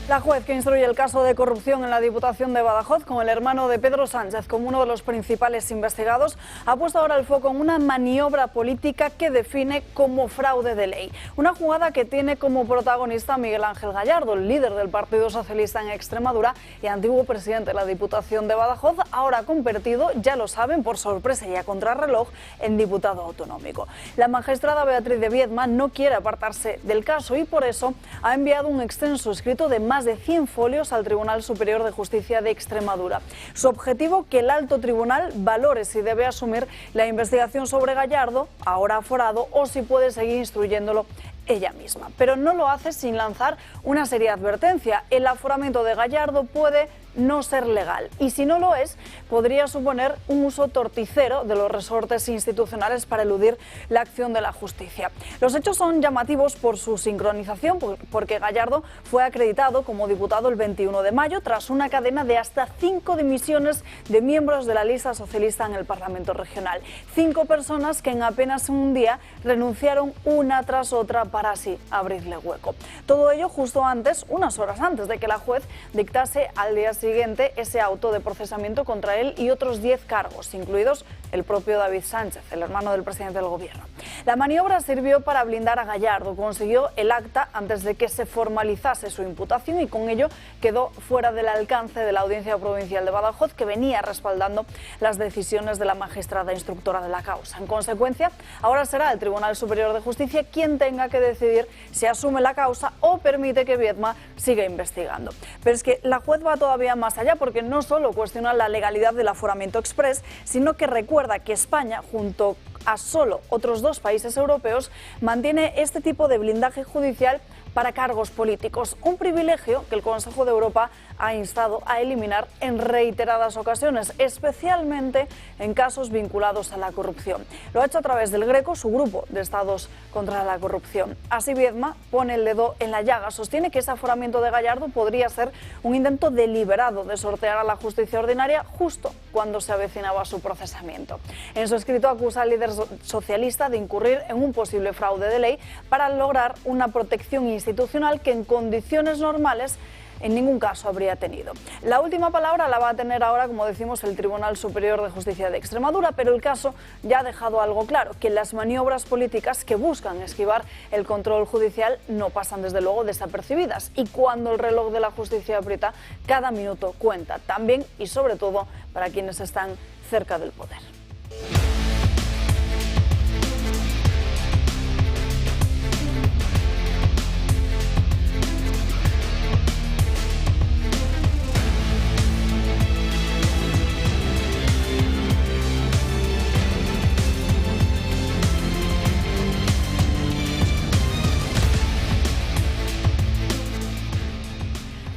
La juez que instruye el caso de corrupción en la Diputación de Badajoz, con el hermano de Pedro Sánchez como uno de los principales investigados, ha puesto ahora el foco en una maniobra política que define como fraude de ley. Una jugada que tiene como protagonista a Miguel Ángel Gallardo, el líder del Partido Socialista en Extremadura y antiguo presidente de la Diputación de Badajoz, ahora convertido, ya lo saben, por sorpresa y a contrarreloj, en diputado autonómico. La magistrada Beatriz de Viedma no quiere apartarse del caso y por eso ha enviado un extenso escrito de más de 100 folios al Tribunal Superior de Justicia de Extremadura. Su objetivo, que el alto tribunal valore si debe asumir la investigación sobre Gallardo, ahora aforado, o si puede seguir instruyéndolo ella misma. Pero no lo hace sin lanzar una seria advertencia. El aforamiento de Gallardo puede no ser legal y si no lo es, podría suponer un uso torticero de los resortes institucionales para eludir la acción de la justicia. Los hechos son llamativos por su sincronización, porque Gallardo fue acreditado como diputado el 21 de mayo tras una cadena de hasta 5 dimisiones de miembros de la lista socialista en el Parlamento regional. 5 personas que en apenas un día renunciaron una tras otra para así abrirle hueco. Todo ello justo antes, unas horas antes de que la juez dictase al día siguiente ese auto de procesamiento contra él y otros 10 cargos, incluidos el propio David Sánchez, el hermano del presidente del gobierno. La maniobra sirvió para blindar a Gallardo, consiguió el acta antes de que se formalizase su imputación y con ello quedó fuera del alcance de la Audiencia Provincial de Badajoz, que venía respaldando las decisiones de la magistrada instructora de la causa. En consecuencia, ahora será el Tribunal Superior de Justicia quien tenga que decidir si asume la causa o permite que Viedma siga investigando. Pero es que la juez va todavía más allá, porque no solo cuestiona la legalidad del aforamiento exprés, sino que recuerda que España, junto a solo otros 2 países europeos, mantiene este tipo de blindaje judicial para cargos políticos, un privilegio que el Consejo de Europa ha instado a eliminar en reiteradas ocasiones, especialmente en casos vinculados a la corrupción. Lo ha hecho a través del Greco, su grupo de estados contra la corrupción. Así Viedma pone el dedo en la llaga, sostiene que ese aforamiento de Gallardo podría ser un intento deliberado de sortear a la justicia ordinaria justo cuando se avecinaba su procesamiento. En su escrito acusa al líder socialista de incurrir en un posible fraude de ley para lograr una protección institucional que en condiciones normales en ningún caso habría tenido. La última palabra la va a tener ahora, como decimos, el Tribunal Superior de Justicia de Extremadura, pero el caso ya ha dejado algo claro, que las maniobras políticas que buscan esquivar el control judicial no pasan desde luego desapercibidas y cuando el reloj de la justicia aprieta, cada minuto cuenta, también y sobre todo para quienes están cerca del poder.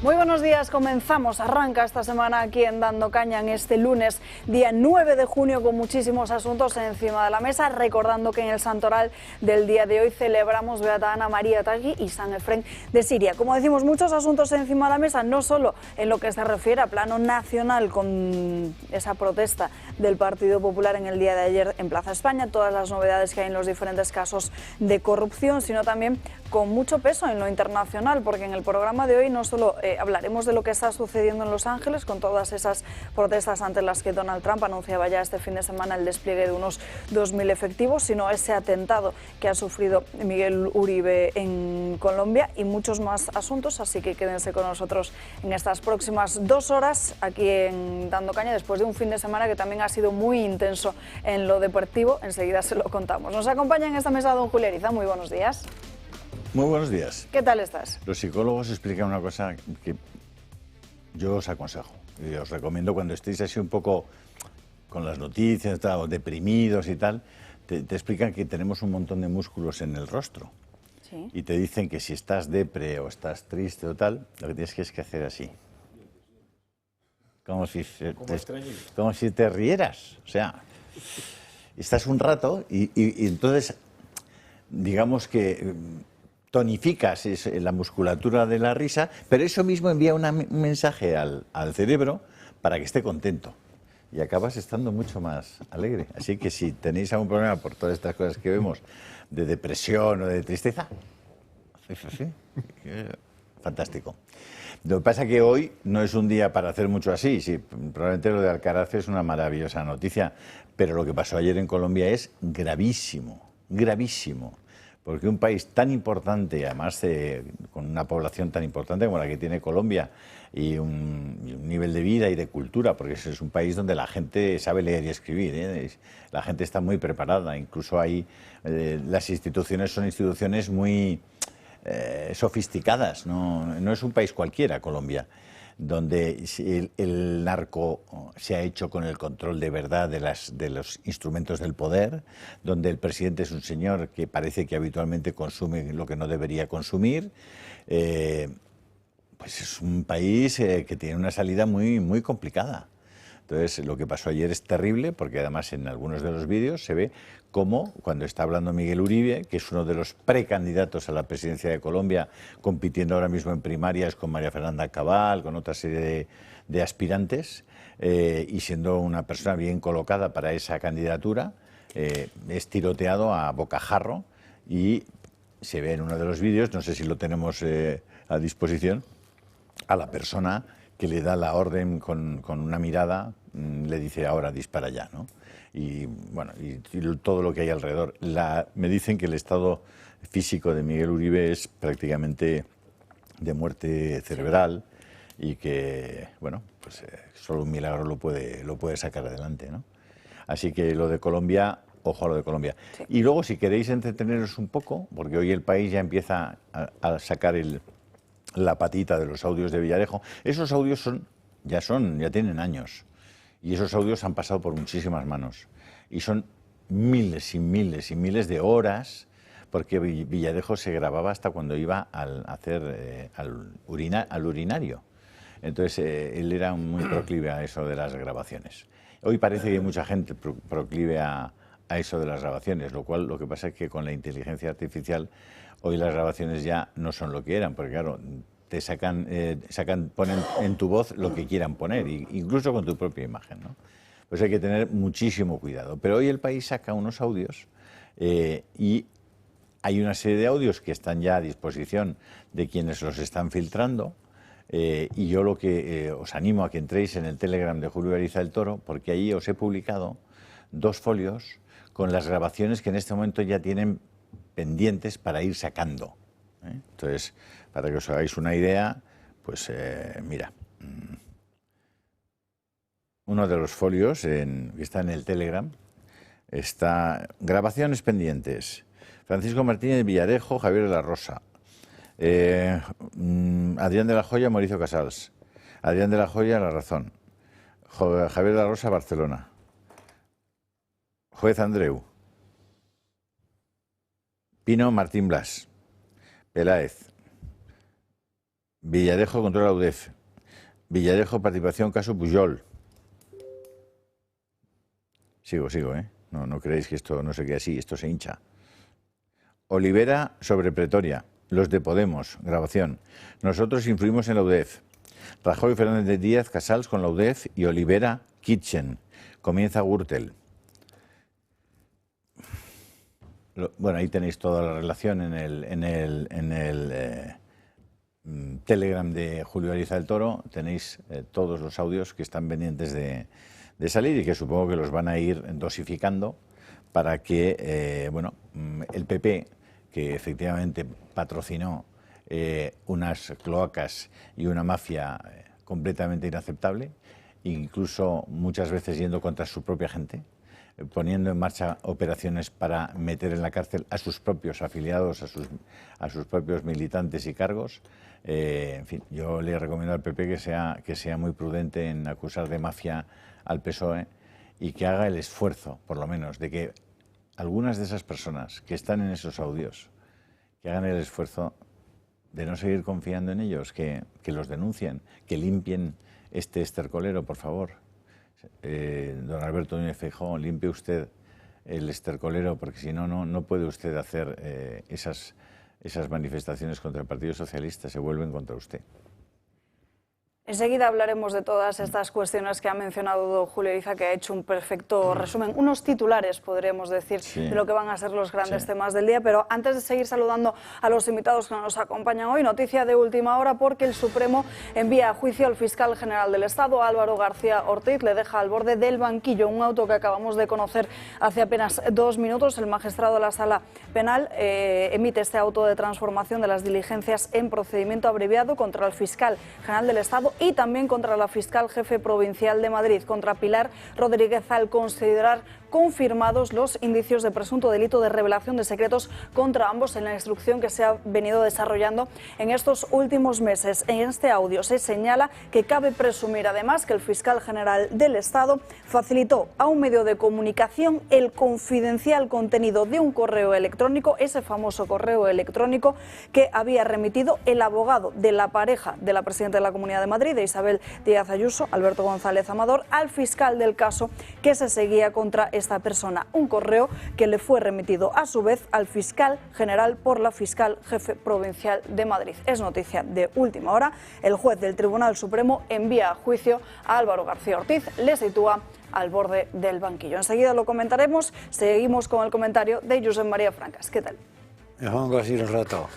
Muy buenos días, comenzamos, arranca esta semana aquí en Dando Caña en este lunes, día 9 de junio, con muchísimos asuntos encima de la mesa, recordando que en el santoral del día de hoy celebramos Beata Ana María Tagui y San Efrén de Siria. Como decimos, muchos asuntos encima de la mesa, no solo en lo que se refiere a plano nacional con esa protesta del Partido Popular en el día de ayer en Plaza España, todas las novedades que hay en los diferentes casos de corrupción, sino también con mucho peso en lo internacional, porque en el programa de hoy no solo hablaremos de lo que está sucediendo en Los Ángeles con todas esas protestas ante las que Donald Trump anunciaba ya este fin de semana el despliegue de unos 2.000 efectivos, sino ese atentado que ha sufrido Miguel Uribe en Colombia y muchos más asuntos, así que quédense con nosotros en estas próximas 2 horas aquí en Dando Caña, después de un fin de semana que también ha sido muy intenso en lo deportivo. Enseguida se lo contamos. Nos acompaña en esta mesa don Julio Ariza. Muy buenos días. Muy buenos días. ¿Qué tal estás? Los psicólogos explican una cosa que yo os aconsejo y os recomiendo cuando estéis así un poco con las noticias, deprimidos y tal, te explican que tenemos un montón de músculos en el rostro. Sí. Y te dicen que si estás depre o estás triste o tal, lo que tienes que hacer así. Como si te rieras. O sea, estás un rato y entonces, digamos que tonificas la musculatura de la risa, pero eso mismo envía un mensaje al cerebro para que esté contento. Y acabas estando mucho más alegre. Así que si tenéis algún problema por todas estas cosas que vemos, de depresión o de tristeza, hacéis así. fantástico. Lo que pasa es que hoy no es un día para hacer mucho así. Sí, probablemente lo de Alcaraz es una maravillosa noticia, pero lo que pasó ayer en Colombia es gravísimo, gravísimo. Porque un país tan importante, además con una población tan importante como la que tiene Colombia, y un nivel de vida y de cultura, porque es un país donde la gente sabe leer y escribir, ¿eh? La gente está muy preparada, incluso hay las instituciones son instituciones muy sofisticadas, no es un país cualquiera, Colombia, donde el narco se ha hecho con el control de verdad de los instrumentos del poder, donde el presidente es un señor que parece que habitualmente consume lo que no debería consumir. Pues es un país que tiene una salida muy, muy complicada. Entonces, lo que pasó ayer es terrible, porque además en algunos de los vídeos se ve cómo, cuando está hablando Miguel Uribe, que es uno de los precandidatos a la presidencia de Colombia, compitiendo ahora mismo en primarias con María Fernanda Cabal, con otra serie de aspirantes, y siendo una persona bien colocada para esa candidatura, es tiroteado a bocajarro y se ve en uno de los vídeos, no sé si lo tenemos a disposición, a la persona que le da la orden con una mirada, le dice ahora dispara ya, ¿no? Y bueno, y todo lo que hay alrededor. Me dicen que el estado físico de Miguel Uribe es prácticamente de muerte cerebral y que, bueno, pues solo un milagro lo puede sacar adelante, ¿no? Así que lo de Colombia, ojo a lo de Colombia. Sí. Y luego, si queréis entreteneros un poco, porque hoy el país ya empieza a sacar la patita de los audios de Villarejo. Esos audios ya tienen años. Y esos audios han pasado por muchísimas manos. Y son miles y miles y miles de horas, porque Villarejo se grababa hasta cuando iba al urinario. Entonces, él era muy proclive a eso de las grabaciones. Hoy parece que hay mucha gente proclive a eso de las grabaciones, lo que pasa es que con la inteligencia artificial hoy las grabaciones ya no son lo que eran, porque claro, te ponen en tu voz lo que quieran poner, incluso con tu propia imagen, ¿no? Pues hay que tener muchísimo cuidado. Pero hoy el país saca unos audios y hay una serie de audios que están ya a disposición de quienes los están filtrando. Y yo lo que os animo a que entréis en el Telegram de Julio Ariza del Toro, porque ahí os he publicado 2 folios con las grabaciones que en este momento ya tienen pendientes para ir sacando. Entonces, para que os hagáis una idea, pues mira, uno de los folios que está en el Telegram está grabaciones pendientes. Francisco Martínez Villarejo, Javier de la Rosa, Adrián de la Joya, Mauricio Casals, Adrián de la Joya, La Razón, Javier de la Rosa, Barcelona, Juez Andreu, Pino Martín Blas, Peláez, Villarejo contra la UDEF, Villarejo participación caso Pujol. Sigo, ¿eh? No creéis que esto no se quede así, esto se hincha. Olivera sobre Pretoria, los de Podemos, grabación. Nosotros influimos en la UDEF. Rajoy, Fernández Díaz, Casals con la UDEF y Olivera, Kitchen. Comienza Gürtel. Bueno, ahí tenéis toda la relación en el Telegram de Julio Ariza del Toro. Tenéis todos los audios que están pendientes de salir y que supongo que los van a ir dosificando para que, el PP, que efectivamente patrocinó unas cloacas y una mafia completamente inaceptable, incluso muchas veces yendo contra su propia gente, poniendo en marcha operaciones para meter en la cárcel a sus propios afiliados, a sus propios militantes y cargos. En fin, yo le recomiendo al PP que sea muy prudente en acusar de mafia al PSOE y que haga el esfuerzo, por lo menos, de que algunas de esas personas que están en esos audios, que hagan el esfuerzo de no seguir confiando en ellos, que los denuncien, que limpien este estercolero, por favor. Don Alberto Núñez Feijóo, limpie usted el estercolero, porque si no, no puede usted hacer esas manifestaciones contra el Partido Socialista, se vuelven contra usted. Enseguida hablaremos de todas estas cuestiones que ha mencionado Julio Iza, que ha hecho un perfecto resumen, unos titulares, podríamos decir, de lo que van a ser los grandes temas del día. Pero antes de seguir saludando a los invitados que nos acompañan hoy, noticia de última hora, porque el Supremo envía a juicio al fiscal general del Estado, Álvaro García Ortiz. Le deja al borde del banquillo, un auto que acabamos de conocer hace apenas 2 minutos. El magistrado de la Sala Penal emite este auto de transformación de las diligencias en procedimiento abreviado contra el fiscal general del Estado y también contra la fiscal jefe provincial de Madrid, contra Pilar Rodríguez, al considerar confirmados los indicios de presunto delito de revelación de secretos contra ambos en la instrucción que se ha venido desarrollando en estos últimos meses. En este audio se señala que cabe presumir además que el fiscal general del Estado facilitó a un medio de comunicación el confidencial contenido de un correo electrónico, ese famoso correo electrónico que había remitido el abogado de la pareja de la presidenta de la Comunidad de Madrid, de Isabel Díaz Ayuso, Alberto González Amador, al fiscal del caso que se seguía contra esta persona. Un correo que le fue remitido a su vez al fiscal general por la fiscal jefe provincial de Madrid. Es noticia de última hora. El juez del Tribunal Supremo envía a juicio a Álvaro García Ortiz, le sitúa al borde del banquillo. Enseguida lo comentaremos. Seguimos con el comentario de Josep María Francas. ¿Qué tal? Me pongo así un rato,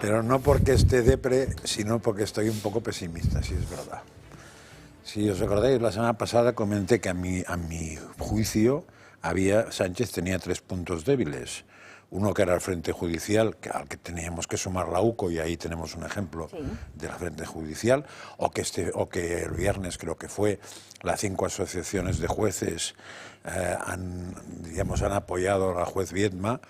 pero no porque esté depre, sino porque estoy un poco pesimista, si es verdad. Si os acordáis, la semana pasada comenté que a mi juicio Sánchez tenía 3 puntos débiles. Uno que era el frente judicial, al que teníamos que sumar la UCO, y ahí tenemos un ejemplo de la frente judicial, o que el viernes creo que fue, las 5 asociaciones de jueces han apoyado a la juez Viedma.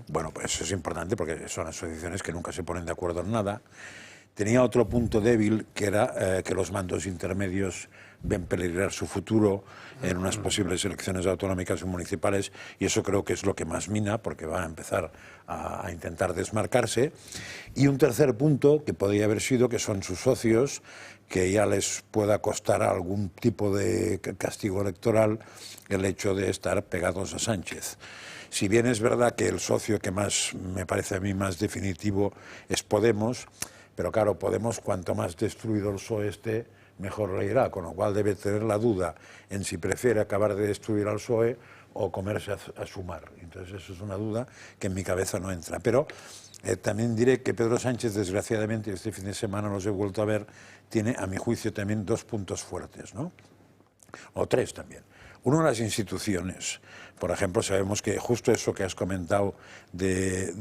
Bueno, pues eso es importante porque son asociaciones que nunca se ponen de acuerdo en nada. Tenía otro punto débil, que era que los mandos intermedios ven peligrar su futuro en unas posibles elecciones autonómicas o municipales, y eso creo que es lo que más mina, porque van a empezar a intentar desmarcarse. Y un tercer punto, que podría haber sido que son sus socios, que ya les pueda costar algún tipo de castigo electoral el hecho de estar pegados a Sánchez. Si bien es verdad que el socio que más me parece a mí más definitivo es Podemos, pero claro, Podemos, cuanto más destruido el PSOE esté, mejor le irá, con lo cual debe tener la duda en si prefiere acabar de destruir al PSOE o comerse a Sumar. Entonces eso es una duda que en mi cabeza no entra. Pero también diré que Pedro Sánchez, desgraciadamente, este fin de semana los he vuelto a ver, tiene, a mi juicio, también 2 puntos fuertes, ¿no? O 3 también. Uno, las instituciones. Por ejemplo, sabemos que justo eso que has comentado del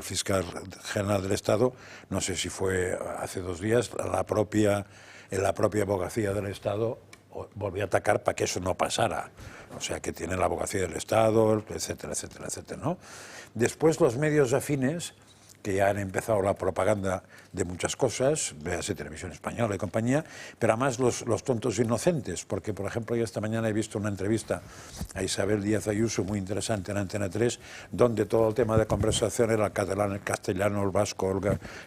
fiscal general del Estado, no sé si fue hace 2 días, la propia abogacía del Estado volvió a atacar para que eso no pasara. O sea, que tiene la abogacía del Estado, etcétera, etcétera, etcétera, ¿no? Después, los medios afines, que ya han empezado la propaganda de muchas cosas, véase Televisión Española y compañía, pero además los tontos inocentes, porque, por ejemplo, yo esta mañana he visto una entrevista a Isabel Díaz Ayuso muy interesante en Antena 3, donde todo el tema de conversación era el catalán, el castellano, el vasco,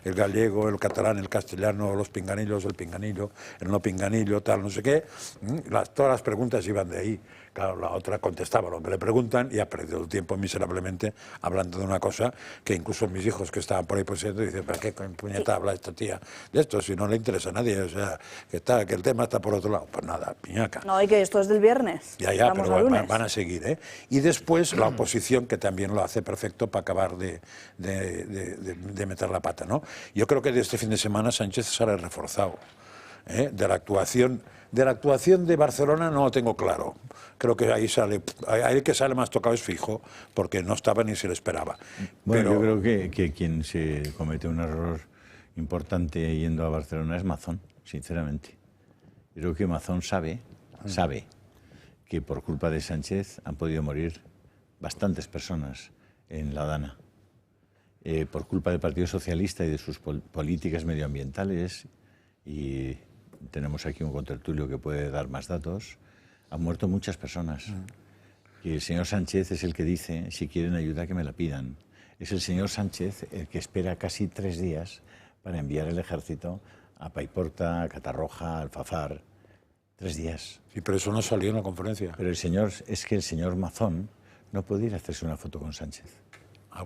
el gallego, el catalán, el castellano, los pinganillos, el pinganillo, el no pinganillo, tal, no sé qué. Todas las preguntas iban de ahí. Claro, la otra contestaba lo que le preguntan y ha perdido el tiempo miserablemente hablando de una cosa que incluso mis hijos que estaban por ahí presentes dicen, ¿para qué puñeta habla esta tía de esto si no le interesa a nadie? O sea, que el tema está por otro lado. Pues nada, piñaca. No, y que esto es del viernes. Ya, pero van a seguir, ¿eh? Y después la oposición, que también lo hace perfecto para acabar de meter la pata, ¿no? Yo creo que de este fin de semana Sánchez sale reforzado, ¿eh? De la actuación de Barcelona no lo tengo claro. Creo que ahí el que sale más tocado es Fijo, porque no estaba ni se le esperaba. Bueno, yo creo que quien se comete un error importante yendo a Barcelona es Mazón, sinceramente. Creo que Mazón sabe que por culpa de Sánchez han podido morir bastantes personas en La Dana. Por culpa del Partido Socialista y de sus políticas medioambientales, y tenemos aquí un contertulio que puede dar más datos, han muerto muchas personas. Y el señor Sánchez es el que dice, si quieren ayuda que me la pidan. Es el señor Sánchez el que espera casi 3 días para enviar el ejército a Paiporta, a Catarroja, a Alfafar. 3 días. Sí, pero eso no salió en la conferencia. Pero es que el señor Mazón no puede ir a hacerse una foto con Sánchez.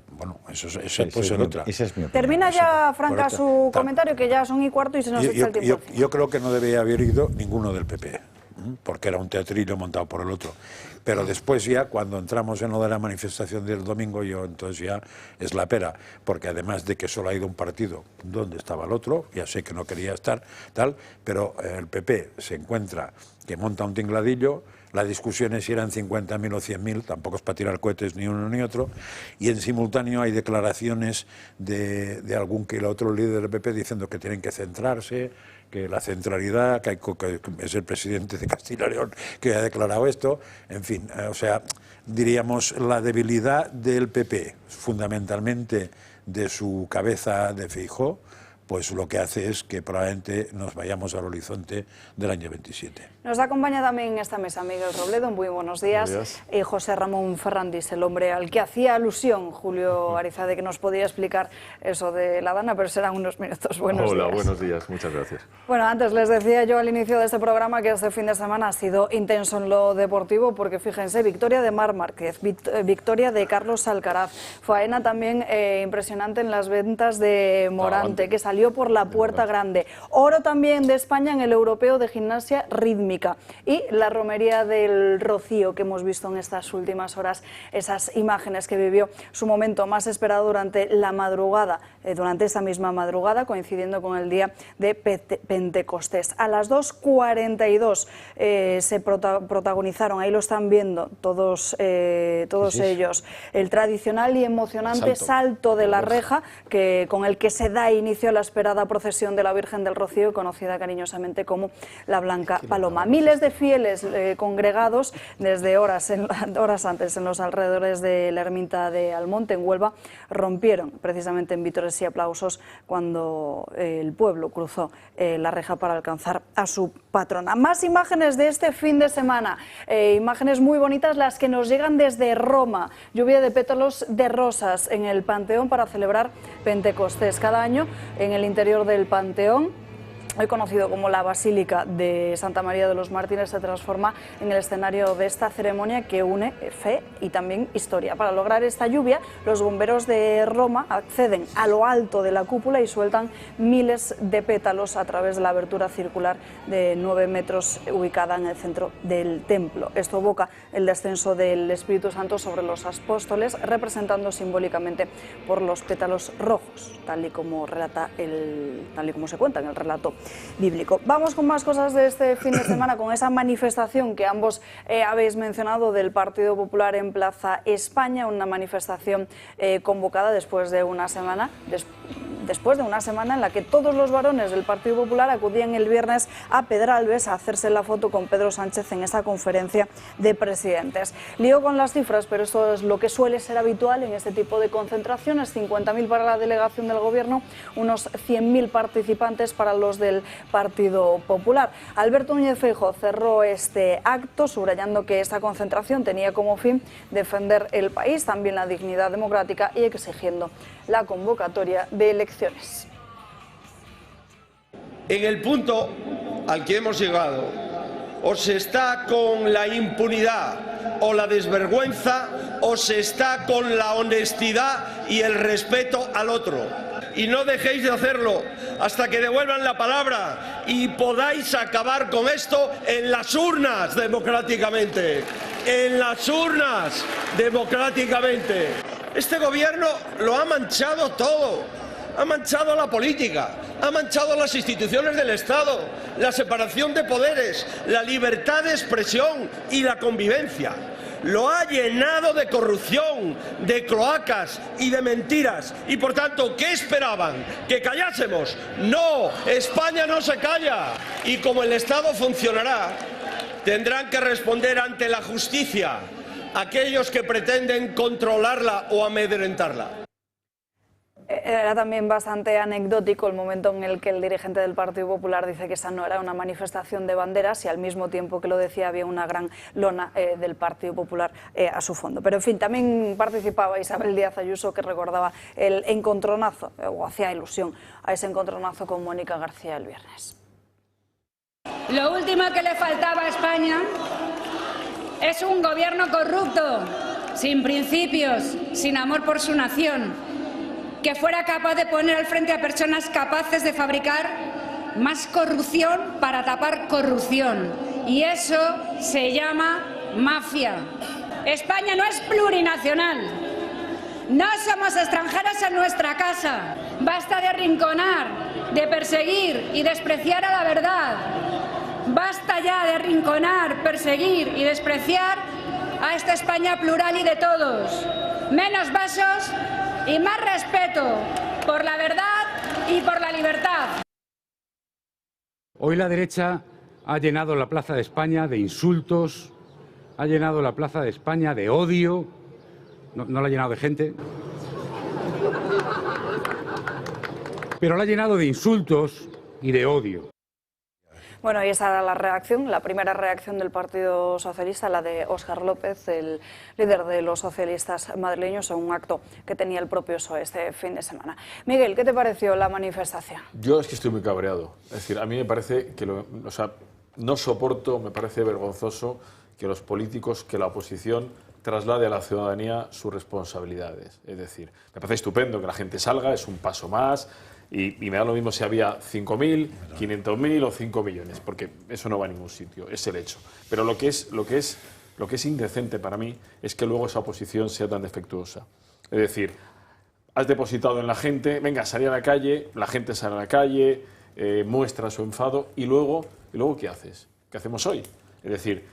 Bueno, eso puede ser otra. Esa es mi opinión. Termina ya, Franca, Correcto. su comentario, que ya son 1:15 y se nos echa el tiempo. Yo creo que no debería haber ido ninguno del PP, porque era un teatrillo montado por el otro. Pero después ya, cuando entramos en lo de la manifestación del domingo, entonces ya es la pera, porque además de que solo ha ido un partido, ¿dónde estaba el otro? Ya sé que no quería estar, tal, pero el PP se encuentra que monta un tingladillo. La discusión es si eran 50.000 o 100.000, tampoco es para tirar cohetes ni uno ni otro, y en simultáneo hay declaraciones de algún que el otro líder del PP diciendo que tienen que centrarse, que la centralidad, que es el presidente de Castilla y León que ha declarado esto, en fin, o sea, diríamos la debilidad del PP, fundamentalmente de su cabeza de Feijóo, pues lo que hace es que probablemente nos vayamos al horizonte del año 27. Nos acompaña también en esta mesa Miguel Robledo, muy buenos días, y José Ramón Ferrandis, el hombre al que hacía alusión Julio Arizade, que nos podía explicar eso de la Dana, pero serán unos minutos. Buenos días. Hola, buenos días, muchas gracias. Bueno, antes les decía yo al inicio de este programa que este fin de semana ha sido intenso en lo deportivo, porque fíjense, victoria de Marc Márquez, victoria de Carlos Alcaraz, faena también impresionante en las ventas de Morante, que salió por la puerta grande, oro también de España en el europeo de gimnasia rítmica, y la romería del Rocío, que hemos visto en estas últimas horas, esas imágenes que vivió su momento más esperado durante la madrugada, durante esta misma madrugada, coincidiendo con el día de Pentecostés. A las 2:42 se protagonizaron, ahí lo están viendo todos ellos, el tradicional y emocionante salto de la reja, con el que se da inicio a la esperada procesión de la Virgen del Rocío, conocida cariñosamente como la Blanca Paloma. Miles de fieles congregados desde horas antes en los alrededores de la ermita de Almonte, en Huelva, rompieron precisamente en vítores y aplausos cuando el pueblo cruzó la reja para alcanzar a su patrona. Más imágenes de este fin de semana, imágenes muy bonitas las que nos llegan desde Roma, lluvia de pétalos de rosas en el Panteón para celebrar Pentecostés. Cada año en el interior del Panteón, hoy conocido como la Basílica de Santa María de los Mártires, se transforma en el escenario de esta ceremonia que une fe y también historia. Para lograr esta lluvia, los bomberos de Roma acceden a lo alto de la cúpula y sueltan miles de pétalos a través de la abertura circular de 9 metros ubicada en el centro del templo. Esto evoca el descenso del Espíritu Santo sobre los apóstoles, representando simbólicamente por los pétalos rojos, tal y como se cuenta en el relato bíblico. Vamos con más cosas de este fin de semana, con esa manifestación que ambos habéis mencionado del Partido Popular en Plaza España, una manifestación convocada después de una semana en la que todos los varones del Partido Popular acudían el viernes a Pedralbes a hacerse la foto con Pedro Sánchez en esa conferencia de presidentes. Lío con las cifras, pero esto es lo que suele ser habitual en este tipo de concentraciones: 50.000 para la delegación del Gobierno, unos 100.000 participantes para los del Partido Popular. Alberto Núñez Feijóo cerró este acto subrayando que esta concentración tenía como fin defender el país, también la dignidad democrática, y exigiendo la convocatoria de elecciones. En el punto al que hemos llegado, o se está con la impunidad o la desvergüenza, o se está con la honestidad y el respeto al otro. Y no dejéis de hacerlo hasta que devuelvan la palabra y podáis acabar con esto en las urnas democráticamente. En las urnas democráticamente. Este gobierno lo ha manchado todo. Ha manchado la política, ha manchado las instituciones del Estado, la separación de poderes, la libertad de expresión y la convivencia. Lo ha llenado de corrupción, de cloacas y de mentiras. Y por tanto, ¿qué esperaban? ¿Que callásemos? ¡No! España no se calla. Y como el Estado funcionará, tendrán que responder ante la justicia aquellos que pretenden controlarla o amedrentarla. Era también bastante anecdótico el momento en el que el dirigente del Partido Popular dice que esa no era una manifestación de banderas, y al mismo tiempo que lo decía había una gran lona del Partido Popular a su fondo. Pero en fin, también participaba Isabel Díaz Ayuso, que recordaba el encontronazo, o hacía ilusión a ese encontronazo con Mónica García el viernes. Lo último que le faltaba a España es un gobierno corrupto, sin principios, sin amor por su nación, que fuera capaz de poner al frente a personas capaces de fabricar más corrupción para tapar corrupción. Y eso se llama mafia. España no es plurinacional. No somos extranjeros en nuestra casa. Basta de arrinconar, de perseguir y despreciar a la verdad. Basta ya de arrinconar, perseguir y despreciar a esta España plural y de todos. Menos vasos y más respeto por la verdad y por la libertad. Hoy la derecha ha llenado la Plaza de España de insultos, ha llenado la Plaza de España de odio, no la ha llenado de gente, pero la ha llenado de insultos y de odio. Bueno, y esa era la reacción, la primera reacción del Partido Socialista, la de Óscar López, el líder de los socialistas madrileños, en un acto que tenía el propio PSOE este fin de semana. Miguel, ¿qué te pareció la manifestación? Yo es que estoy muy cabreado. Es decir, a mí me parece que, no soporto, me parece vergonzoso que los políticos, que la oposición traslade a la ciudadanía sus responsabilidades. Es decir, me parece estupendo que la gente salga, es un paso más. Y me da lo mismo si había 5.000, 500.000 o 5 millones, porque eso no va a ningún sitio, es el hecho. Pero lo que es indecente para mí es que luego esa oposición sea tan defectuosa. Es decir, has depositado en la gente, venga, salí a la calle, la gente sale a la calle, muestra su enfado, y luego ¿qué haces? ¿Qué hacemos hoy? Es decir,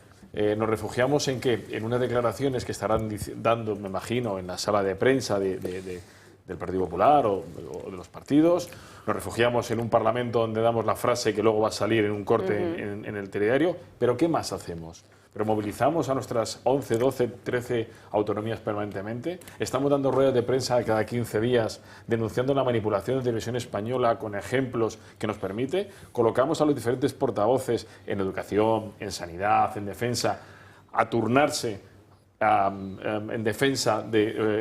nos refugiamos en ¿qué? En unas declaraciones que estarán dando, me imagino, en la sala de prensa del Partido Popular o de los partidos. Nos refugiamos en un Parlamento donde damos la frase que luego va a salir en un corte en el telediario. ¿Pero qué más hacemos? ¿Pero movilizamos a nuestras 11, 12, 13 autonomías permanentemente? ¿Estamos dando ruedas de prensa cada 15 días denunciando la manipulación de Televisión Española con ejemplos que nos permite? ¿Colocamos a los diferentes portavoces en educación, en sanidad, en defensa, a turnarse en defensa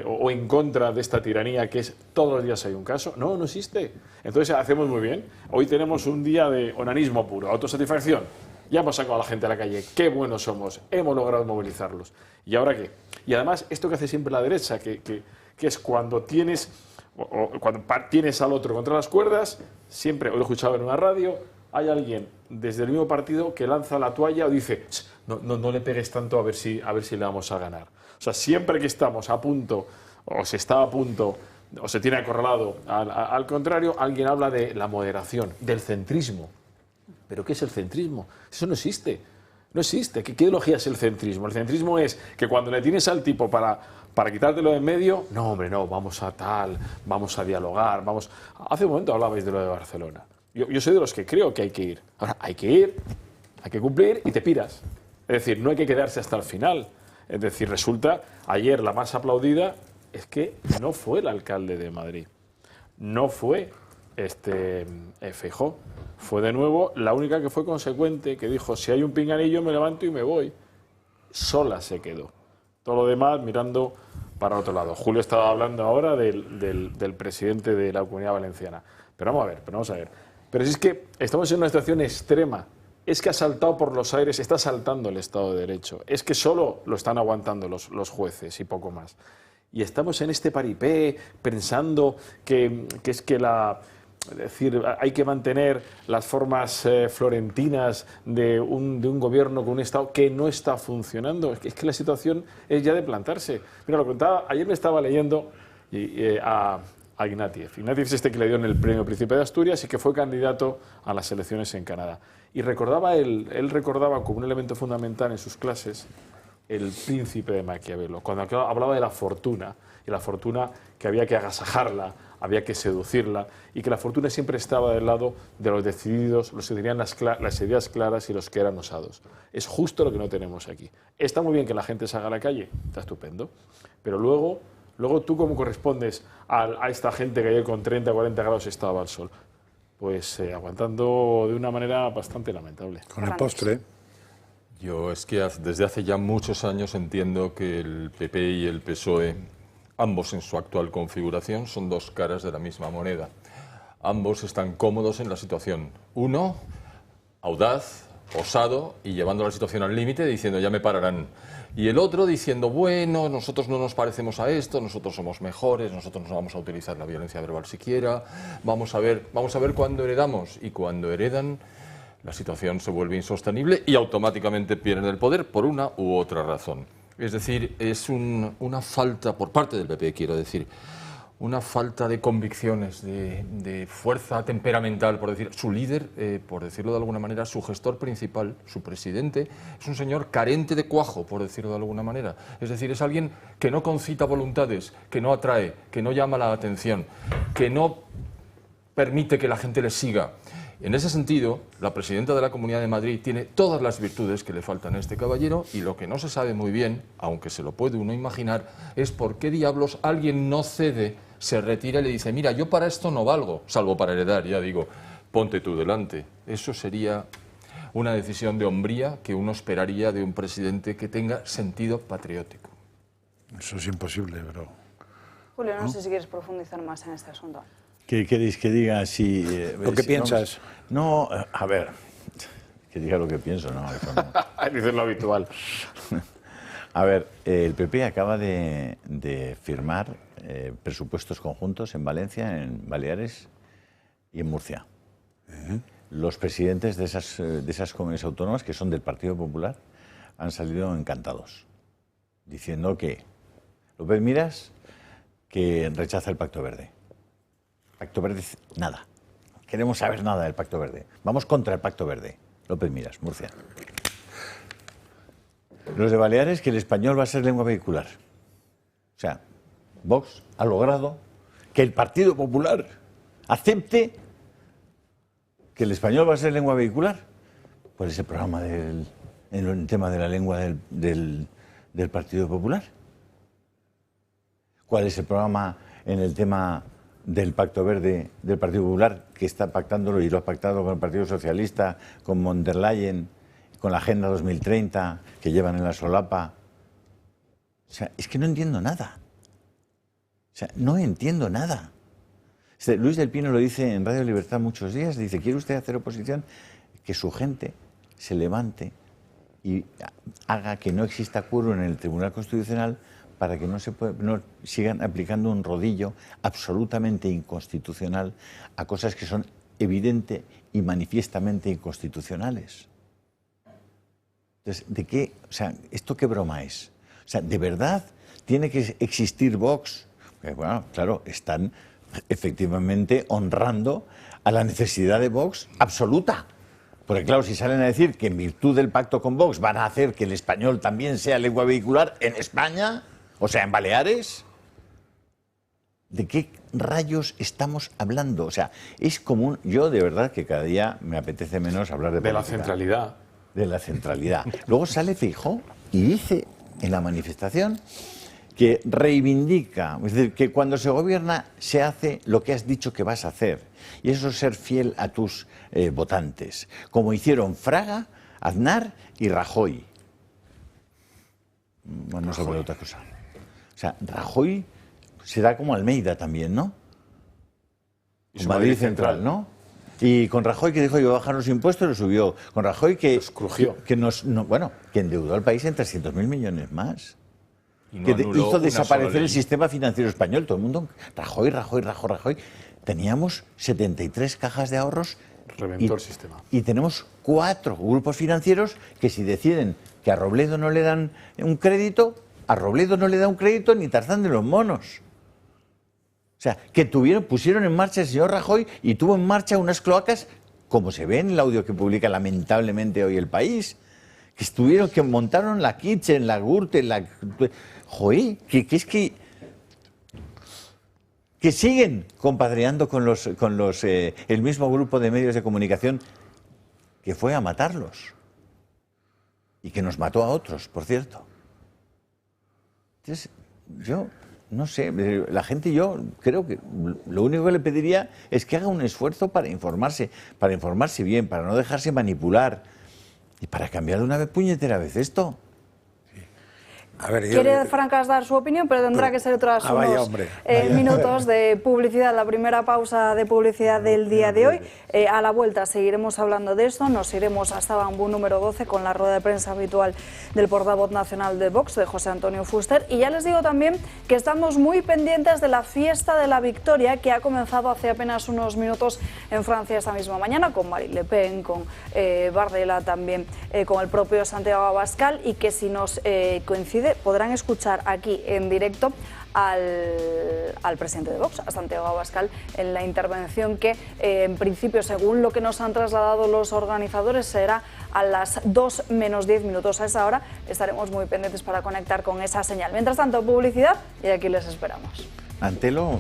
o en contra de esta tiranía que es todos los días hay un caso? No, no existe. Entonces hacemos muy bien. Hoy tenemos un día de onanismo puro, autosatisfacción. Ya hemos sacado a la gente a la calle, qué buenos somos, hemos logrado movilizarlos. ¿Y ahora qué? Y además, esto que hace siempre la derecha, que es cuando tienes al otro contra las cuerdas, siempre, hoy lo he escuchado en una radio, hay alguien desde el mismo partido que lanza la toalla o dice, no le pegues tanto a ver si le vamos a ganar. O sea, siempre que estamos a punto, o se está a punto, o se tiene acorralado al contrario, alguien habla de la moderación, del centrismo. ¿Pero qué es el centrismo? Eso no existe. No existe. ¿Qué ideología es el centrismo? El centrismo es que cuando le tienes al tipo para quitártelo de en medio, no, hombre, no, vamos a dialogar, Hace un momento hablabais de lo de Barcelona. Yo soy de los que creo que hay que ir. Ahora, hay que ir, hay que cumplir y te piras. Es decir, no hay que quedarse hasta el final. Es decir, resulta, ayer la más aplaudida es que no fue el alcalde de Madrid. No fue Feijóo. Fue de nuevo la única que fue consecuente, que dijo, si hay un pinganillo me levanto y me voy. Sola se quedó. Todo lo demás mirando para otro lado. Julio estaba hablando ahora del presidente de la Comunidad Valenciana. Pero vamos a ver. Pero si es que estamos en una situación extrema. Es que ha saltado por los aires, está saltando el Estado de Derecho. Es que solo lo están aguantando los jueces y poco más. Y estamos en este paripé pensando que es que es decir, hay que mantener las formas florentinas de un gobierno con un Estado que no está funcionando. Es que la situación es ya de plantarse. Mira, lo contaba, ayer me estaba leyendo a Ignatieff. Ignatieff es que le dieron el premio Príncipe de Asturias y que fue candidato a las elecciones en Canadá. Y él recordaba como un elemento fundamental en sus clases el príncipe de Maquiavelo, cuando hablaba de la fortuna, y la fortuna que había que agasajarla, había que seducirla, y que la fortuna siempre estaba del lado de los decididos, los que tenían las ideas claras y los que eran osados. Es justo lo que no tenemos aquí. Está muy bien que la gente salga a la calle, está estupendo, pero luego tú cómo correspondes a esta gente que ayer con 30 o 40 grados estaba al sol. Pues aguantando de una manera bastante lamentable. Con el postre. Yo es que desde hace ya muchos años entiendo que el PP y el PSOE, ambos en su actual configuración, son dos caras de la misma moneda. Ambos están cómodos en la situación. Uno, audaz, osado y llevando la situación al límite, diciendo ya me pararán. Y el otro diciendo, bueno, nosotros no nos parecemos a esto, nosotros somos mejores, nosotros no vamos a utilizar la violencia verbal siquiera, vamos a ver cuándo heredamos. Y cuando heredan, la situación se vuelve insostenible y automáticamente pierden el poder por una u otra razón. Es decir, es una falta, por parte del PP, quiero decir, una falta de convicciones, de fuerza temperamental, por decir, su líder, por decirlo de alguna manera, su gestor principal, su presidente, es un señor carente de cuajo, por decirlo de alguna manera. Es decir, es alguien que no concita voluntades, que no atrae, que no llama la atención, que no permite que la gente le siga. En ese sentido, la presidenta de la Comunidad de Madrid tiene todas las virtudes que le faltan a este caballero y lo que no se sabe muy bien, aunque se lo puede uno imaginar, es por qué diablos alguien no cede, se retira y le dice, mira, yo para esto no valgo, salvo para heredar, ya digo, ponte tú delante. Eso sería una decisión de hombría que uno esperaría de un presidente que tenga sentido patriótico. Eso es imposible, pero... Julio, no sé si quieres profundizar más en este asunto. ¿Qué queréis que diga? Si, ¿Lo que piensas? No, a ver, que diga lo que pienso, no, eso no. Dices lo habitual. A ver, el PP acaba de firmar presupuestos conjuntos en Valencia, en Baleares y en Murcia. Los presidentes de esas comunidades autónomas, que son del Partido Popular, han salido encantados, diciendo que López Miras que rechaza el Pacto Verde. Pacto Verde, nada. No queremos saber nada del Pacto Verde. Vamos contra el Pacto Verde. López Miras, Murcia. Los de Baleares, que el español va a ser lengua vehicular. O sea, Vox ha logrado que el Partido Popular acepte que el español va a ser lengua vehicular. ¿Cuál es el programa en el tema de la lengua del Partido Popular? ¿Cuál es el programa en el tema del Pacto Verde del Partido Popular, que está pactándolo y lo ha pactado con el Partido Socialista, con von der Leyen, con la Agenda 2030 que llevan en la solapa? O sea, es que no entiendo nada. O sea, no entiendo nada. Luis del Pino lo dice en Radio Libertad muchos días, dice, ¿quiere usted hacer oposición? Que su gente se levante y haga que no exista quórum en el Tribunal Constitucional para que no sigan aplicando un rodillo absolutamente inconstitucional a cosas que son evidente y manifiestamente inconstitucionales. Entonces, ¿de qué? O sea, ¿esto qué broma es? O sea, ¿de verdad tiene que existir Vox? Porque, bueno, claro, están efectivamente honrando a la necesidad de Vox absoluta. Porque claro, si salen a decir que en virtud del pacto con Vox van a hacer que el español también sea lengua vehicular en España, o sea, en Baleares, ¿de qué rayos estamos hablando? O sea, es común. Yo de verdad que cada día me apetece menos hablar de política. La centralidad. De la centralidad. Luego sale Feijóo y dice en la manifestación que reivindica, es decir, que cuando se gobierna se hace lo que has dicho que vas a hacer. Y eso es ser fiel a tus votantes, como hicieron Fraga, Aznar y Rajoy. Vamos a ver otra cosa. O sea, Rajoy será como Almeida también, ¿no? Y Madrid Central, ¿no? Y con Rajoy, que dijo que iba a bajar los impuestos, lo subió. Con Rajoy, que que endeudó al país en 300.000 millones más. Que hizo desaparecer el sistema financiero español. Todo el mundo, Rajoy. Teníamos 73 cajas de ahorros. Reventó el sistema. Y tenemos 4 grupos financieros que si deciden que a Robledo no le dan un crédito, a Robledo no le da un crédito ni Tarzán de los monos. O sea, que pusieron en marcha el señor Rajoy y tuvo en marcha unas cloacas, como se ve en el audio que publica lamentablemente hoy El País, que montaron la Kitchen, la Gürtel, joder, que siguen compadreando con el mismo grupo de medios de comunicación que fue a matarlos y que nos mató a otros, por cierto. Entonces, yo no sé, la gente, yo creo que lo único que le pediría es que haga un esfuerzo para informarse bien, para no dejarse manipular y para cambiar de una puñetera vez esto. quiere Francas dar su opinión, pero tendrá que ser tras unos minutos de publicidad, la primera pausa de publicidad del día de hoy. A la vuelta seguiremos hablando de esto, nos iremos hasta Bambú número 12 con la rueda de prensa habitual del portavoz nacional de Vox, de José Antonio Fuster, y ya les digo también que estamos muy pendientes de la fiesta de la victoria que ha comenzado hace apenas unos minutos en Francia esta misma mañana, con Marine Le Pen, con Bardella también, con el propio Santiago Abascal, y que si nos coincide podrán escuchar aquí en directo al presidente de Vox, a Santiago Abascal, en la intervención que en principio, según lo que nos han trasladado los organizadores, será a las 2 menos 10 minutos. A esa hora estaremos muy pendientes para conectar con esa señal. Mientras tanto, publicidad, y aquí les esperamos. Antelo.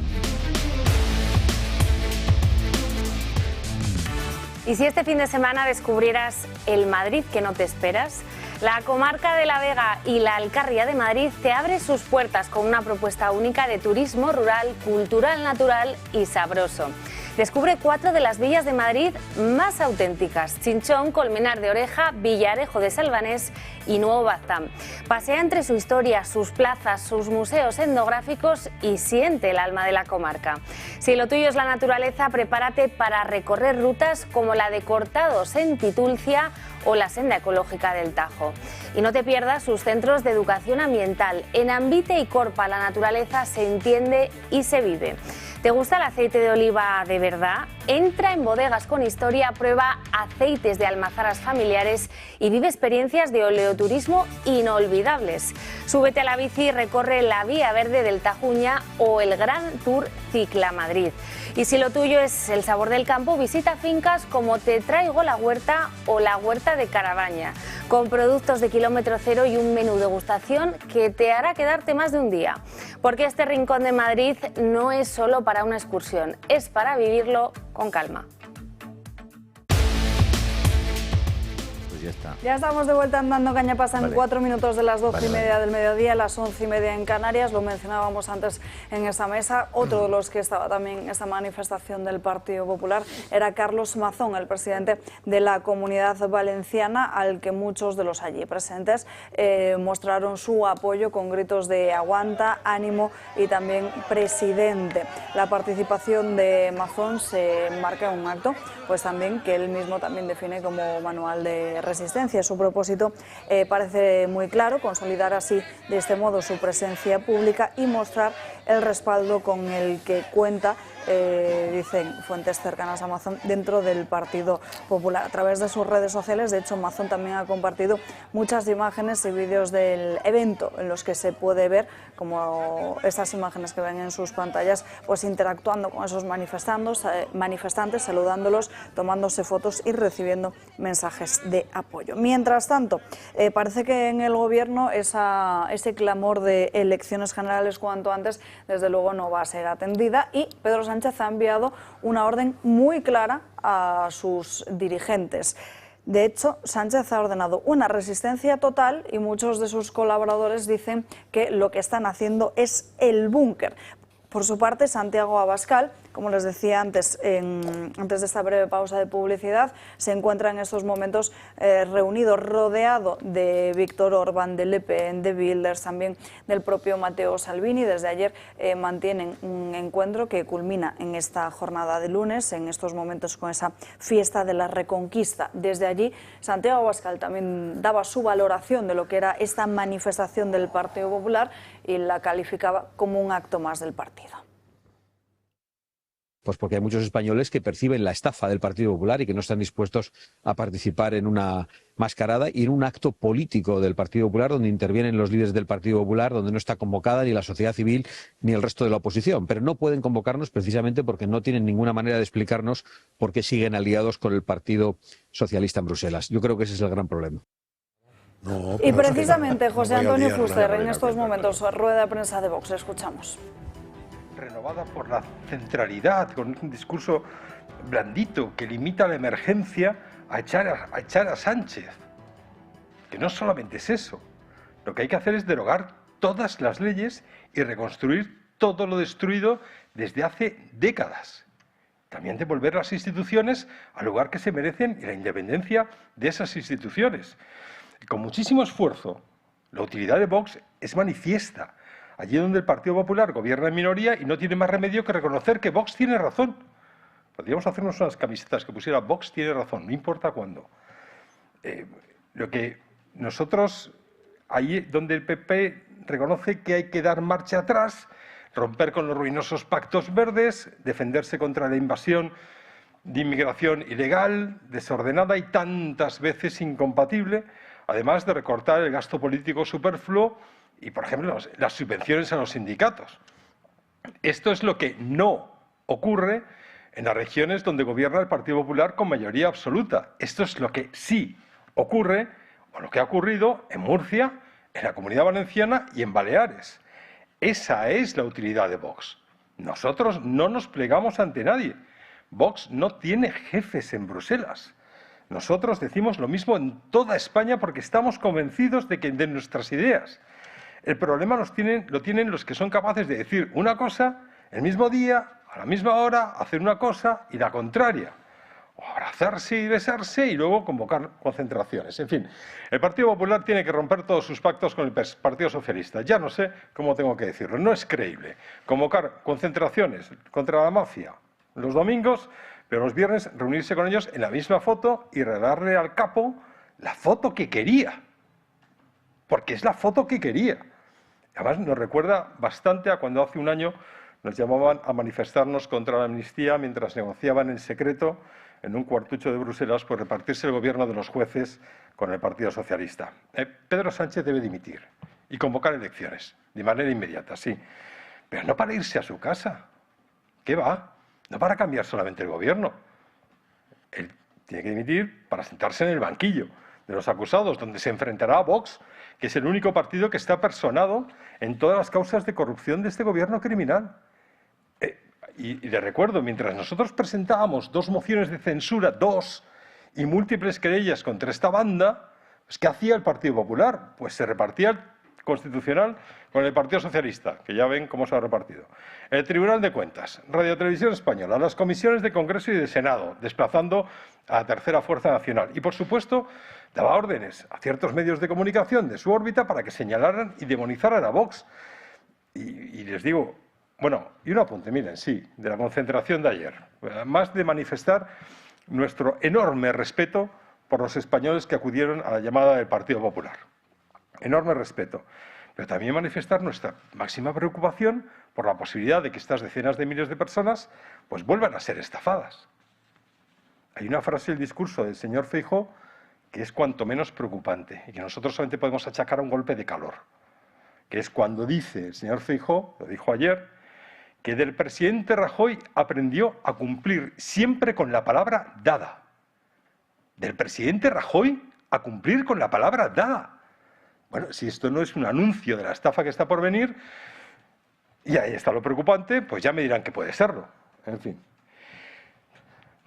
¿Y si este fin de semana descubrieras el Madrid que no te esperas? La comarca de La Vega y la Alcarria de Madrid te abre sus puertas con una propuesta única de turismo rural, cultural, natural y sabroso. Descubre 4 de las villas de Madrid más auténticas: Chinchón, Colmenar de Oreja, Villarejo de Salvanés y Nuevo Baztán. Pasea entre su historia, sus plazas, sus museos etnográficos y siente el alma de la comarca. Si lo tuyo es la naturaleza, prepárate para recorrer rutas como la de Cortados en Titulcia o la senda ecológica del Tajo. Y no te pierdas sus centros de educación ambiental. En Ambite y Corpa la naturaleza se entiende y se vive. ¿Te gusta el aceite de oliva de verdad? Entra en Bodegas con Historia, prueba aceites de almazaras familiares y vive experiencias de oleoturismo inolvidables. Súbete a la bici y recorre la Vía Verde del Tajuña o el Gran Tour Cicla Madrid. Y si lo tuyo es el sabor del campo, visita fincas como Te Traigo la Huerta o la Huerta de Carabaña, con productos de kilómetro cero y un menú degustación que te hará quedarte más de un día. Porque este rincón de Madrid no es solo para una excursión, es para vivirlo con calma. Ya está. Ya estamos de vuelta andando caña, pasan 4 minutos de las 12:30 del mediodía, las 11:30 en Canarias. Lo mencionábamos antes en esta mesa. Otro de los que estaba también en esta manifestación del Partido Popular era Carlos Mazón, el presidente de la Comunidad Valenciana, al que muchos de los allí presentes mostraron su apoyo con gritos de aguanta, ánimo y también presidente. La participación de Mazón se enmarca en un acto pues también que él mismo también define como manual de resistencia. Su propósito parece muy claro: consolidar así de este modo su presencia pública y mostrar el respaldo con el que cuenta, dicen fuentes cercanas a Mazón, dentro del Partido Popular. A través de sus redes sociales, de hecho, Mazón también ha compartido muchas imágenes y vídeos del evento en los que se puede ver, como estas imágenes que ven en sus pantallas, pues interactuando con esos manifestantes, saludándolos, tomándose fotos y recibiendo mensajes de apoyo. Mientras tanto, parece que en el Gobierno ese clamor de elecciones generales cuanto antes, desde luego, no va a ser atendida, y Pedro Sánchez ha enviado una orden muy clara a sus dirigentes. De hecho, Sánchez ha ordenado una resistencia total y muchos de sus colaboradores dicen que lo que están haciendo es el búnker. Por su parte, Santiago Abascal, como les decía antes, antes de esta breve pausa de publicidad, se encuentra en estos momentos reunido, rodeado de Víctor Orbán, de Le Pen, de Wilders, también del propio Matteo Salvini. Desde ayer mantienen un encuentro que culmina en esta jornada de lunes, en estos momentos con esa fiesta de la Reconquista. Desde allí, Santiago Abascal también daba su valoración de lo que era esta manifestación del Partido Popular y la calificaba como un acto más del partido. Pues porque hay muchos españoles que perciben la estafa del Partido Popular y que no están dispuestos a participar en una mascarada y en un acto político del Partido Popular donde intervienen los líderes del Partido Popular, donde no está convocada ni la sociedad civil ni el resto de la oposición. Pero no pueden convocarnos precisamente porque no tienen ninguna manera de explicarnos por qué siguen aliados con el Partido Socialista en Bruselas. Yo creo que ese es el gran problema. No, y precisamente José Antonio Fuster, en estos momentos, rueda de prensa de Vox, escuchamos. Renovada por la centralidad, con un discurso blandito que limita la emergencia a echar a Sánchez. Que no solamente es eso, lo que hay que hacer es derogar todas las leyes y reconstruir todo lo destruido desde hace décadas. También devolver las instituciones al lugar que se merecen y la independencia de esas instituciones. Y con muchísimo esfuerzo, la utilidad de Vox es manifiesta. Allí donde el Partido Popular gobierna en minoría y no tiene más remedio que reconocer que Vox tiene razón. Podríamos hacernos unas camisetas que pusiera Vox tiene razón, no importa cuándo. Lo que nosotros, ahí donde el PP reconoce que hay que dar marcha atrás, romper con los ruinosos pactos verdes, defenderse contra la invasión de inmigración ilegal, desordenada y tantas veces incompatible, además de recortar el gasto político superfluo y, por ejemplo, las subvenciones a los sindicatos. Esto es lo que no ocurre en las regiones donde gobierna el Partido Popular con mayoría absoluta. Esto es lo que sí ocurre, o lo que ha ocurrido en Murcia, en la Comunidad Valenciana y en Baleares. Esa es la utilidad de Vox. Nosotros no nos plegamos ante nadie. Vox no tiene jefes en Bruselas. Nosotros decimos lo mismo en toda España porque estamos convencidos de nuestras ideas. El problema lo tienen los que son capaces de decir una cosa el mismo día, a la misma hora, hacer una cosa y la contraria. O abrazarse y besarse y luego convocar concentraciones. En fin, el Partido Popular tiene que romper todos sus pactos con el Partido Socialista. Ya no sé cómo tengo que decirlo. No es creíble convocar concentraciones contra la mafia los domingos, pero los viernes reunirse con ellos en la misma foto y regalarle al capo la foto que quería. Porque es la foto que quería. Además, nos recuerda bastante a cuando hace un año nos llamaban a manifestarnos contra la amnistía mientras negociaban en secreto en un cuartucho de Bruselas por repartirse el gobierno de los jueces con el Partido Socialista. Pedro Sánchez debe dimitir y convocar elecciones de manera inmediata, sí, pero no para irse a su casa. ¿Qué va? No para cambiar solamente el gobierno. Él tiene que dimitir para sentarse en el banquillo de los acusados, donde se enfrentará a Vox, que es el único partido que está personado en todas las causas de corrupción de este gobierno criminal. Y le recuerdo, mientras nosotros presentábamos 2 mociones de censura, 2, y múltiples querellas contra esta banda, pues ¿qué hacía el Partido Popular? Pues se repartía el Constitucional con el Partido Socialista, que ya ven cómo se ha repartido. El Tribunal de Cuentas, Radio Televisión Española, las comisiones de Congreso y de Senado, desplazando a la tercera fuerza nacional. Y, por supuesto, daba órdenes a ciertos medios de comunicación de su órbita para que señalaran y demonizaran a Vox. Y les digo, bueno, y un apunte, miren, sí, de la concentración de ayer. Más de manifestar nuestro enorme respeto por los españoles que acudieron a la llamada del Partido Popular. Enorme respeto. Pero también manifestar nuestra máxima preocupación por la posibilidad de que estas decenas de miles de personas pues vuelvan a ser estafadas. Hay una frase del discurso del señor Feijóo que es cuanto menos preocupante y que nosotros solamente podemos achacar a un golpe de calor, que es cuando dice el señor Feijóo, lo dijo ayer, que del presidente Rajoy aprendió a cumplir siempre con la palabra dada. Del presidente Rajoy a cumplir con la palabra dada. Bueno, si esto no es un anuncio de la estafa que está por venir, y ahí está lo preocupante, pues ya me dirán que puede serlo. En fin.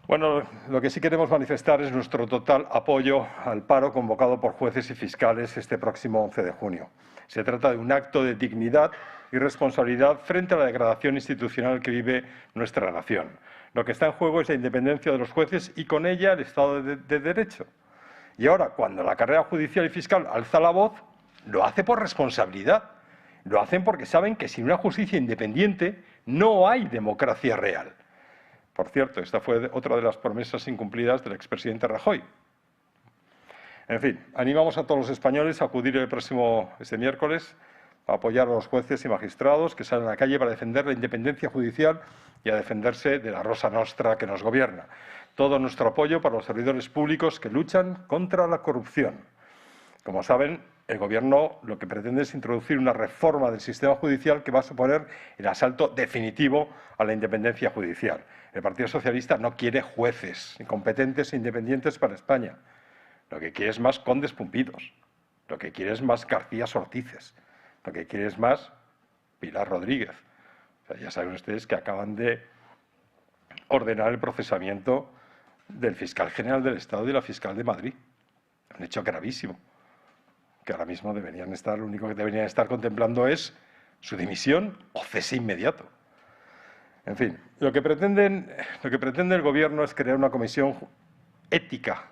Bueno, lo que sí queremos manifestar es nuestro total apoyo al paro convocado por jueces y fiscales este próximo 11 de junio. Se trata de un acto de dignidad y responsabilidad frente a la degradación institucional que vive nuestra nación. Lo que está en juego es la independencia de los jueces y con ella el Estado de Derecho. Y ahora, cuando la carrera judicial y fiscal alza la voz, lo hace por responsabilidad. Lo hacen porque saben que sin una justicia independiente no hay democracia real. Por cierto, esta fue otra de las promesas incumplidas del expresidente Rajoy. En fin, animamos a todos los españoles a acudir este miércoles a apoyar a los jueces y magistrados que salen a la calle para defender la independencia judicial y a defenderse de la Rosa Nostra que nos gobierna. Todo nuestro apoyo para los servidores públicos que luchan contra la corrupción. Como saben, el Gobierno lo que pretende es introducir una reforma del sistema judicial que va a suponer el asalto definitivo a la independencia judicial. El Partido Socialista no quiere jueces incompetentes e independientes para España. Lo que quiere es más Condes Pumpidos. Lo que quiere es más García Ortices. Lo que quiere es más Pilar Rodríguez. O sea, ya saben ustedes que acaban de ordenar el procesamiento del fiscal general del Estado y de la fiscal de Madrid. Un hecho gravísimo, que ahora mismo lo único que deberían estar contemplando es su dimisión o cese inmediato. En fin, lo que pretende el Gobierno es crear una comisión ética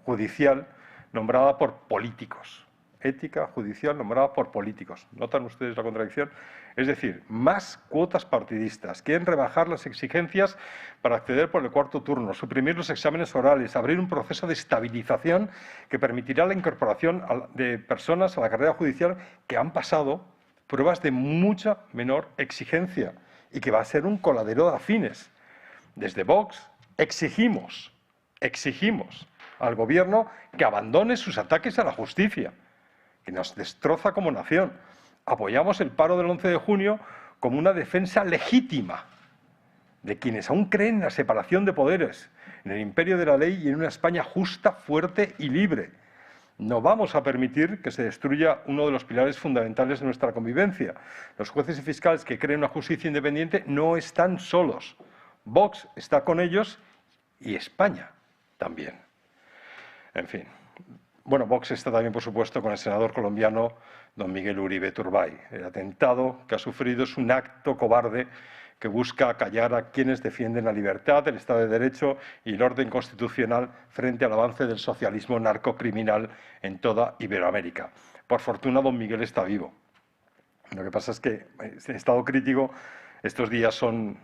judicial nombrada por políticos. ética judicial nombrada por políticos. ¿Notan ustedes la contradicción? Es decir, más cuotas partidistas. Quieren rebajar las exigencias para acceder por el cuarto turno, suprimir los exámenes orales, abrir un proceso de estabilización que permitirá la incorporación de personas a la carrera judicial que han pasado pruebas de mucha menor exigencia y que va a ser un coladero de afines. Desde Vox exigimos al Gobierno que abandone sus ataques a la justicia, que nos destroza como nación. Apoyamos el paro del 11 de junio como una defensa legítima de quienes aún creen en la separación de poderes, en el imperio de la ley y en una España justa, fuerte y libre. No vamos a permitir que se destruya uno de los pilares fundamentales de nuestra convivencia. Los jueces y fiscales que creen una justicia independiente no están solos. Vox está con ellos y España también. En fin. Bueno, Vox está también, por supuesto, con el senador colombiano don Miguel Uribe Turbay. El atentado que ha sufrido es un acto cobarde que busca acallar a quienes defienden la libertad, el Estado de Derecho y el orden constitucional frente al avance del socialismo narcocriminal en toda Iberoamérica. Por fortuna, don Miguel está vivo. Lo que pasa es que en estado crítico, estos días son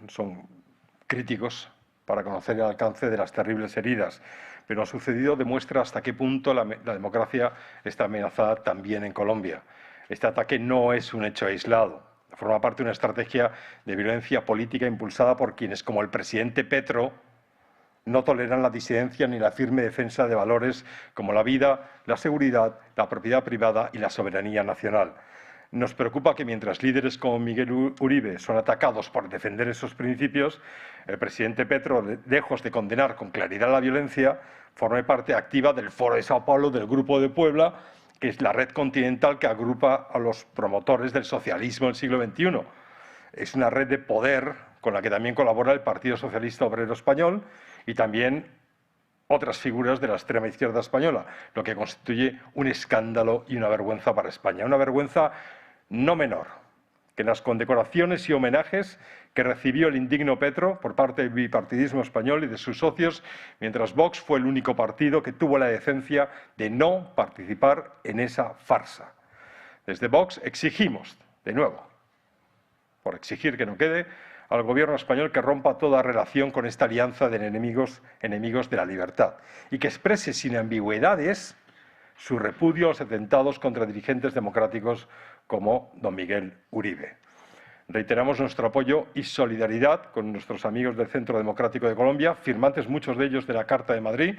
críticos para conocer el alcance de las terribles heridas. Pero lo sucedido demuestra hasta qué punto la democracia está amenazada también en Colombia. Este ataque no es un hecho aislado. Forma parte de una estrategia de violencia política impulsada por quienes, como el presidente Petro, no toleran la disidencia ni la firme defensa de valores como la vida, la seguridad, la propiedad privada y la soberanía nacional. Nos preocupa que mientras líderes como Miguel Uribe son atacados por defender esos principios, el presidente Petro, lejos de condenar con claridad la violencia, forme parte activa del Foro de Sao Paulo, del Grupo de Puebla, que es la red continental que agrupa a los promotores del socialismo del siglo XXI. Es una red de poder con la que también colabora el Partido Socialista Obrero Español y también otras figuras de la extrema izquierda española, lo que constituye un escándalo y una vergüenza para España. Una vergüenza no menor que en las condecoraciones y homenajes que recibió el indigno Petro por parte del bipartidismo español y de sus socios, mientras Vox fue el único partido que tuvo la decencia de no participar en esa farsa. Desde Vox exigimos, de nuevo, por exigir que no quede, al Gobierno español que rompa toda relación con esta alianza de enemigos de la libertad y que exprese sin ambigüedades su repudio a los atentados contra dirigentes democráticos como don Miguel Uribe. Reiteramos nuestro apoyo y solidaridad con nuestros amigos del Centro Democrático de Colombia, firmantes muchos de ellos de la Carta de Madrid.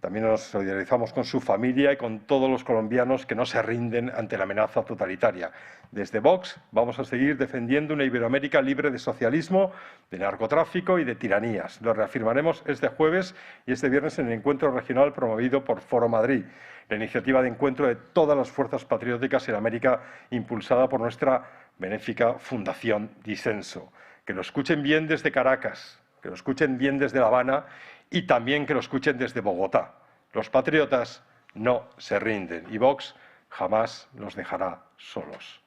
También nos solidarizamos con su familia y con todos los colombianos que no se rinden ante la amenaza totalitaria. Desde Vox vamos a seguir defendiendo una Iberoamérica libre de socialismo, de narcotráfico y de tiranías. Lo reafirmaremos este jueves y este viernes en el encuentro regional promovido por Foro Madrid, la iniciativa de encuentro de todas las fuerzas patrióticas en América impulsada por nuestra benéfica Fundación Disenso. Que lo escuchen bien desde Caracas, que lo escuchen bien desde La Habana y también que lo escuchen desde Bogotá. Los patriotas no se rinden y Vox jamás los dejará solos.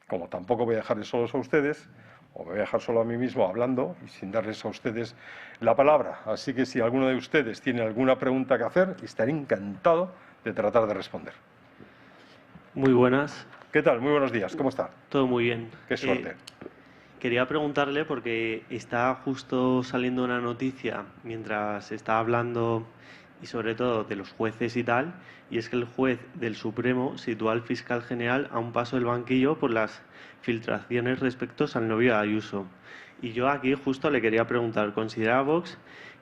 Como tampoco voy a dejarles solos a ustedes, o me voy a dejar solo a mí mismo hablando y sin darles a ustedes la palabra. Así que si alguno de ustedes tiene alguna pregunta que hacer, estaré encantado de tratar de responder. Muy buenas. ¿Qué tal? Muy buenos días. ¿Cómo está? Todo muy bien. Qué suerte. Quería preguntarle, porque está justo saliendo una noticia mientras está hablando y sobre todo de los jueces y tal, y es que el juez del Supremo sitúa al fiscal general a un paso del banquillo por las filtraciones respecto al novio de Ayuso. Y yo aquí justo le quería preguntar, ¿considera Vox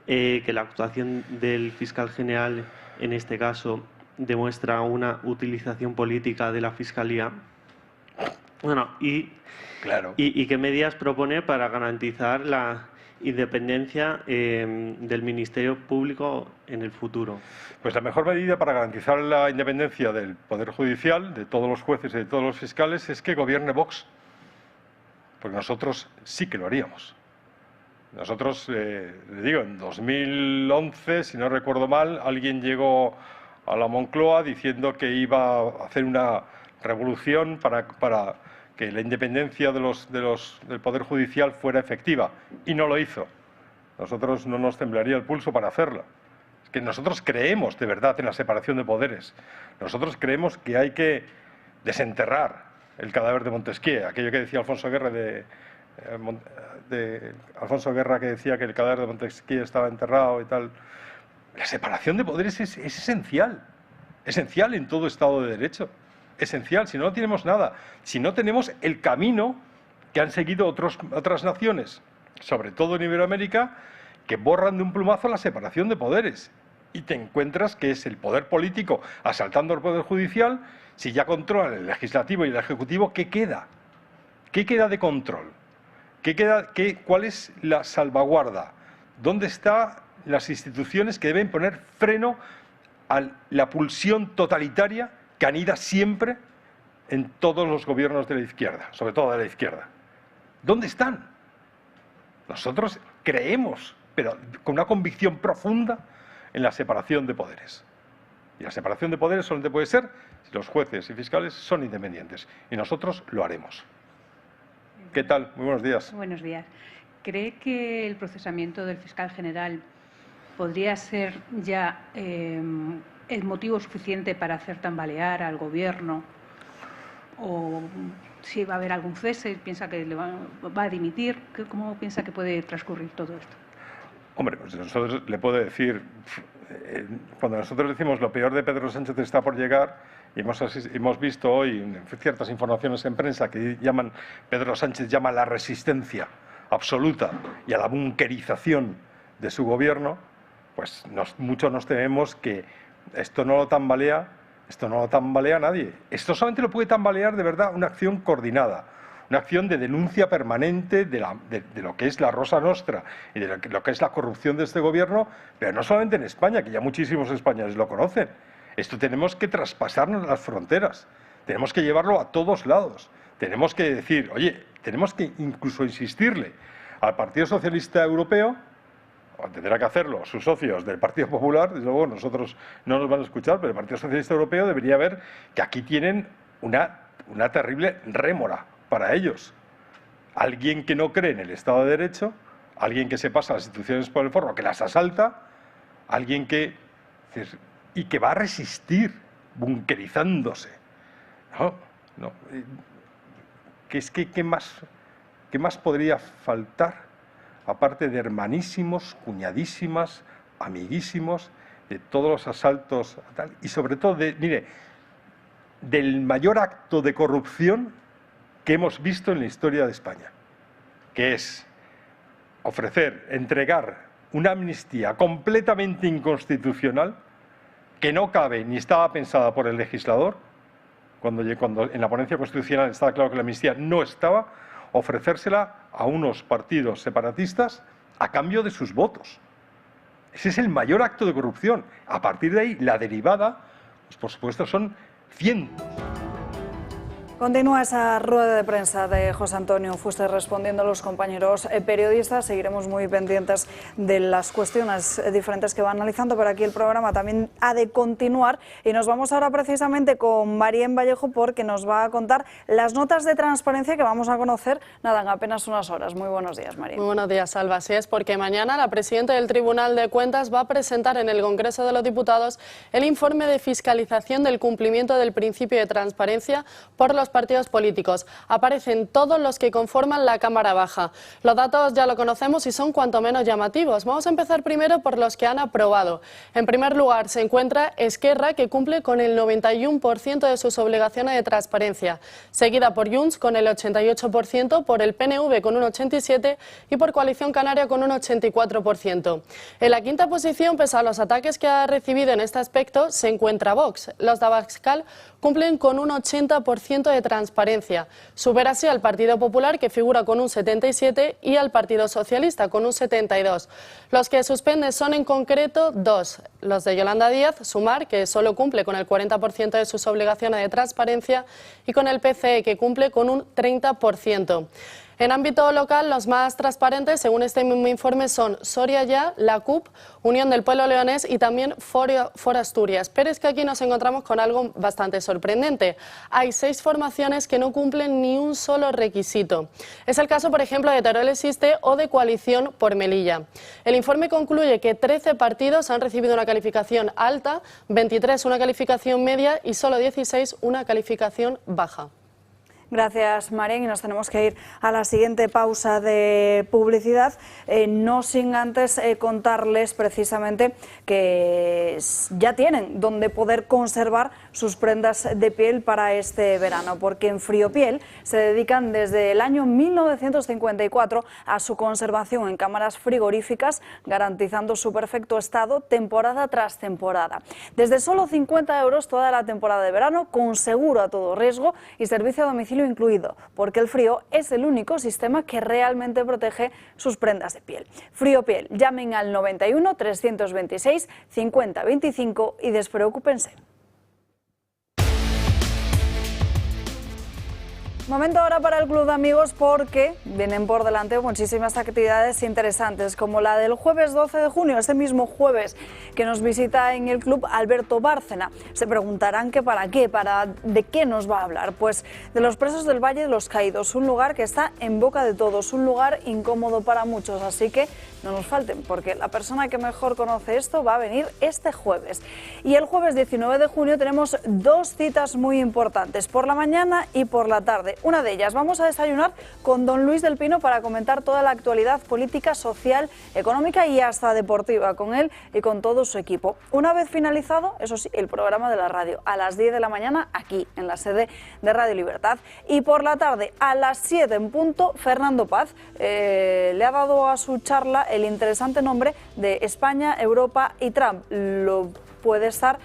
que la actuación del fiscal general en este caso demuestra una utilización política de la Fiscalía? Bueno, claro. ¿Y qué medidas propone para garantizar la independencia del Ministerio Público en el futuro? Pues la mejor medida para garantizar la independencia del Poder Judicial, de todos los jueces y de todos los fiscales, es que gobierne Vox. Porque nosotros sí que lo haríamos. Nosotros, le digo, en 2011, si no recuerdo mal, alguien llegó a la Moncloa diciendo que iba a hacer una revolución para que la independencia del Poder Judicial fuera efectiva, y no lo hizo. Nosotros no nos temblaría el pulso para hacerlo. Es que nosotros creemos de verdad en la separación de poderes. Nosotros creemos que hay que desenterrar el cadáver de Montesquieu, aquello que decía Alfonso Guerra Alfonso Guerra, que decía que el cadáver de Montesquieu estaba enterrado y tal. La separación de poderes es esencial en todo Estado de Derecho, esencial. Si no tenemos nada, si no tenemos el camino que han seguido otras naciones, sobre todo en Iberoamérica, que borran de un plumazo la separación de poderes. Y te encuentras que es el poder político asaltando al poder judicial. Si ya controlan el legislativo y el ejecutivo, ¿qué queda? ¿Qué queda de control? ¿Cuál es la salvaguarda? ¿Dónde están las instituciones que deben poner freno a la pulsión totalitaria que anida siempre en todos los gobiernos de la izquierda, sobre todo de la izquierda? ¿Dónde están? Nosotros creemos, pero con una convicción profunda, en la separación de poderes. Y la separación de poderes solamente puede ser si los jueces y fiscales son independientes. Y nosotros lo haremos. ¿Qué tal? Muy buenos días. Buenos días. ¿Cree que el procesamiento del fiscal general podría ser ya el motivo suficiente para hacer tambalear al Gobierno? ¿O si va a haber algún cese? ¿Piensa que va a dimitir? ¿Cómo piensa que puede transcurrir todo esto? Hombre, pues nosotros le puedo decir, cuando nosotros decimos lo peor de Pedro Sánchez está por llegar, y hemos visto hoy ciertas informaciones en prensa que Pedro Sánchez llama a la resistencia absoluta y a la bunkerización de su gobierno, pues mucho nos tememos que esto no lo tambalea nadie. Esto solamente lo puede tambalear de verdad una acción coordinada, una acción de denuncia permanente de lo que es la Rosa Nostra y de lo que es la corrupción de este gobierno, pero no solamente en España, que ya muchísimos españoles lo conocen. Esto tenemos que traspasarnos las fronteras, tenemos que llevarlo a todos lados. Tenemos que decir, oye, tenemos que incluso insistirle al Partido Socialista Europeo, o tendrá que hacerlo sus socios del Partido Popular, desde luego nosotros no nos van a escuchar, pero el Partido Socialista Europeo debería ver que aquí tienen una terrible rémora para ellos. Alguien que no cree en el Estado de Derecho, alguien que se pasa las instituciones por el forro, que las asalta, alguien que va a resistir bunkerizándose. ¿Qué más podría faltar? Aparte de hermanísimos, cuñadísimas, amiguísimos, de todos los asaltos, tal, y sobre todo, del mayor acto de corrupción que hemos visto en la historia de España, que es entregar una amnistía completamente inconstitucional, que no cabe ni estaba pensada por el legislador, cuando en la ponencia constitucional estaba claro que la amnistía no estaba, ofrecérsela a unos partidos separatistas a cambio de sus votos. Ese es el mayor acto de corrupción. A partir de ahí, la derivada, pues por supuesto, son cientos. Continúa esa rueda de prensa de José Antonio Fuster respondiendo a los compañeros periodistas. Seguiremos muy pendientes de las cuestiones diferentes que va analizando, pero aquí el programa también ha de continuar y nos vamos ahora precisamente con Marien Vallejo porque nos va a contar las notas de transparencia que vamos a conocer en apenas unas horas. Muy buenos días, Marien. Muy buenos días, Alba. Así es, porque mañana la presidenta del Tribunal de Cuentas va a presentar en el Congreso de los Diputados el informe de fiscalización del cumplimiento del principio de transparencia por los partidos políticos. Aparecen todos los que conforman la Cámara Baja. Los datos ya lo conocemos y son cuanto menos llamativos. Vamos a empezar primero por los que han aprobado. En primer lugar se encuentra Esquerra, que cumple con el 91% de sus obligaciones de transparencia, seguida por Junts con el 88%, por el PNV con un 87% y por Coalición Canaria con un 84%. En la quinta posición, pese a los ataques que ha recibido en este aspecto, se encuentra Vox. Los de Abascal cumplen con un 80% de transparencia. Supera así al Partido Popular, que figura con un 77%, y al Partido Socialista con un 72%. Los que suspenden son en concreto dos: los de Yolanda Díaz, Sumar, que solo cumple con el 40% de sus obligaciones de transparencia, y con el PCE, que cumple con un 30%. En ámbito local, los más transparentes, según este mismo informe, son Soria Ya, la CUP, Unión del Pueblo Leonés y también For Asturias. Pero es que aquí nos encontramos con algo bastante sorprendente. Hay 6 formaciones que no cumplen ni un solo requisito. Es el caso, por ejemplo, de Teruel Existe o de Coalición por Melilla. El informe concluye que 13 partidos han recibido una calificación alta, 23 una calificación media y solo 16 una calificación baja. Gracias, Marian, y nos tenemos que ir a la siguiente pausa de publicidad, no sin antes contarles precisamente que ya tienen donde poder conservar sus prendas de piel para este verano, porque en Friopiel se dedican desde el año 1954 a su conservación en cámaras frigoríficas, garantizando su perfecto estado temporada tras temporada. Desde solo 50 € toda la temporada de verano, con seguro a todo riesgo y servicio a domicilio incluido, porque el frío es el único sistema que realmente protege sus prendas de piel. Friopiel, llamen al 91 326 50 25 y despreocúpense. Momento ahora para el Club de Amigos, porque vienen por delante muchísimas actividades interesantes, como la del jueves 12 de junio, este mismo jueves que nos visita en el club Alberto Bárcena. Se preguntarán que para qué, de qué nos va a hablar. Pues de los presos del Valle de los Caídos, un lugar que está en boca de todos, un lugar incómodo para muchos, así que no nos falten, porque la persona que mejor conoce esto va a venir este jueves. Y el jueves 19 de junio tenemos 2 citas muy importantes, por la mañana y por la tarde. Una de ellas, vamos a desayunar con don Luis del Pino para comentar toda la actualidad política, social, económica y hasta deportiva, con él y con todo su equipo. Una vez finalizado, eso sí, el programa de la radio, a las 10 de la mañana aquí, en la sede de Radio Libertad. Y por la tarde, a las 7 en punto, Fernando Paz le ha dado a su charla el interesante nombre de España, Europa y Trump. No puede estar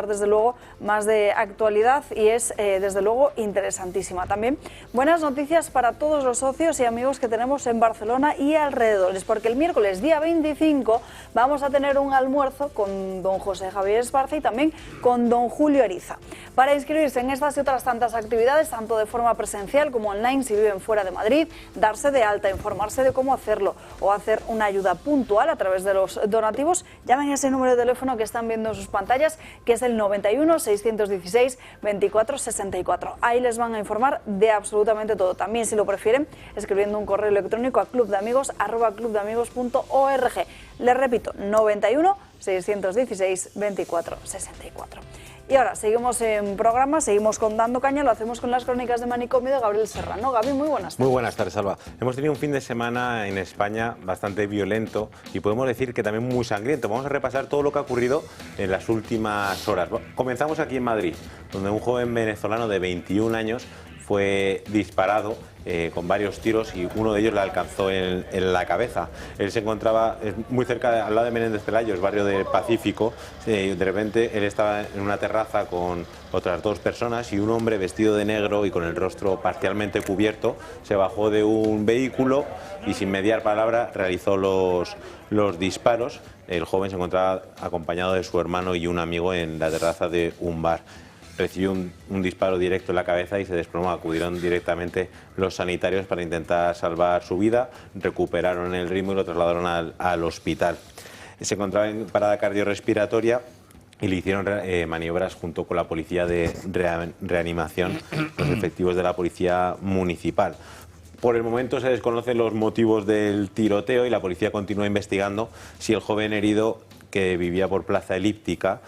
desde luego más de actualidad y es desde luego interesantísima. También buenas noticias para todos los socios y amigos que tenemos en Barcelona y alrededores, porque el miércoles día 25 vamos a tener un almuerzo con don José Javier Esparza y también con don Julio Ariza. Para inscribirse en estas y otras tantas actividades, tanto de forma presencial como online si viven fuera de Madrid, darse de alta, informarse de cómo hacerlo o hacer una ayuda puntual a través de los donativos, llamen a ese número de teléfono que están viendo en sus pantallas, que es el 91 616 24 64. Ahí les van a informar de absolutamente todo. También, si lo prefieren, escribiendo un correo electrónico a clubdeamigos@clubdeamigos.org. Les repito, 91 616 24 64. Y ahora seguimos en programa, seguimos con Dando Caña, lo hacemos con las crónicas de Manicomio de Gabriel Serrano. Gaby, muy buenas tardes. Muy buenas tardes, Alba. Hemos tenido un fin de semana en España bastante violento y podemos decir que también muy sangriento. Vamos a repasar todo lo que ha ocurrido en las últimas horas. Comenzamos aquí en Madrid, donde un joven venezolano de 21 años fue disparado con varios tiros y uno de ellos le alcanzó en la cabeza. Él se encontraba muy cerca, al lado de Menéndez Pelayo, barrio del Pacífico. De repente él estaba en una terraza con otras 2 personas y un hombre vestido de negro y con el rostro parcialmente cubierto se bajó de un vehículo y sin mediar palabra realizó los disparos. El joven se encontraba acompañado de su hermano y un amigo en la terraza de un bar. Recibió un disparo directo en la cabeza y se desplomó. Acudieron directamente los sanitarios para intentar salvar su vida, recuperaron el ritmo y lo trasladaron al hospital. Se encontraba en parada cardiorrespiratoria y le hicieron maniobras junto con la policía de reanimación, los efectivos de la policía municipal. Por el momento se desconocen los motivos del tiroteo y la policía continúa investigando si el joven herido, que vivía por Plaza Elíptica,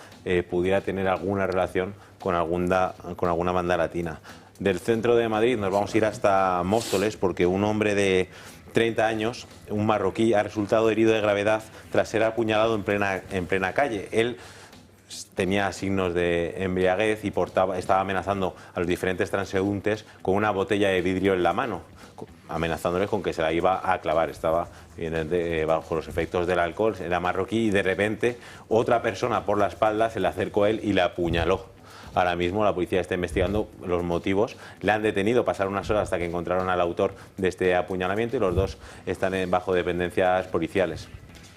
pudiera tener alguna relación con alguna banda latina. Del centro de Madrid nos vamos a ir hasta Móstoles, porque un hombre de 30 años, un marroquí, ha resultado herido de gravedad tras ser apuñalado en plena calle. Él tenía signos de embriaguez y estaba amenazando a los diferentes transeúntes con una botella de vidrio en la mano, amenazándoles con que se la iba a clavar. Estaba bajo los efectos del alcohol, era marroquí, y de repente otra persona por la espalda se le acercó a él y le apuñaló. Ahora mismo la policía está investigando los motivos. Le han detenido, pasaron unas horas hasta que encontraron al autor de este apuñalamiento y los dos están bajo dependencias policiales.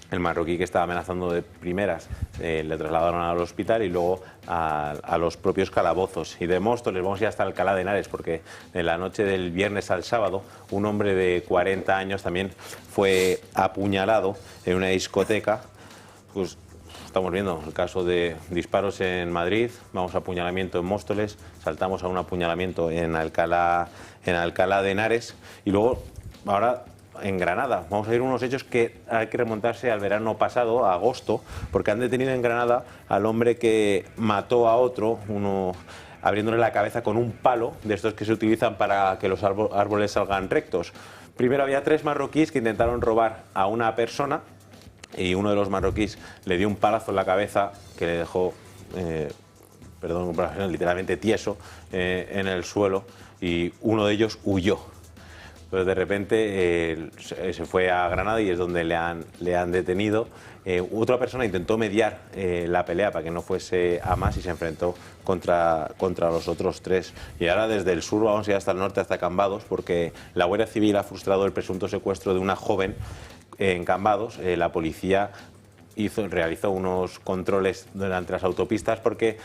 El marroquí que estaba amenazando de primeras le trasladaron al hospital y luego a los propios calabozos. Y de Móstoles vamos ya hasta Alcalá de Henares, porque en la noche del viernes al sábado un hombre de 40 años también fue apuñalado en una discoteca. Pues estamos viendo el caso de disparos en Madrid, vamos a apuñalamiento en Móstoles, saltamos a un apuñalamiento en Alcalá de Henares y luego ahora en Granada. Vamos a ver unos hechos que hay que remontarse al verano pasado, a agosto, porque han detenido en Granada al hombre que mató a otro, abriéndole la cabeza con un palo de estos que se utilizan para que los árboles salgan rectos. Primero había 3 marroquíes que intentaron robar a una persona y uno de los marroquíes le dio un palazo en la cabeza que le dejó, perdón, literalmente tieso en el suelo, y uno de ellos huyó. Pero de repente se fue a Granada y es donde le han detenido. Otra persona intentó mediar la pelea para que no fuese a más y se enfrentó contra los otros 3. Y ahora desde el sur vamos a ir hasta el norte, hasta Cambados, porque la Guardia Civil ha frustrado el presunto secuestro de una joven en Cambados. La policía realizó unos controles durante las autopistas porque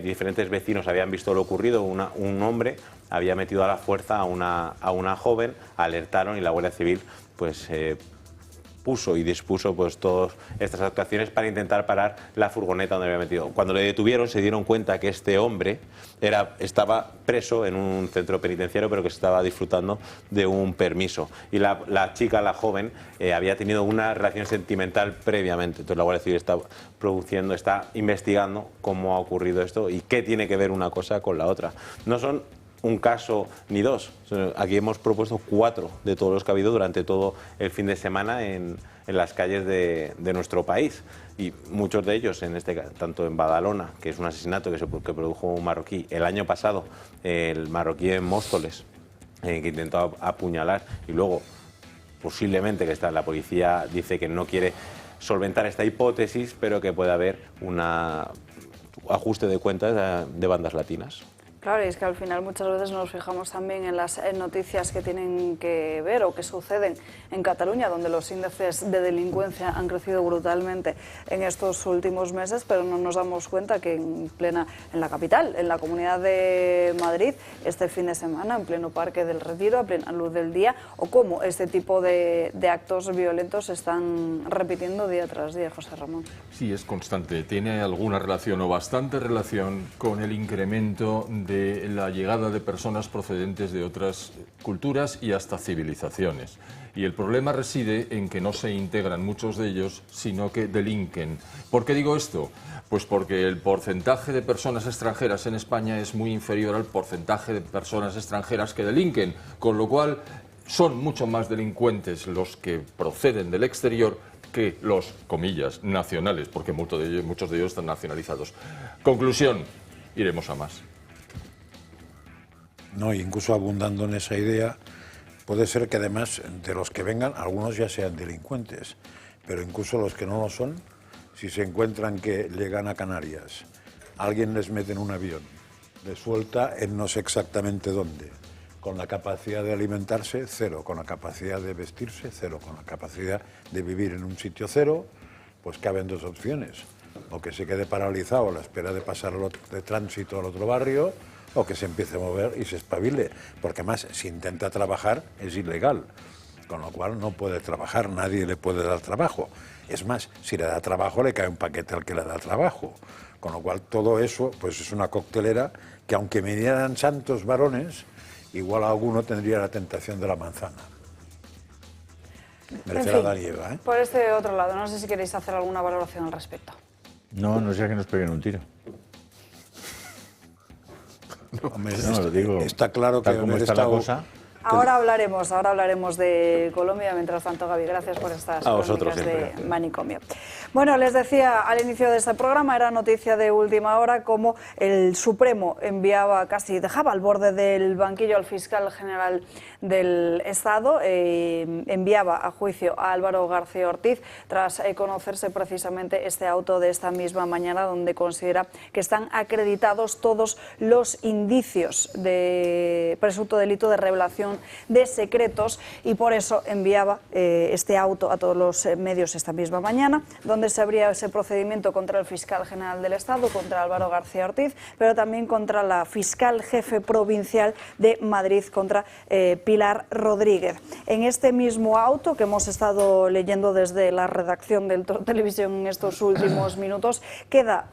diferentes vecinos habían visto lo ocurrido. Un hombre había metido a la fuerza a una joven, alertaron y la Guardia Civil pues puso y dispuso pues todas estas actuaciones para intentar parar la furgoneta donde había metido. Cuando le detuvieron se dieron cuenta que este hombre estaba preso en un centro penitenciario, pero que estaba disfrutando de un permiso. Y la chica, la joven, había tenido una relación sentimental previamente. Entonces la Guardia Civil está investigando cómo ha ocurrido esto y qué tiene que ver una cosa con la otra. No son un caso ni 2. Aquí hemos propuesto 4 de todos los que ha habido durante todo el fin de semana en las calles de nuestro país. Y muchos de ellos, tanto en Badalona, que es un asesinato que produjo un marroquí el año pasado, el marroquí en Móstoles, que intentó apuñalar, y luego posiblemente la policía dice que no quiere solventar esta hipótesis, pero que puede haber un ajuste de cuentas de bandas latinas. Claro, y es que al final muchas veces nos fijamos también en las noticias que tienen que ver o que suceden en Cataluña, donde los índices de delincuencia han crecido brutalmente en estos últimos meses, pero no nos damos cuenta que en la capital, en la Comunidad de Madrid, este fin de semana, en pleno Parque del Retiro, a plena luz del día, o cómo este tipo de actos violentos se están repitiendo día tras día, José Ramón. Sí, es constante. Tiene alguna relación o bastante relación con el incremento de la llegada de personas procedentes de otras culturas y hasta civilizaciones. Y el problema reside en que no se integran muchos de ellos, sino que delinquen. ¿Por qué digo esto? Pues porque el porcentaje de personas extranjeras en España es muy inferior al porcentaje de personas extranjeras que delinquen, con lo cual son mucho más delincuentes los que proceden del exterior que los, comillas, nacionales, porque muchos de ellos están nacionalizados. Conclusión, iremos a más. No, incluso abundando en esa idea, puede ser que además de los que vengan, algunos ya sean delincuentes, pero incluso los que no lo son, si se encuentran que llegan a Canarias, alguien les mete en un avión, les suelta en no sé exactamente dónde, con la capacidad de alimentarse, 0, con la capacidad de vestirse, 0, con la capacidad de vivir en un sitio 0, pues caben 2 opciones, o que se quede paralizado a la espera de pasar de tránsito al otro barrio, o que se empiece a mover y se espabile, porque además si intenta trabajar es ilegal, con lo cual no puede trabajar, nadie le puede dar trabajo. Es más, si le da trabajo le cae un paquete al que le da trabajo, con lo cual todo eso pues es una coctelera que aunque me dieran santos varones, igual alguno tendría la tentación de la manzana. Merced la nieva, ¿eh? Por este otro lado, no sé si queréis hacer alguna valoración al respecto. No sea que nos peguen un tiro. Hombre, lo digo, está claro que como está la cosa. Ahora hablaremos de Colombia. Mientras tanto, Gaby, gracias por estas crónicas de Manicomio. Bueno, les decía al inicio de este programa, era noticia de última hora, como el Supremo dejaba al borde del banquillo al fiscal general del Estado, enviaba a juicio a Álvaro García Ortiz tras conocerse precisamente este auto de esta misma mañana, donde considera que están acreditados todos los indicios de presunto delito de revelación de secretos, y por eso enviaba este auto a todos los medios esta misma mañana, donde se abría ese procedimiento contra el fiscal general del Estado, contra Álvaro García Ortiz, pero también contra la fiscal jefe provincial de Madrid, contra Pilar Rodríguez. En este mismo auto, que hemos estado leyendo desde la redacción del Televisión en estos últimos minutos, queda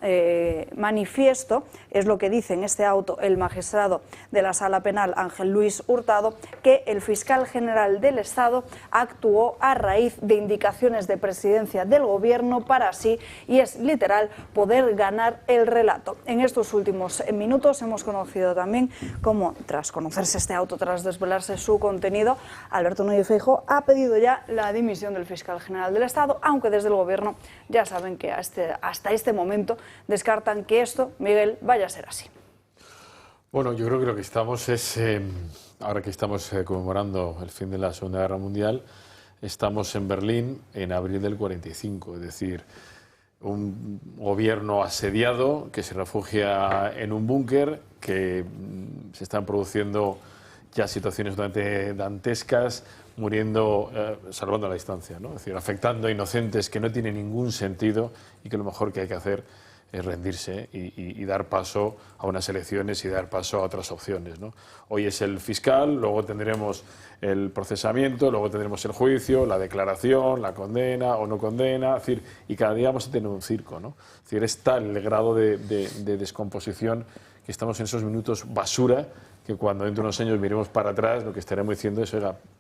manifiesto, es lo que dice en este auto el magistrado de la Sala Penal, Ángel Luis Hurtado, que el fiscal general del Estado actuó a raíz de indicaciones de presidencia del Gobierno para así, y es literal, poder ganar el relato. En estos últimos minutos hemos conocido también cómo, tras conocerse este auto, tras desvelarse su contenido, Alberto Núñez Feijóo ha pedido ya la dimisión del fiscal general del Estado, aunque desde el Gobierno ya saben que hasta este momento descartan que esto, Miguel, vaya a ser así. Bueno, yo creo que lo que estamos es, ahora que estamos conmemorando el fin de la Segunda Guerra Mundial, estamos en Berlín en abril del 45, es decir, un gobierno asediado que se refugia en un búnker, que se están produciendo ya situaciones dantescas, muriendo, salvando la distancia, ¿no? Es decir, afectando a inocentes, que no tiene ningún sentido, y que lo mejor que hay que hacer es rendirse y dar paso a unas elecciones y dar paso a otras opciones, ¿no? Hoy es el fiscal, luego tendremos el procesamiento, luego tendremos el juicio, la declaración, la condena o no condena, es decir, y cada día vamos a tener un circo, ¿no? Es decir, es tal el grado de descomposición que estamos en esos minutos basura, que cuando dentro de unos años miremos para atrás, lo que estaremos diciendo es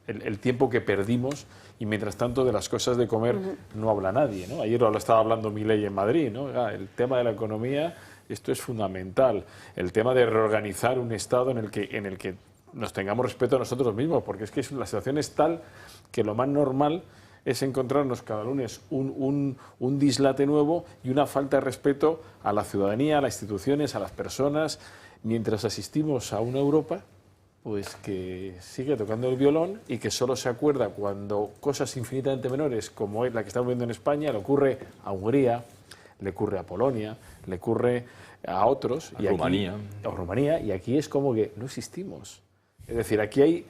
el tiempo que perdimos, y mientras tanto de las cosas de comer no habla nadie, ¿no? Ayer lo estaba hablando Milei en Madrid, ¿no? El tema de la economía, esto es fundamental. El tema de reorganizar un Estado en el que nos tengamos respeto a nosotros mismos, porque es que la situación es tal que lo más normal es encontrarnos cada lunes un dislate nuevo y una falta de respeto a la ciudadanía, a las instituciones, a las personas, mientras asistimos a una Europa pues que sigue tocando el violón y que solo se acuerda cuando cosas infinitamente menores, como es la que estamos viendo en España, le ocurre a Hungría, le ocurre a Polonia, le ocurre a otros, a Rumanía. A Rumanía, y aquí es como que no existimos. Es decir, aquí hay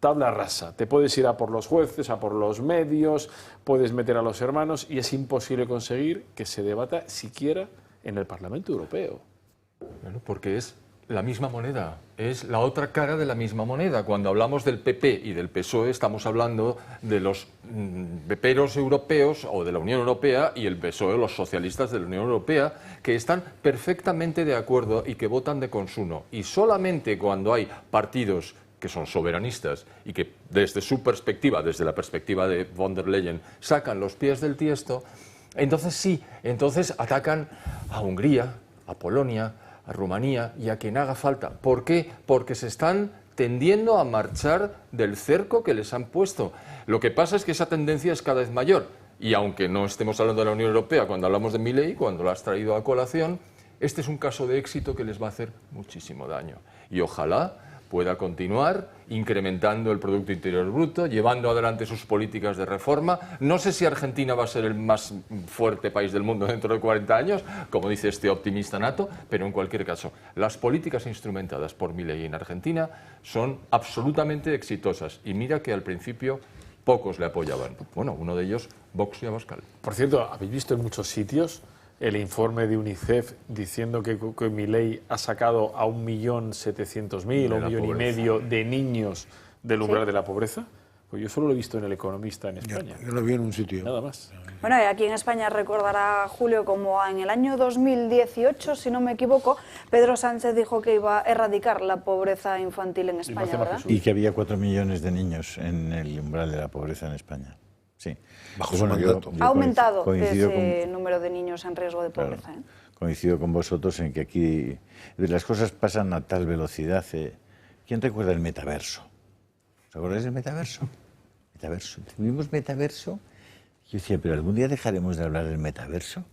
tabla rasa, te puedes ir a por los jueces, a por los medios, puedes meter a los hermanos, y es imposible conseguir que se debata siquiera en el Parlamento Europeo. Bueno, porque es la misma moneda, es la otra cara de la misma moneda. Cuando hablamos del PP y del PSOE estamos hablando de los peperos europeos o de la Unión Europea, y el PSOE, los socialistas de la Unión Europea, que están perfectamente de acuerdo y que votan de consuno. Y solamente cuando hay partidos que son soberanistas y que desde su perspectiva, desde la perspectiva de von der Leyen, sacan los pies del tiesto, entonces sí, entonces atacan a Hungría, a Polonia, a Rumanía y a quien haga falta. ¿Por qué? Porque se están tendiendo a marchar del cerco que les han puesto. Lo que pasa es que esa tendencia es cada vez mayor, y aunque no estemos hablando de la Unión Europea cuando hablamos de Milei, cuando lo has traído a colación, este es un caso de éxito que les va a hacer muchísimo daño. Y ojalá pueda continuar incrementando el Producto Interior Bruto, llevando adelante sus políticas de reforma. No sé si Argentina va a ser el más fuerte país del mundo dentro de 40 años, como dice este optimista nato, pero en cualquier caso, las políticas instrumentadas por Milei en Argentina son absolutamente exitosas. Y mira que al principio pocos le apoyaban. Bueno, uno de ellos, Vox y Abascal. Por cierto, ¿habéis visto en muchos sitios el informe de UNICEF diciendo que Milei ha sacado a 1.700.000 o 1,5 millones de niños del umbral de la pobreza? Pues yo solo lo he visto en El Economista en España. Yo lo vi en un sitio. Nada más. Bueno, y aquí en España recordará Julio como en el año 2018, si no me equivoco, Pedro Sánchez dijo que iba a erradicar la pobreza infantil en España, ¿verdad? Y que había 4 millones de niños en el umbral de la pobreza en España. Sí. Bajo su mandato. Ha aumentado ese número de niños en riesgo de pobreza. Claro, coincido con vosotros en que aquí las cosas pasan a tal velocidad. ¿Quién recuerda el metaverso? ¿Os acordáis del metaverso? Tuvimos metaverso Yo decía, pero algún día dejaremos de hablar del metaverso.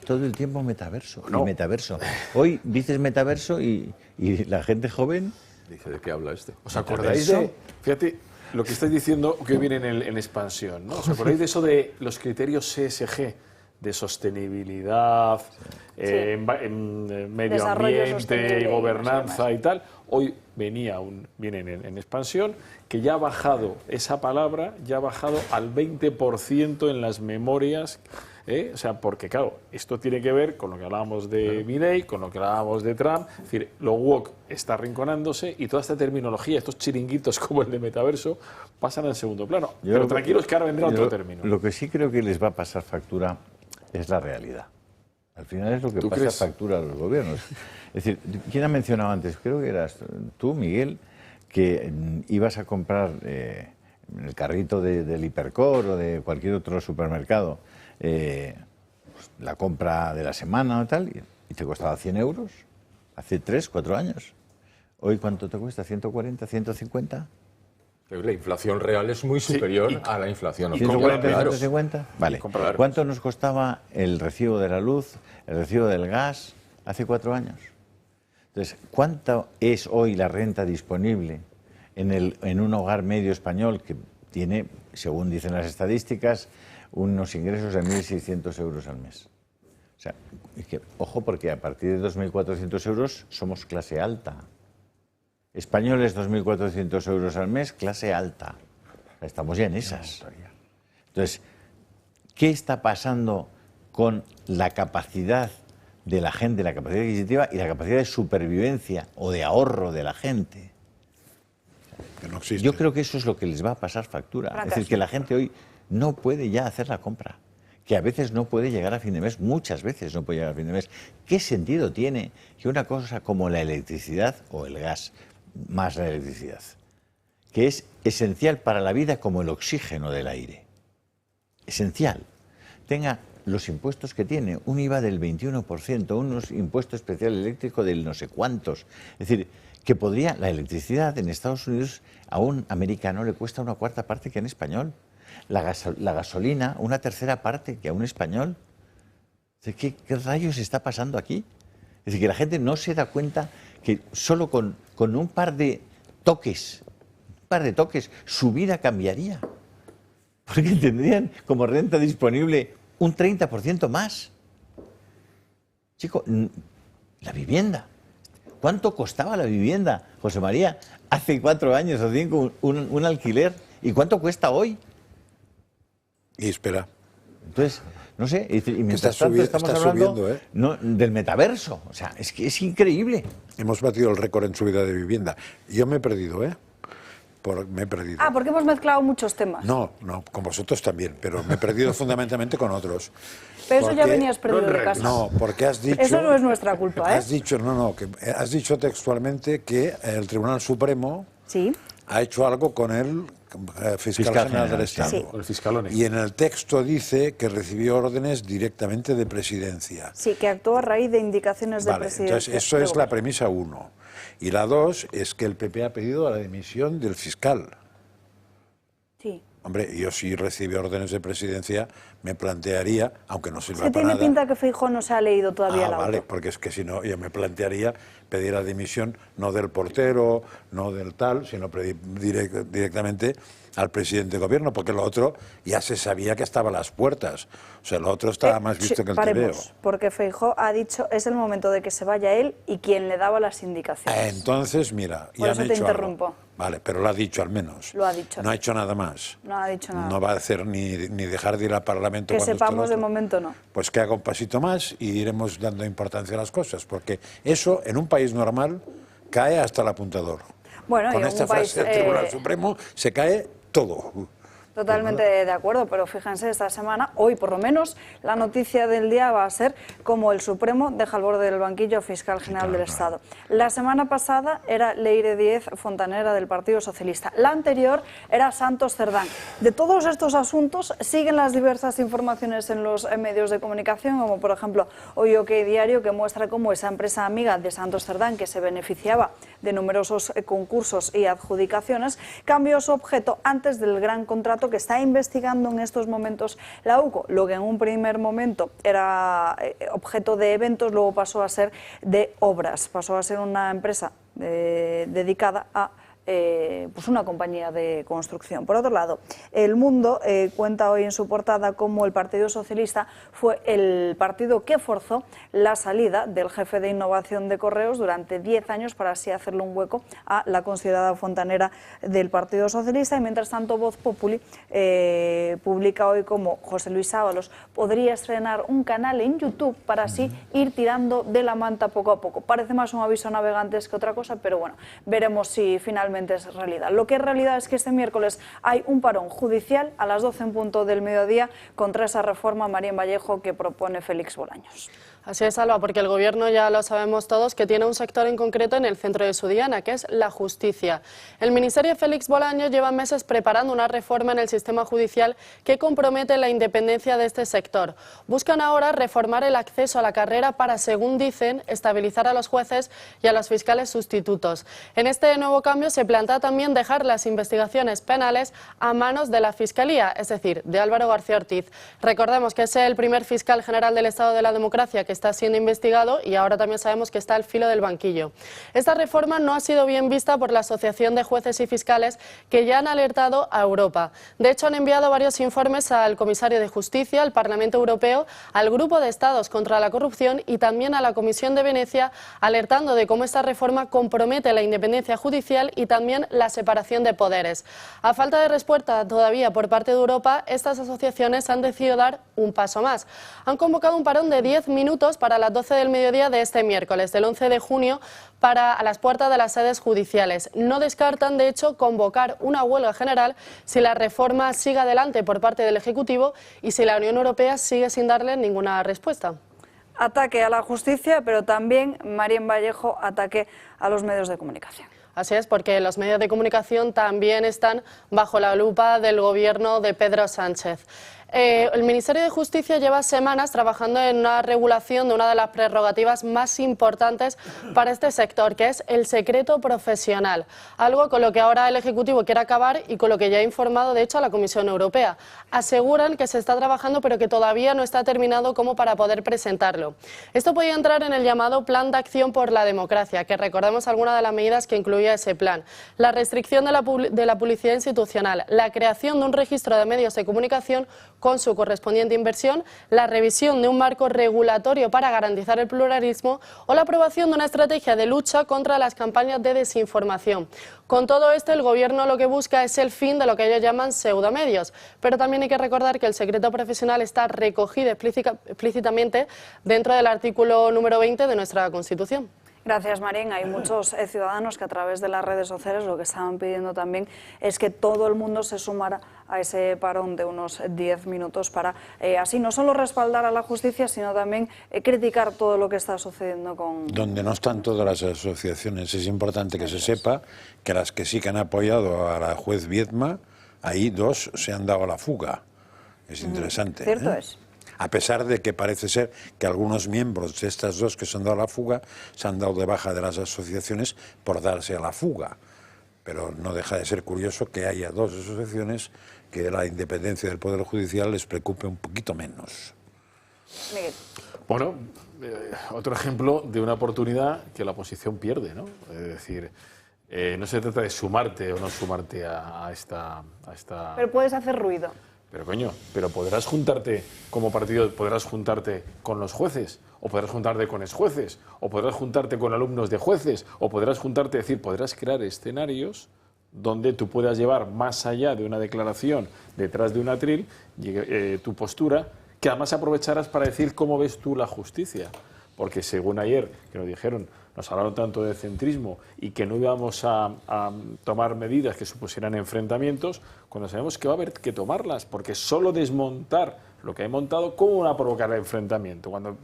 Todo el tiempo metaverso, No. y metaverso. Hoy dices metaverso y la gente joven... Dice, ¿de qué habla este? ¿Os acordáis de, fíjate, lo que estáis diciendo que viene en expansión, ¿no? ¿Os acordáis de eso de los criterios ESG, de sostenibilidad, en medio Desarrollo ambiente, sostenible, gobernanza y tal? Hoy vienen en expansión, que ya ha bajado esa palabra, ya ha bajado al 20% en las memorias. O sea, porque claro, esto tiene que ver con lo que hablábamos de Milei, con lo que hablábamos de Trump. Es decir, lo woke está arrinconándose y toda esta terminología, estos chiringuitos como el de metaverso, pasan al segundo plano. Pero tranquilos que ahora vendrá otro término. Lo que sí creo que les va a pasar factura es la realidad. Al final es lo que pasa factura a los gobiernos. Es decir, ¿quién ha mencionado antes? Creo que eras tú, Miguel, que ibas a comprar en el carrito del Hipercor o de cualquier otro supermercado pues, la compra de la semana o tal, y te costaba 100 euros hace 3, 4 años. Hoy, ¿cuánto te cuesta? ¿140, 150? Pero la inflación real es muy superior a la inflación. 140, Claro. 150. Vale. ¿Cuánto nos costaba el recibo de la luz, el recibo del gas hace 4 años? Entonces, ¿cuánto es hoy la renta disponible en un hogar medio español que tiene, según dicen las estadísticas, unos ingresos de 1.600 euros al mes? O sea, es que, ojo, porque a partir de 2.400 euros somos clase alta. Españoles, 2.400 euros al mes, clase alta. Estamos ya en esas. Entonces, ¿qué está pasando con la capacidad de la gente, la capacidad adquisitiva y la capacidad de supervivencia o de ahorro de la gente? Que no existe. Yo creo que eso es lo que les va a pasar factura. Es decir, que la gente hoy no puede ya hacer la compra, que a veces no puede llegar a fin de mes, muchas veces no puede llegar a fin de mes. ¿Qué sentido tiene que una cosa como la electricidad o el gas, más la electricidad, que es esencial para la vida como el oxígeno del aire, esencial, tenga los impuestos que tiene, un IVA del 21%, unos impuestos especial eléctrico del no sé cuántos? Es decir, que podría, la electricidad en Estados Unidos a un americano le cuesta una cuarta parte que a un español. La gasolina, una tercera parte que a un español. ¿Qué rayos está pasando aquí? Es decir, que la gente no se da cuenta que solo con un par de toques, su vida cambiaría. Porque tendrían como renta disponible un 30% más. Chico, la vivienda. ¿Cuánto costaba la vivienda, José María, hace 4 años o 5 un alquiler? ¿Y cuánto cuesta hoy? Y espera. Entonces, no sé, y mientras tanto estamos hablando del metaverso. O sea, es que es increíble. Hemos batido el récord en subida de vivienda. Yo me he perdido, me he perdido. Ah, porque hemos mezclado muchos temas. No, con vosotros también, pero me he perdido fundamentalmente con otros. Pero eso ya venías perdido de casa. No, porque has dicho... Eso no es nuestra culpa, Has dicho, has dicho textualmente que el Tribunal Supremo ha hecho algo con el Fiscal General del Estado. Sí. El fiscalón. Y en el texto dice que recibió órdenes directamente de Presidencia. Sí, que actuó a raíz de indicaciones de Presidencia. Entonces, eso es la premisa 1. Y la 2 es que el PP ha pedido la dimisión del fiscal. Sí. Hombre, yo si recibí órdenes de Presidencia me plantearía, aunque no sirva Se para tiene nada... pinta que Feijóo no se ha leído todavía el auto. Vale, porque es que si no, yo me plantearía pedir la dimisión no del portero, no del tal, sino directamente al presidente de gobierno, porque lo otro ya se sabía que estaba a las puertas. O sea, lo otro estaba más visto que el tebeo. Porque Feijóo ha dicho, es el momento de que se vaya él y quien le daba las indicaciones. Entonces, mira, Por ya eso han te hecho interrumpo. algo. Vale, pero lo ha dicho al menos. Lo ha dicho. No ha hecho nada más. No ha dicho nada. No va a hacer ni dejar de ir al Parlamento. Que cuando esté sepamos el de otro. momento no. Pues que haga un pasito más y iremos dando importancia a las cosas, porque eso en un país normal cae hasta el apuntador. Bueno, Con y esta un país, frase del Tribunal Supremo se cae todo. Totalmente de acuerdo, pero fíjense, esta semana, hoy por lo menos, la noticia del día va a ser como el Supremo deja al borde del banquillo Fiscal General del Estado. La semana pasada era Leire Díez Fontanera del Partido Socialista, la anterior era Santos Cerdán. De todos estos asuntos siguen las diversas informaciones en los medios de comunicación, como por ejemplo Hoy OK Diario, que muestra cómo esa empresa amiga de Santos Cerdán, que se beneficiaba de numerosos concursos y adjudicaciones, cambió su objeto antes del gran contrato lo que está investigando en estos momentos la UCO. Lo que en un primer momento era objeto de eventos, luego pasó a ser de obras, pasó a ser una empresa dedicada a pues una compañía de construcción. Por otro lado, El Mundo cuenta hoy en su portada cómo el Partido Socialista fue el partido que forzó la salida del jefe de innovación de Correos durante 10 años para así hacerle un hueco a la considerada fontanera del Partido Socialista. Y mientras tanto, Voz Populi publica hoy cómo José Luis Ábalos podría estrenar un canal en YouTube para así ir tirando de la manta poco a poco. Parece más un aviso a navegantes que otra cosa, pero bueno, veremos si finalmente es realidad. Lo que es realidad es que este miércoles hay un parón judicial a las 12 en punto del mediodía contra esa reforma, María Vallejo, que propone Félix Bolaños. Así es, Alba, porque el Gobierno, ya lo sabemos todos, que tiene un sector en concreto en el centro de su diana, que es la justicia. El Ministerio de Félix Bolaños lleva meses preparando una reforma en el sistema judicial que compromete la independencia de este sector. Buscan ahora reformar el acceso a la carrera para, según dicen, estabilizar a los jueces y a los fiscales sustitutos. En este nuevo cambio se plantea también dejar las investigaciones penales a manos de la Fiscalía, es decir, de Álvaro García Ortiz. Recordemos que es el primer fiscal general del Estado de la Democracia que está siendo investigado y ahora también sabemos que está al filo del banquillo. Esta reforma no ha sido bien vista por la Asociación de Jueces y Fiscales, que ya han alertado a Europa. De hecho, han enviado varios informes al Comisario de Justicia, al Parlamento Europeo, al Grupo de Estados contra la Corrupción y también a la Comisión de Venecia, alertando de cómo esta reforma compromete la independencia judicial y también la separación de poderes. A falta de respuesta todavía por parte de Europa, estas asociaciones han decidido dar un paso más. Han convocado un parón de 10 minutos para las 12 del mediodía de este miércoles, del 11 de junio, a las puertas de las sedes judiciales. No descartan, de hecho, convocar una huelga general si la reforma sigue adelante por parte del Ejecutivo y si la Unión Europea sigue sin darle ninguna respuesta. Ataque a la justicia, pero también, María Vallejo, ataque a los medios de comunicación. Así es, porque los medios de comunicación también están bajo la lupa del Gobierno de Pedro Sánchez. El Ministerio de Justicia lleva semanas trabajando en una regulación de una de las prerrogativas más importantes para este sector, que es el secreto profesional, algo con lo que ahora el Ejecutivo quiere acabar y con lo que ya ha informado, de hecho, a la Comisión Europea. Aseguran que se está trabajando, pero que todavía no está terminado como para poder presentarlo. Esto podía entrar en el llamado Plan de Acción por la Democracia, que recordemos algunas de las medidas que incluía ese plan: la restricción de la publicidad institucional, la creación de un registro de medios de comunicación con su correspondiente inversión, la revisión de un marco regulatorio para garantizar el pluralismo o la aprobación de una estrategia de lucha contra las campañas de desinformación. Con todo esto, el Gobierno lo que busca es el fin de lo que ellos llaman pseudomedios, pero también hay que recordar que el secreto profesional está recogido explícitamente dentro del artículo número 20 de nuestra Constitución. Gracias, Marín. Hay muchos ciudadanos que a través de las redes sociales lo que estaban pidiendo también es que todo el mundo se sumara a ese parón de unos 10 minutos para así no solo respaldar a la justicia, sino también criticar todo lo que está sucediendo con... Donde no están todas las asociaciones. Es importante que se sepa que las que sí que han apoyado a la juez Viedma, ahí 2 se han dado a la fuga. Es interesante. Cierto es. A pesar de que parece ser que algunos miembros de estas 2 que se han dado a la fuga se han dado de baja de las asociaciones por darse a la fuga. Pero no deja de ser curioso que haya 2 asociaciones que la independencia del Poder Judicial les preocupe un poquito menos. Miguel. Bueno, otro ejemplo de una oportunidad que la oposición pierde, ¿no? Es decir, no se trata de sumarte o no sumarte a esta... Pero puedes hacer ruido. Pero coño, pero podrás juntarte como partido, podrás juntarte con los jueces, o podrás juntarte con exjueces, o podrás juntarte con alumnos de jueces, o podrás juntarte, es decir, podrás crear escenarios donde tú puedas llevar más allá de una declaración, detrás de un atril, tu postura, que además aprovecharás para decir cómo ves tú la justicia. Porque según ayer, que nos dijeron, nos hablaron tanto de centrismo y que no íbamos a tomar medidas que supusieran enfrentamientos, cuando sabemos que va a haber que tomarlas, porque solo desmontar lo que hay montado, ¿cómo van a provocar el enfrentamiento cuando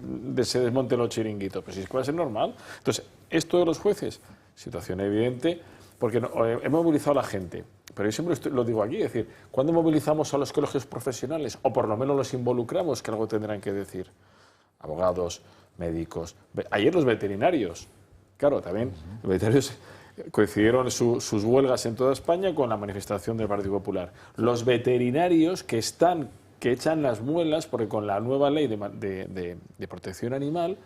se desmonten los chiringuitos? Pues es que va a ser normal. Entonces, esto de los jueces, situación evidente, porque hemos movilizado a la gente, pero yo siempre lo digo aquí, es decir, ¿cuándo movilizamos a los colegios profesionales? O por lo menos los involucramos, que algo tendrán que decir. Abogados, médicos, ayer los veterinarios, claro, también los veterinarios coincidieron sus huelgas en toda España con la manifestación del Partido Popular. Los veterinarios que echan las muelas, porque con la nueva ley de protección animal,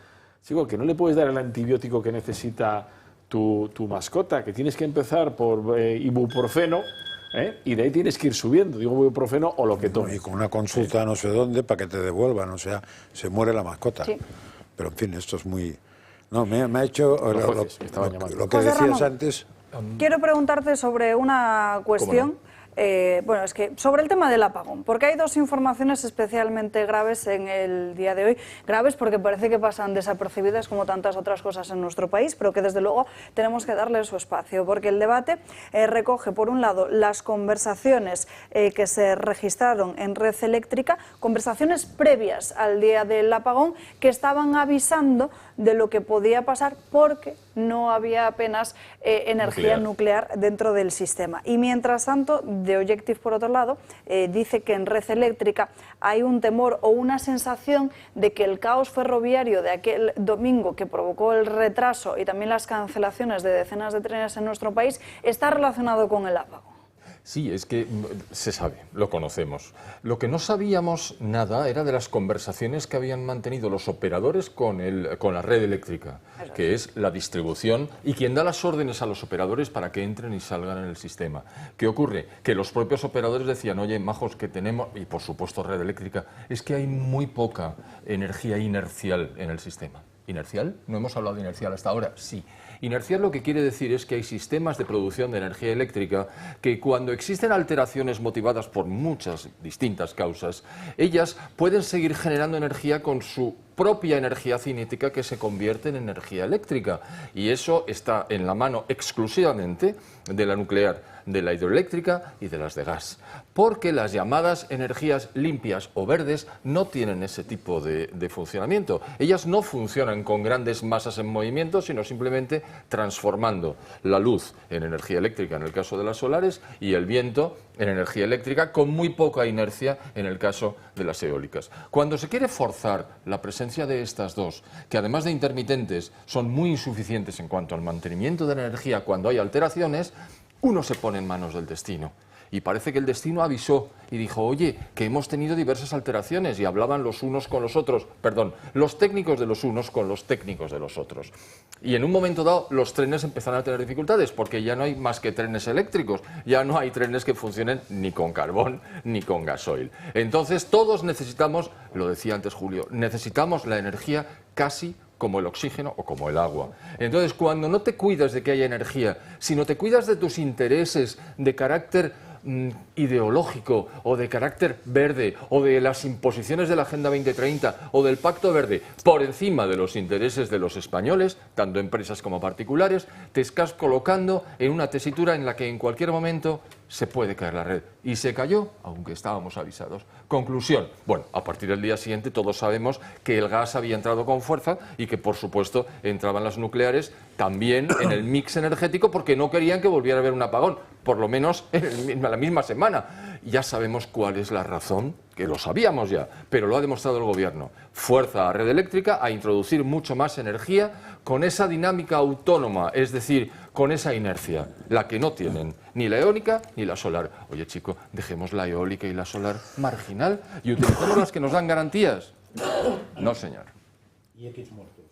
digo que no le puedes dar el antibiótico que necesita tu mascota, que tienes que empezar por ibuprofeno, y de ahí tienes que ir subiendo, digo ibuprofeno o lo que tome. Y con una consulta no sé dónde para que te devuelvan, o sea, se muere la mascota. Sí. Pero en fin, esto es muy... No, me ha hecho lo que José decías Ramón, antes. Quiero preguntarte sobre una cuestión. Bueno, es que sobre el tema del apagón, porque hay dos informaciones especialmente graves en el día de hoy, graves porque parece que pasan desapercibidas como tantas otras cosas en nuestro país, pero que desde luego tenemos que darle su espacio, porque el debate recoge, por un lado, las conversaciones que se registraron en Red Eléctrica, conversaciones previas al día del apagón, que estaban avisando de lo que podía pasar porque no había apenas energía nuclear dentro del sistema. Y mientras tanto, The Objective, por otro lado, dice que en Red Eléctrica hay un temor o una sensación de que el caos ferroviario de aquel domingo que provocó el retraso y también las cancelaciones de decenas de trenes en nuestro país está relacionado con el apagón. Sí, es que se sabe, lo conocemos. Lo que no sabíamos nada era de las conversaciones que habían mantenido los operadores con la red eléctrica, que es la distribución y quien da las órdenes a los operadores para que entren y salgan en el sistema. ¿Qué ocurre? Que los propios operadores decían, oye, majos, que tenemos, y por supuesto red eléctrica, es que hay muy poca energía inercial en el sistema. ¿Inercial? ¿No hemos hablado de inercial hasta ahora? Sí. Inercial lo que quiere decir es que hay sistemas de producción de energía eléctrica que cuando existen alteraciones motivadas por muchas distintas causas, ellas pueden seguir generando energía con su propia energía cinética que se convierte en energía eléctrica. Y eso está en la mano exclusivamente de la nuclear, de la hidroeléctrica y de las de gas. Porque las llamadas energías limpias o verdes no tienen ese tipo de funcionamiento. Ellas no funcionan con grandes masas en movimiento, sino simplemente transformando la luz en energía eléctrica en el caso de las solares y el viento en energía eléctrica con muy poca inercia en el caso de las eólicas. Cuando se quiere forzar la presencia de estas dos, que además de intermitentes son muy insuficientes en cuanto al mantenimiento de la energía cuando hay alteraciones, uno se pone en manos del destino. Y parece que el destino avisó y dijo, oye, que hemos tenido diversas alteraciones, y hablaban los unos con los otros, perdón, los técnicos de los unos con los técnicos de los otros. Y en un momento dado los trenes empezaron a tener dificultades porque ya no hay más que trenes eléctricos, ya no hay trenes que funcionen ni con carbón ni con gasoil. Entonces todos necesitamos, lo decía antes Julio, necesitamos la energía casi como el oxígeno o como el agua. Entonces, cuando no te cuidas de que haya energía, sino te cuidas de tus intereses de carácter ideológico o de carácter verde o de las imposiciones de la Agenda 2030 o del Pacto Verde por encima de los intereses de los españoles, tanto empresas como particulares, te estás colocando en una tesitura en la que en cualquier momento se puede caer la red. Y se cayó, aunque estábamos avisados. Conclusión. Bueno, a partir del día siguiente todos sabemos que el gas había entrado con fuerza y que, por supuesto, entraban las nucleares también en el mix energético porque no querían que volviera a haber un apagón, por lo menos en la misma semana. Ya sabemos cuál es la razón, que lo sabíamos ya, pero lo ha demostrado el Gobierno. Fuerza a Red Eléctrica a introducir mucho más energía con esa dinámica autónoma, es decir, con esa inercia, la que no tienen ni la eólica ni la solar. Oye, chico, dejemos la eólica y la solar marginal y utilicemos las que nos dan garantías. No, señor. ¿Y X muertos?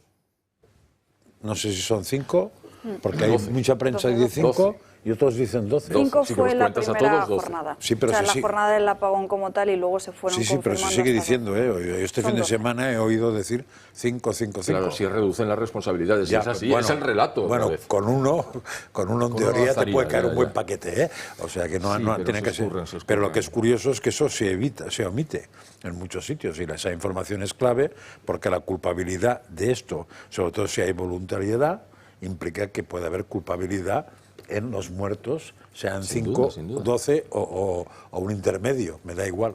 No sé si son 5, porque hay mucha prensa que dice 5 y otros dicen 12. 5 fue la primera jornada. Sí, pero o sea, la jornada del apagón como tal y luego se fueron Sí, pero se sigue diciendo, este fin de semana he oído decir 5. Claro, si reducen las responsabilidades, ya, es así, bueno, es el relato. Bueno, con uno en teoría te puede caer un buen paquete, O sea que no tiene que ser. Pero lo que es curioso es que eso se omite en muchos sitios y esa información es clave porque la culpabilidad de esto, sobre todo si hay voluntariedad, implica que puede haber culpabilidad en los muertos, sean 5, 12 o un intermedio, me da igual.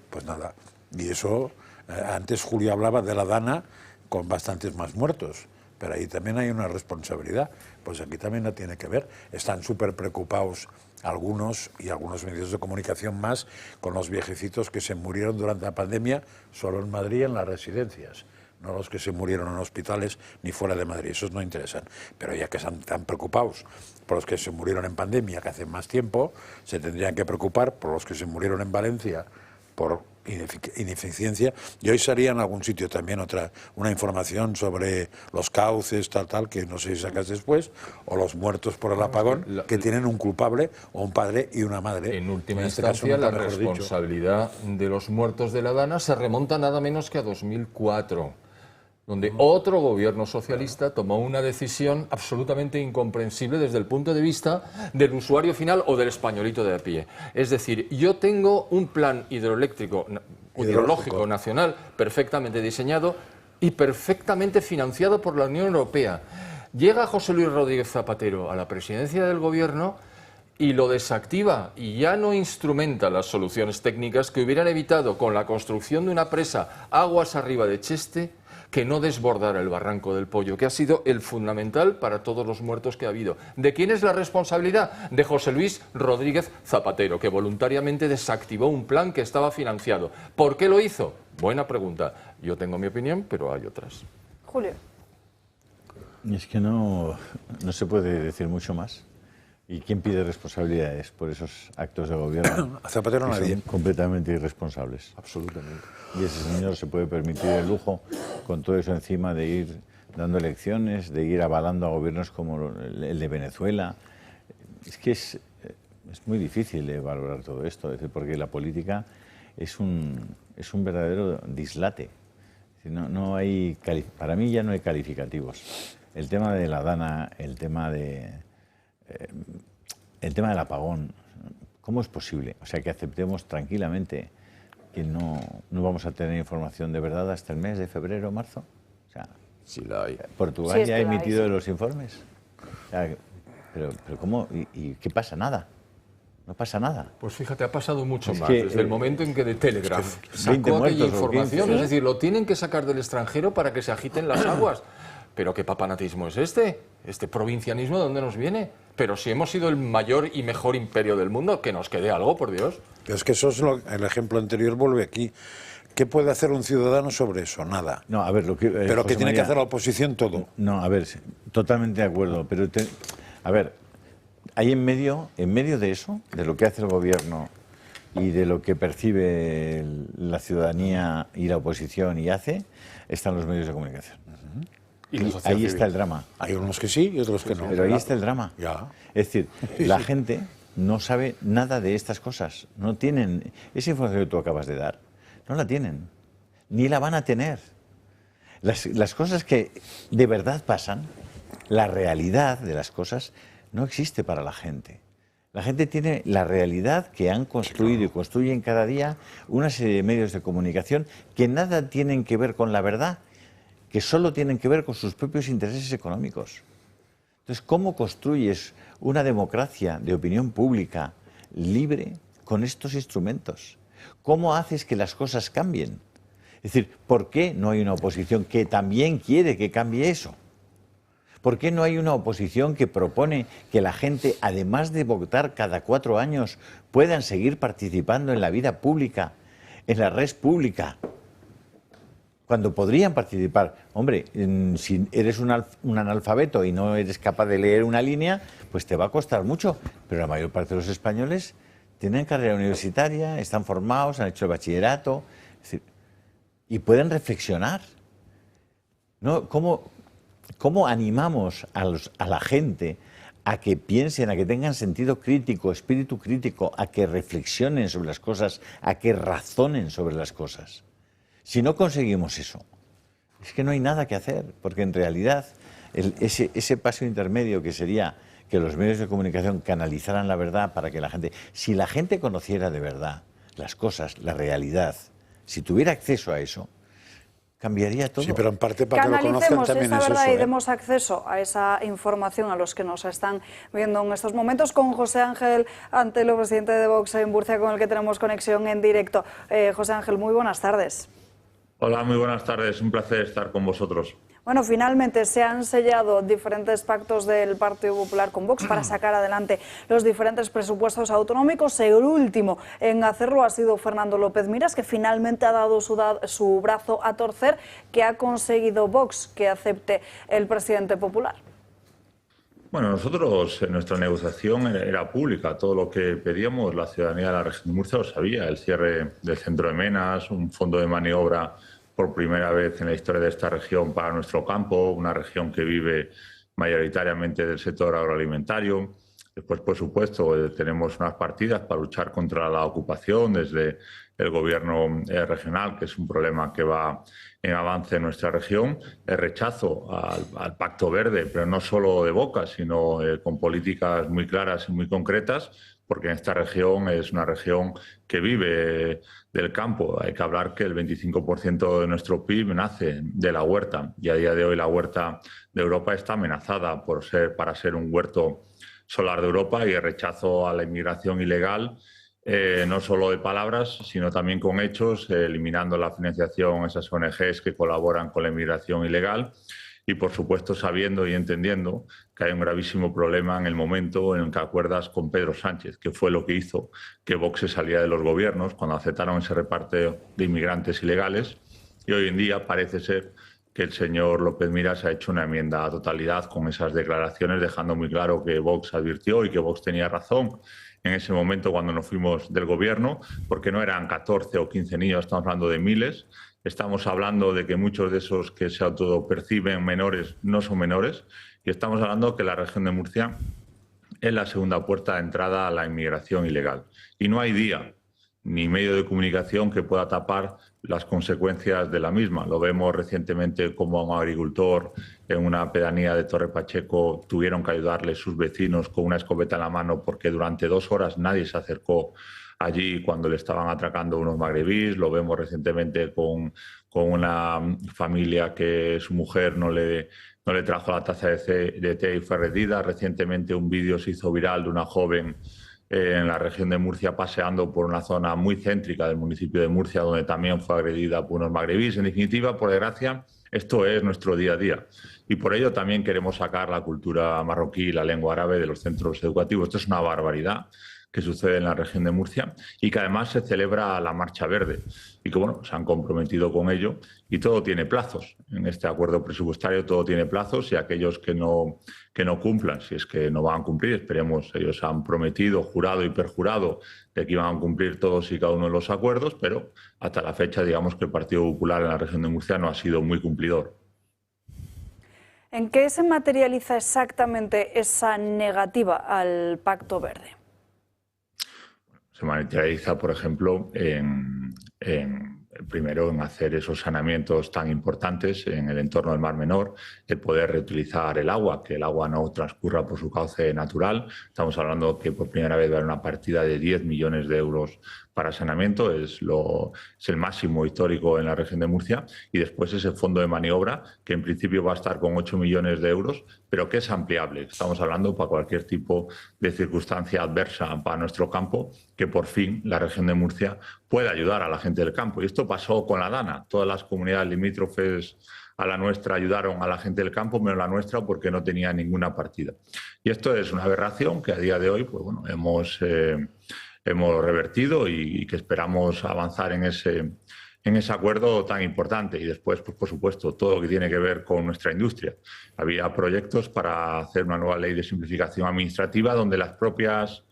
Pues nada, y eso, antes Julio hablaba de la Dana con bastantes más muertos, pero ahí también hay una responsabilidad, pues aquí también la tiene que ver. Están súper preocupados algunos y algunos medios de comunicación más con los viejecitos que se murieron durante la pandemia solo en Madrid en las residencias. no los que se murieron en hospitales ni fuera de Madrid, esos no interesan. Pero ya que están tan preocupados por los que se murieron en pandemia, que hace más tiempo, se tendrían que preocupar por los que se murieron en Valencia por ineficiencia. Y hoy salía en algún sitio también una información sobre los cauces, tal, que no sé si sacas después, o los muertos por el apagón, que tienen un culpable o un padre y una madre. En última este instancia, caso, la responsabilidad de los muertos de la Dana se remonta nada menos que a 2004. Donde otro gobierno socialista tomó una decisión absolutamente incomprensible desde el punto de vista del usuario final o del españolito de a pie. Es decir, yo tengo un plan hidrológico nacional perfectamente diseñado y perfectamente financiado por la Unión Europea. Llega José Luis Rodríguez Zapatero a la presidencia del gobierno y lo desactiva y ya no instrumenta las soluciones técnicas que hubieran evitado con la construcción de una presa aguas arriba de Cheste que no desbordara el barranco del Pollo, que ha sido el fundamental para todos los muertos que ha habido. ¿De quién es la responsabilidad? De José Luis Rodríguez Zapatero, que voluntariamente desactivó un plan que estaba financiado. ¿Por qué lo hizo? Buena pregunta. Yo tengo mi opinión, pero hay otras. Julio. Es que no se puede decir mucho más. ¿Y quién pide responsabilidades por esos actos de gobierno? A Zapatero nadie. Son completamente irresponsables. Absolutamente. Y ese señor se puede permitir el lujo, con todo eso encima, de ir dando elecciones, de ir avalando a gobiernos como el de Venezuela. Es que es muy difícil de valorar todo esto, porque la política es un verdadero dislate. No hay, para mí ya no hay calificativos. El tema de la Dana, el tema del apagón, ¿cómo es posible? O sea, que aceptemos tranquilamente que no vamos a tener información de verdad hasta el mes de febrero o marzo. O sea, sí la hay. Portugal ya ha emitido los informes. O sea, pero ¿cómo? ¿Y qué pasa? Nada. No pasa nada. Pues fíjate, ha pasado mucho más. Desde el momento en que de Telegraph sacó aquella información, es decir, lo tienen que sacar del extranjero para que se agiten las aguas. ¿Pero qué papanatismo es este? ¿Este provincianismo de dónde nos viene? Pero si hemos sido el mayor y mejor imperio del mundo, que nos quede algo, por Dios. Pero es que eso es el ejemplo anterior vuelve aquí. ¿Qué puede hacer un ciudadano sobre eso? Nada. No, a ver, pero que tiene que hacer la oposición todo. No, a ver, totalmente de acuerdo. Pero a ver, hay en medio de eso, de lo que hace el gobierno y de lo que percibe la ciudadanía y la oposición y hace, están los medios de comunicación. Y ahí está el drama. Hay unos que sí y otros que no. Pero ahí está el drama. Ya. Es decir, la gente no sabe nada de estas cosas. No tienen esa información que tú acabas de dar. No la tienen. Ni la van a tener. Las cosas que de verdad pasan, la realidad de las cosas, no existe para la gente. La gente tiene la realidad que han construido y construyen cada día una serie de medios de comunicación que nada tienen que ver con la verdad, que solo tienen que ver con sus propios intereses económicos. Entonces, ¿cómo construyes una democracia de opinión pública libre con estos instrumentos? ¿Cómo haces que las cosas cambien? Es decir, ¿por qué no hay una oposición que también quiere que cambie eso? ¿Por qué no hay una oposición que propone que la gente, además de votar cada 4 años, puedan seguir participando en la vida pública, en la red pública? Cuando podrían participar. Hombre, si eres un analfabeto y no eres capaz de leer una línea, pues te va a costar mucho. Pero la mayor parte de los españoles tienen carrera universitaria, están formados, han hecho el bachillerato, es decir, y pueden reflexionar. ¿No? ¿Cómo animamos a la gente a que piensen, a que tengan sentido crítico, espíritu crítico, a que reflexionen sobre las cosas, a que razonen sobre las cosas? Si no conseguimos eso, es que no hay nada que hacer, porque en realidad ese paso intermedio que sería que los medios de comunicación canalizaran la verdad para que la gente, si la gente conociera de verdad las cosas, la realidad, si tuviera acceso a eso, cambiaría todo. Sí, pero en parte para que lo conozcan también esa es verdad eso, y demos acceso a esa información a los que nos están viendo en estos momentos con José Ángel Antelo, presidente de Vox en Murcia, con el que tenemos conexión en directo. José Ángel, muy buenas tardes. Hola, muy buenas tardes. Un placer estar con vosotros. Bueno, finalmente se han sellado diferentes pactos del Partido Popular con Vox para sacar adelante los diferentes presupuestos autonómicos. El último en hacerlo ha sido Fernando López Miras, que finalmente ha dado su brazo a torcer, que ha conseguido Vox que acepte el presidente popular. Bueno, nosotros en nuestra negociación era pública. Todo lo que pedíamos, la ciudadanía de la región de Murcia lo sabía. El cierre del centro de Menas, un fondo de maniobra por primera vez en la historia de esta región para nuestro campo, una región que vive mayoritariamente del sector agroalimentario. Después, por supuesto, tenemos unas partidas para luchar contra la ocupación desde el gobierno regional, que es un problema que va en avance en nuestra región. El rechazo al Pacto Verde, pero no solo de boca, sino con políticas muy claras y muy concretas, porque en esta región es una región que vive del campo. Hay que hablar que el 25% de nuestro PIB nace de la huerta, y a día de hoy la huerta de Europa está amenazada para ser un huerto solar de Europa, y el rechazo a la inmigración ilegal, no solo de palabras, sino también con hechos, eliminando la financiación a esas ONGs que colaboran con la inmigración ilegal, y por supuesto sabiendo y entendiendo que hay un gravísimo problema en el momento en el que acuerdas con Pedro Sánchez, que fue lo que hizo que Vox se saliera de los gobiernos cuando aceptaron ese reparto de inmigrantes ilegales, y hoy en día parece ser que el señor López Miras ha hecho una enmienda a totalidad con esas declaraciones, dejando muy claro que Vox advirtió y que Vox tenía razón en ese momento cuando nos fuimos del gobierno, porque no eran 14 o 15 niños, estamos hablando de miles. Estamos hablando de que muchos de esos que se autoperciben menores no son menores, y estamos hablando que la región de Murcia es la segunda puerta de entrada a la inmigración ilegal. Y no hay día ni medio de comunicación que pueda tapar las consecuencias de la misma. Lo vemos recientemente como a un agricultor en una pedanía de Torre Pacheco tuvieron que ayudarle sus vecinos con una escopeta en la mano porque durante 2 horas nadie se acercó allí cuando le estaban atracando unos magrebíes. Lo vemos recientemente con una familia que su mujer no le trajo la taza de té y fue agredida. Recientemente un vídeo se hizo viral de una joven en la región de Murcia paseando por una zona muy céntrica del municipio de Murcia, donde también fue agredida por unos magrebíes. En definitiva, por desgracia, esto es nuestro día a día. Y por ello también queremos sacar la cultura marroquí y la lengua árabe de los centros educativos. Esto es una barbaridad que sucede en la región de Murcia, y que además se celebra la Marcha Verde, y que bueno, se han comprometido con ello, y todo tiene plazos. En este acuerdo presupuestario todo tiene plazos, y aquellos que no cumplan, si es que no van a cumplir, esperemos, ellos han prometido, jurado y perjurado de que iban a cumplir todos y cada uno de los acuerdos, pero hasta la fecha digamos que el Partido Popular en la región de Murcia no ha sido muy cumplidor. ¿En qué se materializa exactamente esa negativa al Pacto Verde? Se materializa, por ejemplo, primero en hacer esos saneamientos tan importantes en el entorno del Mar Menor, el poder reutilizar el agua, que el agua no transcurra por su cauce natural. Estamos hablando que por primera vez va a haber una partida de 10 millones de euros para saneamiento, es el máximo histórico en la región de Murcia, y después ese fondo de maniobra, que en principio va a estar con 8 millones de euros, pero que es ampliable. Estamos hablando para cualquier tipo de circunstancia adversa para nuestro campo, que por fin la región de Murcia pueda ayudar a la gente del campo. Y esto pasó con la Dana. Todas las comunidades limítrofes a la nuestra ayudaron a la gente del campo, menos la nuestra porque no tenía ninguna partida. Y esto es una aberración que a día de hoy pues bueno, hemos revertido y que esperamos avanzar en ese acuerdo tan importante. Y después, pues, por supuesto, todo lo que tiene que ver con nuestra industria. Había proyectos para hacer una nueva ley de simplificación administrativa donde las propias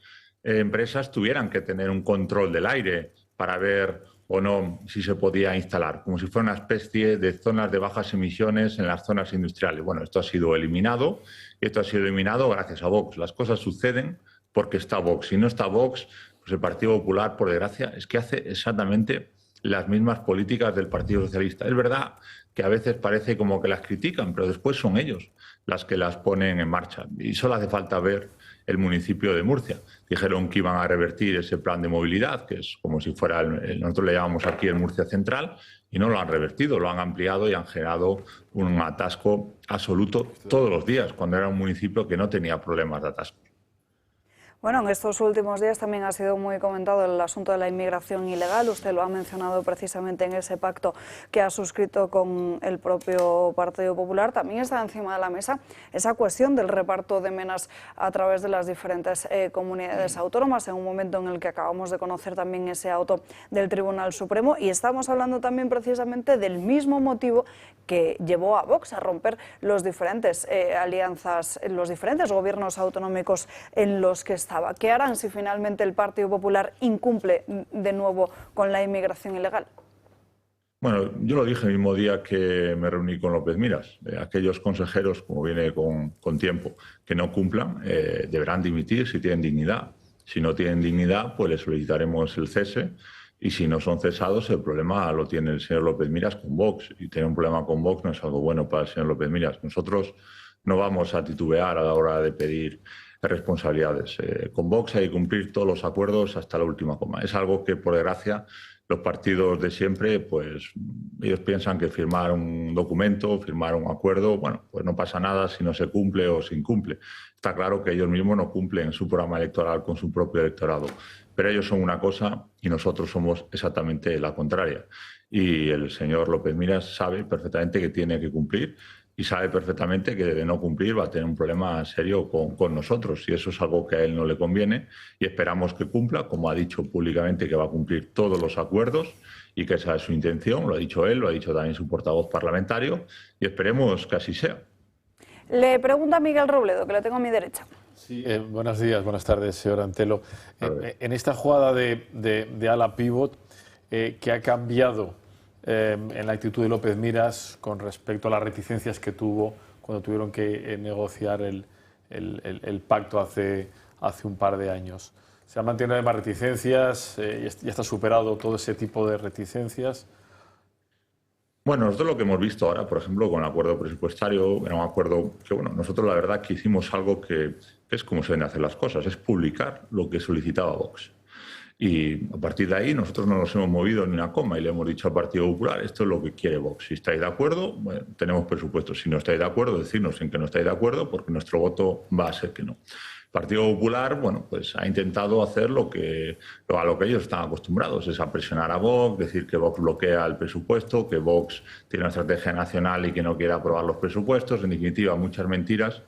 empresas tuvieran que tener un control del aire para ver o no si se podía instalar, como si fuera una especie de zonas de bajas emisiones en las zonas industriales. Bueno, esto ha sido eliminado, y esto ha sido eliminado gracias a Vox. Las cosas suceden porque está Vox. Si no está Vox, pues el Partido Popular, por desgracia, es que hace exactamente las mismas políticas del Partido Socialista. Es verdad que a veces parece como que las critican, pero después son ellos las que las ponen en marcha. Y solo hace falta ver el municipio de Murcia. Dijeron que iban a revertir ese plan de movilidad, que es como si fuera, nosotros le llamamos aquí el Murcia Central, y no lo han revertido, lo han ampliado y han generado un atasco absoluto todos los días, cuando era un municipio que no tenía problemas de atasco. Bueno, en estos últimos días también ha sido muy comentado el asunto de la inmigración ilegal. Usted lo ha mencionado precisamente en ese pacto que ha suscrito con el propio Partido Popular. También está encima de la mesa esa cuestión del reparto de menas a través de las diferentes comunidades autónomas, en un momento en el que acabamos de conocer también ese auto del Tribunal Supremo. Y estamos hablando también precisamente del mismo motivo que llevó a Vox a romper los diferentes alianzas, los diferentes gobiernos autonómicos en los que estaba. ¿Qué harán si finalmente el Partido Popular incumple de nuevo con la inmigración ilegal? Bueno, yo lo dije el mismo día que me reuní con López Miras. Aquellos consejeros, como viene con tiempo, que no cumplan, deberán dimitir si tienen dignidad. Si no tienen dignidad, pues les solicitaremos el cese. Y si no son cesados, el problema lo tiene el señor López Miras con Vox. Y tener un problema con Vox no es algo bueno para el señor López Miras. Nosotros no vamos a titubear a la hora de pedir responsabilidades. Con Vox hay que cumplir todos los acuerdos hasta la última coma. Es algo que, por desgracia, los partidos de siempre, pues ellos piensan que firmar un documento, firmar un acuerdo, bueno, pues no pasa nada si no se cumple o se incumple. Está claro que ellos mismos no cumplen su programa electoral con su propio electorado, pero ellos son una cosa y nosotros somos exactamente la contraria. Y el señor López Miras sabe perfectamente que tiene que cumplir y sabe perfectamente que de no cumplir va a tener un problema serio con nosotros, y eso es algo que a él no le conviene, y esperamos que cumpla, como ha dicho públicamente que va a cumplir todos los acuerdos y que esa es su intención, lo ha dicho él, lo ha dicho también su portavoz parlamentario, y esperemos que así sea. Le pregunta Miguel Robledo, que lo tengo a mi derecha. Sí, buenos días, buenas tardes, señor Antelo. En esta jugada de ala pivot, ¿qué ha cambiado en la actitud de López Miras con respecto a las reticencias que tuvo cuando tuvieron que negociar el pacto hace un par de años? ¿Se han mantenido además reticencias? ¿Ya está superado todo ese tipo de reticencias? Bueno, nosotros lo que hemos visto ahora, por ejemplo, con el acuerdo presupuestario, era un acuerdo que, bueno, nosotros la verdad que hicimos algo que es como se deben hacer las cosas, es publicar lo que solicitaba Vox. Y a partir de ahí nosotros no nos hemos movido ni una coma y le hemos dicho al Partido Popular, esto es lo que quiere Vox. Si estáis de acuerdo, bueno, tenemos presupuesto. Si no estáis de acuerdo, decirnos en que no estáis de acuerdo, porque nuestro voto va a ser que no. El Partido Popular, bueno, pues ha intentado hacer a lo que ellos están acostumbrados, es a presionar a Vox, decir que Vox bloquea el presupuesto, que Vox tiene una estrategia nacional y que no quiere aprobar los presupuestos. En definitiva, muchas mentiras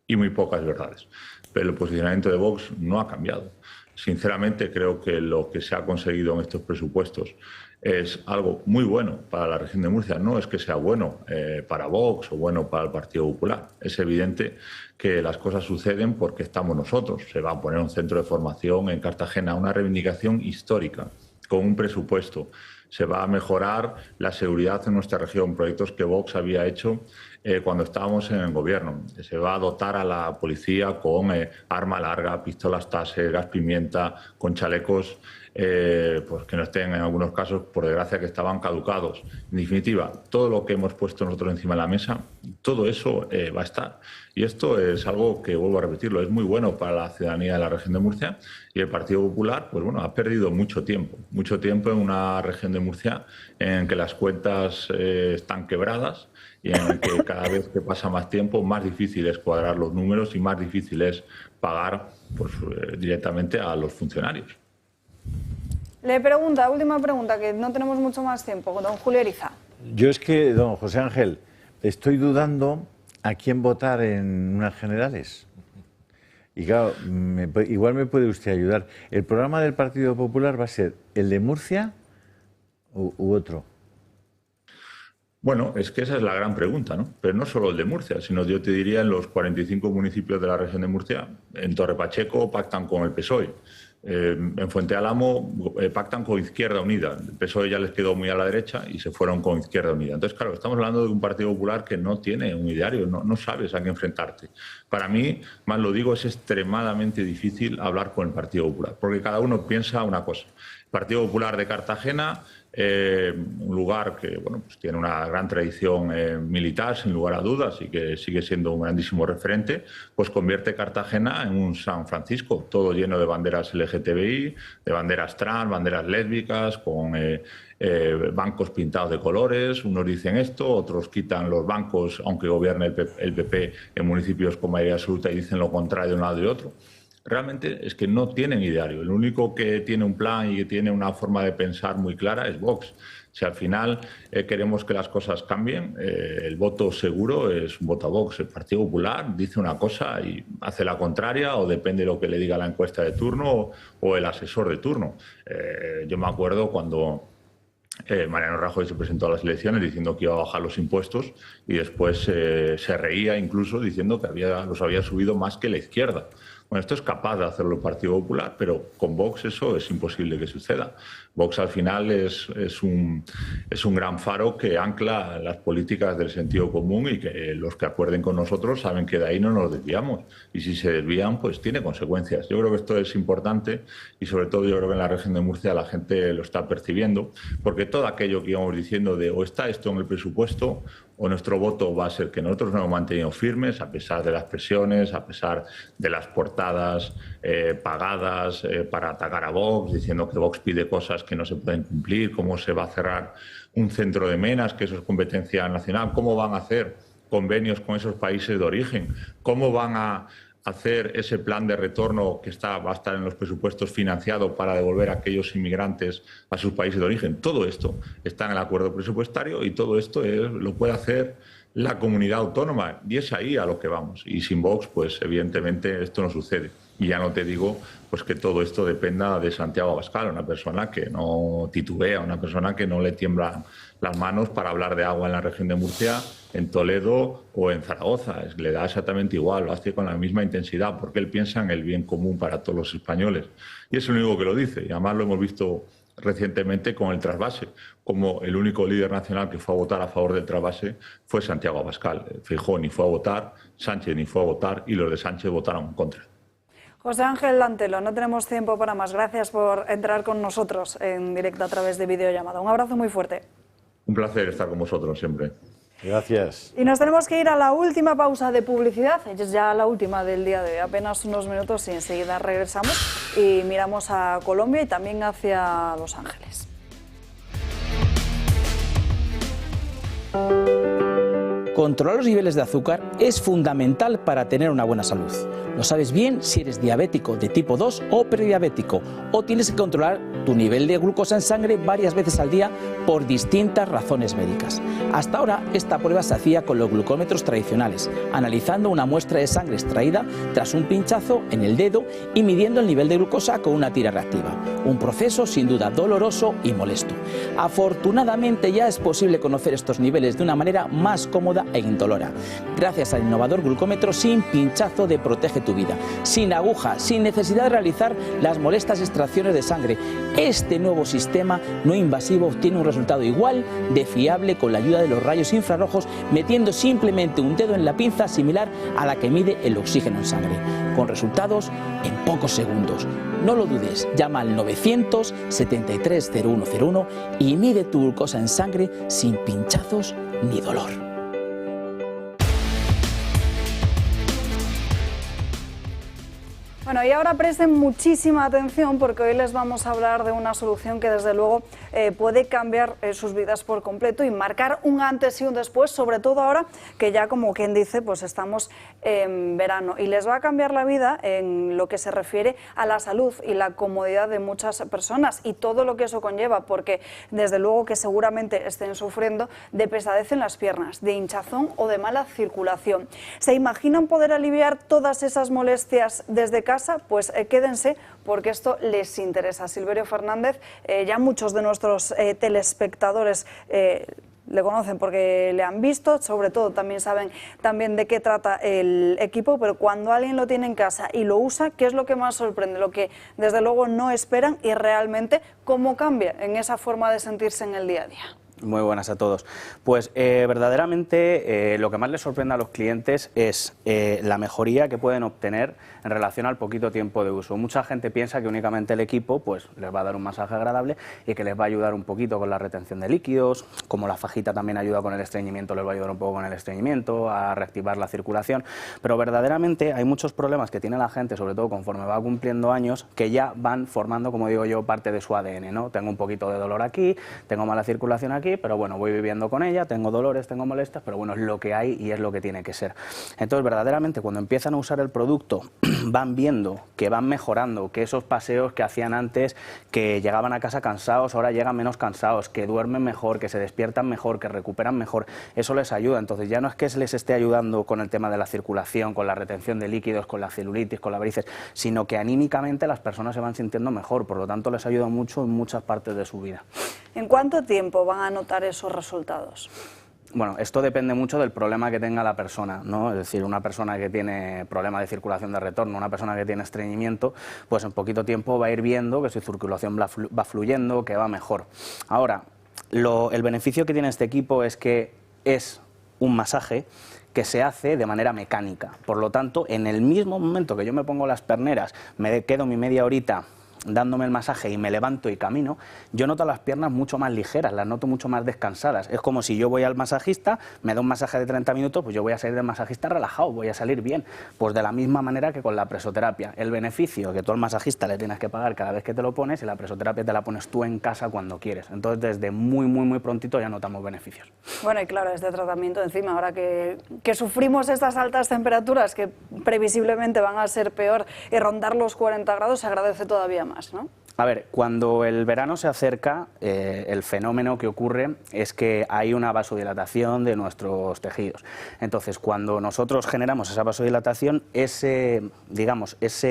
y muy pocas verdades. Pero el posicionamiento de Vox no ha cambiado. Sinceramente, creo que lo que se ha conseguido en estos presupuestos es algo muy bueno para la región de Murcia. No es que sea bueno para Vox o bueno para el Partido Popular. Es evidente que las cosas suceden porque estamos nosotros. Se va a poner un centro de formación en Cartagena, una reivindicación histórica, con un presupuesto. Se va a mejorar la seguridad en nuestra región, proyectos que Vox había hecho cuando estábamos en el gobierno. Se va a dotar a la policía con arma larga, pistolas Taser, gas pimienta, con chalecos pues que no estén en algunos casos, por desgracia, que estaban caducados. En definitiva, todo lo que hemos puesto nosotros encima de la mesa, todo eso va a estar. Y esto es algo que, vuelvo a repetirlo, es muy bueno para la ciudadanía de la región de Murcia, y el Partido Popular, pues bueno, ha perdido mucho tiempo en una región de Murcia en que las cuentas están quebradas y en que cada vez que pasa más tiempo más difícil es cuadrar los números y más difícil es pagar pues, directamente a los funcionarios. Le pregunta, última pregunta, que no tenemos mucho más tiempo, don Julio Eriza. Yo es que, don José Ángel, estoy dudando a quién votar en unas generales. Y claro, igual me puede usted ayudar. ¿El programa del Partido Popular va a ser el de Murcia u otro? Bueno, es que esa es la gran pregunta, ¿no? Pero no solo el de Murcia, sino yo te diría en los 45 municipios de la región de Murcia. En Torre Pacheco pactan con el PSOE. En Fuente Álamo pactan con Izquierda Unida. El PSOE ya les quedó muy a la derecha y se fueron con Izquierda Unida. Entonces, claro, estamos hablando de un Partido Popular que no tiene un ideario, no sabes a qué enfrentarte. Para mí, más lo digo, es extremadamente difícil hablar con el Partido Popular, porque cada uno piensa una cosa. El Partido Popular de Cartagena, un lugar que bueno, pues tiene una gran tradición militar, sin lugar a dudas, y que sigue siendo un grandísimo referente, pues convierte Cartagena en un San Francisco, todo lleno de banderas LGTBI, de banderas trans, banderas lésbicas, con bancos pintados de colores. Unos dicen esto, otros quitan los bancos, aunque gobierne el PP en municipios con mayoría absoluta, y dicen lo contrario de un lado y otro. realmente es que no tienen ideario. El único que tiene un plan y que tiene una forma de pensar muy clara es Vox. Si al final queremos que las cosas cambien, el voto seguro es un voto a Vox. El Partido Popular dice una cosa y hace la contraria, o depende de lo que le diga la encuesta de turno o el asesor de turno. Yo me acuerdo cuando Mariano Rajoy se presentó a las elecciones diciendo que iba a bajar los impuestos y después se reía incluso diciendo que los había subido más que la izquierda. Bueno, esto es capaz de hacerlo el Partido Popular, pero con Vox eso es imposible que suceda. Vox al final es un gran faro que ancla las políticas del sentido común y que los que acuerden con nosotros saben que de ahí no nos desviamos. Y si se desvían, pues tiene consecuencias. Yo creo que esto es importante y sobre todo yo creo que en la región de Murcia la gente lo está percibiendo, porque todo aquello que íbamos diciendo de o está esto en el presupuesto o nuestro voto va a ser que nosotros nos hemos mantenido firmes a pesar de las presiones, a pesar de las portadas pagadas para atacar a Vox, diciendo que Vox pide cosas que no se pueden cumplir, cómo se va a cerrar un centro de menas, que eso es competencia nacional, cómo van a hacer convenios con esos países de origen, cómo van a hacer ese plan de retorno que va a estar en los presupuestos financiado para devolver a aquellos inmigrantes a sus países de origen. Todo esto está en el acuerdo presupuestario y todo esto lo puede hacer la comunidad autónoma y es ahí a lo que vamos. Y sin Vox, pues evidentemente esto no sucede. Y ya no te digo pues que todo esto dependa de Santiago Abascal, una persona que no titubea, una persona que no le tiemblan las manos para hablar de agua en la región de Murcia, en Toledo o en Zaragoza. Le da exactamente igual, lo hace con la misma intensidad, porque él piensa en el bien común para todos los españoles. Y es el único que lo dice, y además lo hemos visto recientemente con el trasvase, como el único líder nacional que fue a votar a favor del trasvase fue Santiago Abascal. Feijóo ni fue a votar, Sánchez ni fue a votar y los de Sánchez votaron en contra. José Ángel Antelo, no tenemos tiempo para más. Gracias por entrar con nosotros en directo a través de videollamada. Un abrazo muy fuerte. Un placer estar con vosotros siempre. Gracias. Y nos tenemos que ir a la última pausa de publicidad, es ya la última del día de hoy, apenas unos minutos y enseguida regresamos y miramos a Colombia y también hacia Los Ángeles. Controlar los niveles de azúcar es fundamental para tener una buena salud. Lo sabes bien si eres diabético de tipo 2 o prediabético, o tienes que controlar tu nivel de glucosa en sangre varias veces al día por distintas razones médicas. Hasta ahora esta prueba se hacía con los glucómetros tradicionales, analizando una muestra de sangre extraída tras un pinchazo en el dedo y midiendo el nivel de glucosa con una tira reactiva. Un proceso sin duda doloroso y molesto. Afortunadamente ya es posible conocer estos niveles de una manera más cómoda e indolora, gracias al innovador glucómetro sin pinchazo de Protege tu Vida, sin aguja, sin necesidad de realizar las molestas extracciones de sangre. Este nuevo sistema no invasivo obtiene un resultado igual de fiable con la ayuda de los rayos infrarrojos, metiendo simplemente un dedo en la pinza similar a la que mide el oxígeno en sangre, con resultados en pocos segundos. No lo dudes, llama al 973-0101 y mide tu glucosa en sangre sin pinchazos ni dolor. Bueno, y ahora presten muchísima atención porque hoy les vamos a hablar de una solución que desde luego puede cambiar sus vidas por completo y marcar un antes y un después, sobre todo ahora que ya, como quien dice, pues estamos en verano, y les va a cambiar la vida en lo que se refiere a la salud y la comodidad de muchas personas y todo lo que eso conlleva, porque desde luego que seguramente estén sufriendo de pesadez en las piernas, de hinchazón o de mala circulación. ¿Se imaginan poder aliviar todas esas molestias desde casa? Pues quédense porque esto les interesa. Silverio Fernández, ya muchos de nuestros telespectadores le conocen porque le han visto, sobre todo también saben de qué trata el equipo, pero cuando alguien lo tiene en casa y lo usa, ¿qué es lo que más sorprende? Lo que desde luego no esperan y realmente cómo cambia en esa forma de sentirse en el día a día. Muy buenas a todos. Pues verdaderamente lo que más les sorprende a los clientes es la mejoría que pueden obtener en relación al poquito tiempo de uso. Mucha gente piensa que únicamente el equipo pues les va a dar un masaje agradable y que les va a ayudar un poquito con la retención de líquidos, como la fajita también ayuda con el estreñimiento, les va a ayudar un poco con el estreñimiento, a reactivar la circulación, pero verdaderamente hay muchos problemas que tiene la gente, sobre todo conforme va cumpliendo años, que ya van formando, como digo yo, parte de su ADN, ¿no? Tengo un poquito de dolor aquí, tengo mala circulación aquí, sí, pero bueno, voy viviendo con ella, tengo dolores, tengo molestias, pero bueno, es lo que hay y es lo que tiene que ser. Entonces, verdaderamente, cuando empiezan a usar el producto, van viendo que van mejorando, que esos paseos que hacían antes, que llegaban a casa cansados, ahora llegan menos cansados, que duermen mejor, que se despiertan mejor, que recuperan mejor, eso les ayuda. Entonces, ya no es que les esté ayudando con el tema de la circulación, con la retención de líquidos, con la celulitis, con las varices, sino que anímicamente las personas se van sintiendo mejor, por lo tanto les ayuda mucho en muchas partes de su vida. ¿En cuánto tiempo van a notar esos resultados? Bueno, esto depende mucho del problema que tenga la persona, ¿no? Es decir, una persona que tiene problema de circulación de retorno, una persona que tiene estreñimiento, pues en poquito tiempo va a ir viendo que su circulación va fluyendo, que va mejor. Ahora, el beneficio que tiene este equipo es que es un masaje que se hace de manera mecánica. Por lo tanto, en el mismo momento que yo me pongo las perneras, me quedo mi media horita dándome el masaje y me levanto y camino, yo noto las piernas mucho más ligeras, las noto mucho más descansadas. Es como si yo voy al masajista, me da un masaje de 30 minutos, pues yo voy a salir del masajista relajado, voy a salir bien. Pues de la misma manera que con la presoterapia. El beneficio que tú al masajista le tienes que pagar cada vez que te lo pones y la presoterapia te la pones tú en casa cuando quieres. Entonces desde muy prontito ya notamos beneficios. Bueno, y claro, este tratamiento encima, ahora que sufrimos estas altas temperaturas que previsiblemente van a ser peor y rondar los 40 grados, se agradece todavía más, ¿no? A ver, cuando el verano se acerca, el fenómeno que ocurre es que hay una vasodilatación de nuestros tejidos. Entonces, cuando nosotros generamos esa vasodilatación, ese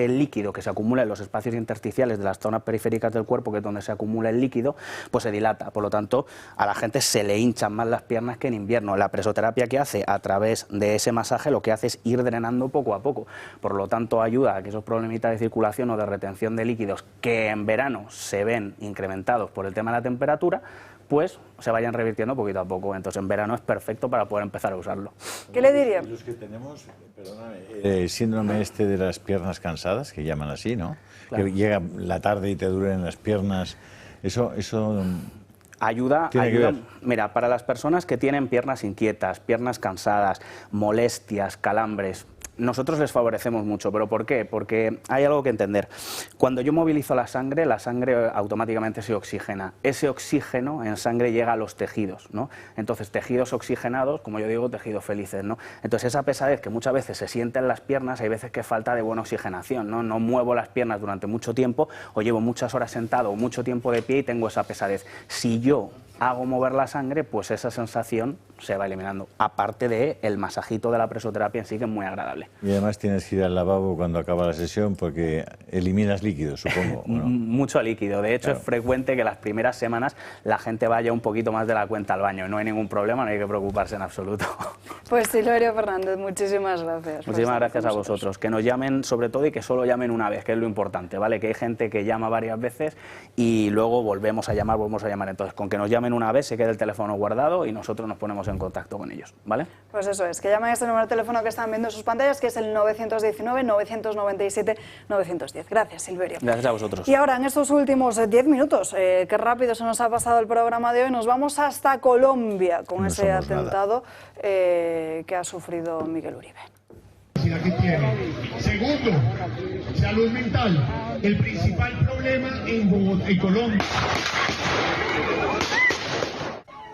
líquido que se acumula en los espacios intersticiales de las zonas periféricas del cuerpo, que es donde se acumula el líquido, pues se dilata. Por lo tanto, a la gente se le hinchan más las piernas que en invierno. La presoterapia que hace a través de ese masaje lo que hace es ir drenando poco a poco. Por lo tanto, ayuda a que esos problemitas de circulación o de retención de líquidos que en verano se ven incrementados por el tema de la temperatura, pues se vayan revirtiendo poquito a poco. Entonces en verano es perfecto para poder empezar a usarlo. ¿Qué le diría? Los que tenemos, perdóname, síndrome este de las piernas cansadas, que llaman así, ¿no? Claro. Que llega la tarde y te duelen las piernas, eso ayuda. Mira, para las personas que tienen piernas inquietas, piernas cansadas, molestias, calambres, nosotros les favorecemos mucho. ¿Pero por qué? Porque hay algo que entender. Cuando yo movilizo la sangre automáticamente se oxigena. Ese oxígeno en sangre llega a los tejidos, ¿no? Entonces, tejidos oxigenados, como yo digo, tejidos felices, ¿no? Entonces, esa pesadez que muchas veces se siente en las piernas, hay veces que falta de buena oxigenación, ¿no? No muevo las piernas durante mucho tiempo, o llevo muchas horas sentado o mucho tiempo de pie y tengo esa pesadez. Si yo hago mover la sangre, pues esa sensación se va eliminando, aparte del masajito de la presoterapia en sí, que es muy agradable. Y además tienes que ir al lavabo cuando acaba la sesión porque eliminas líquidos, supongo, ¿no? Mucho líquido. De hecho, claro, es frecuente que las primeras semanas la gente vaya un poquito más de la cuenta al baño. No hay ningún problema, no hay que preocuparse en absoluto. Pues Silverio Fernández, muchísimas gracias. Muchísimas gracias a vosotros. Que nos llamen sobre todo y que solo llamen una vez, que es lo importante, ¿vale? Que hay gente que llama varias veces y luego volvemos a llamar. Entonces, con que nos llamen una vez, se queda el teléfono guardado y nosotros nos ponemos en contacto con ellos, ¿vale? Pues eso es, que llamen a este número de teléfono que están viendo en sus pantallas, que es el 919-997-910. Gracias, Silverio. Gracias a vosotros. Y ahora, en estos últimos 10 minutos, qué rápido se nos ha pasado el programa de hoy, nos vamos hasta Colombia con ese atentado que ha sufrido Miguel Uribe. Que tiene. Segundo, salud mental, el principal problema en Bogotá y Colombia.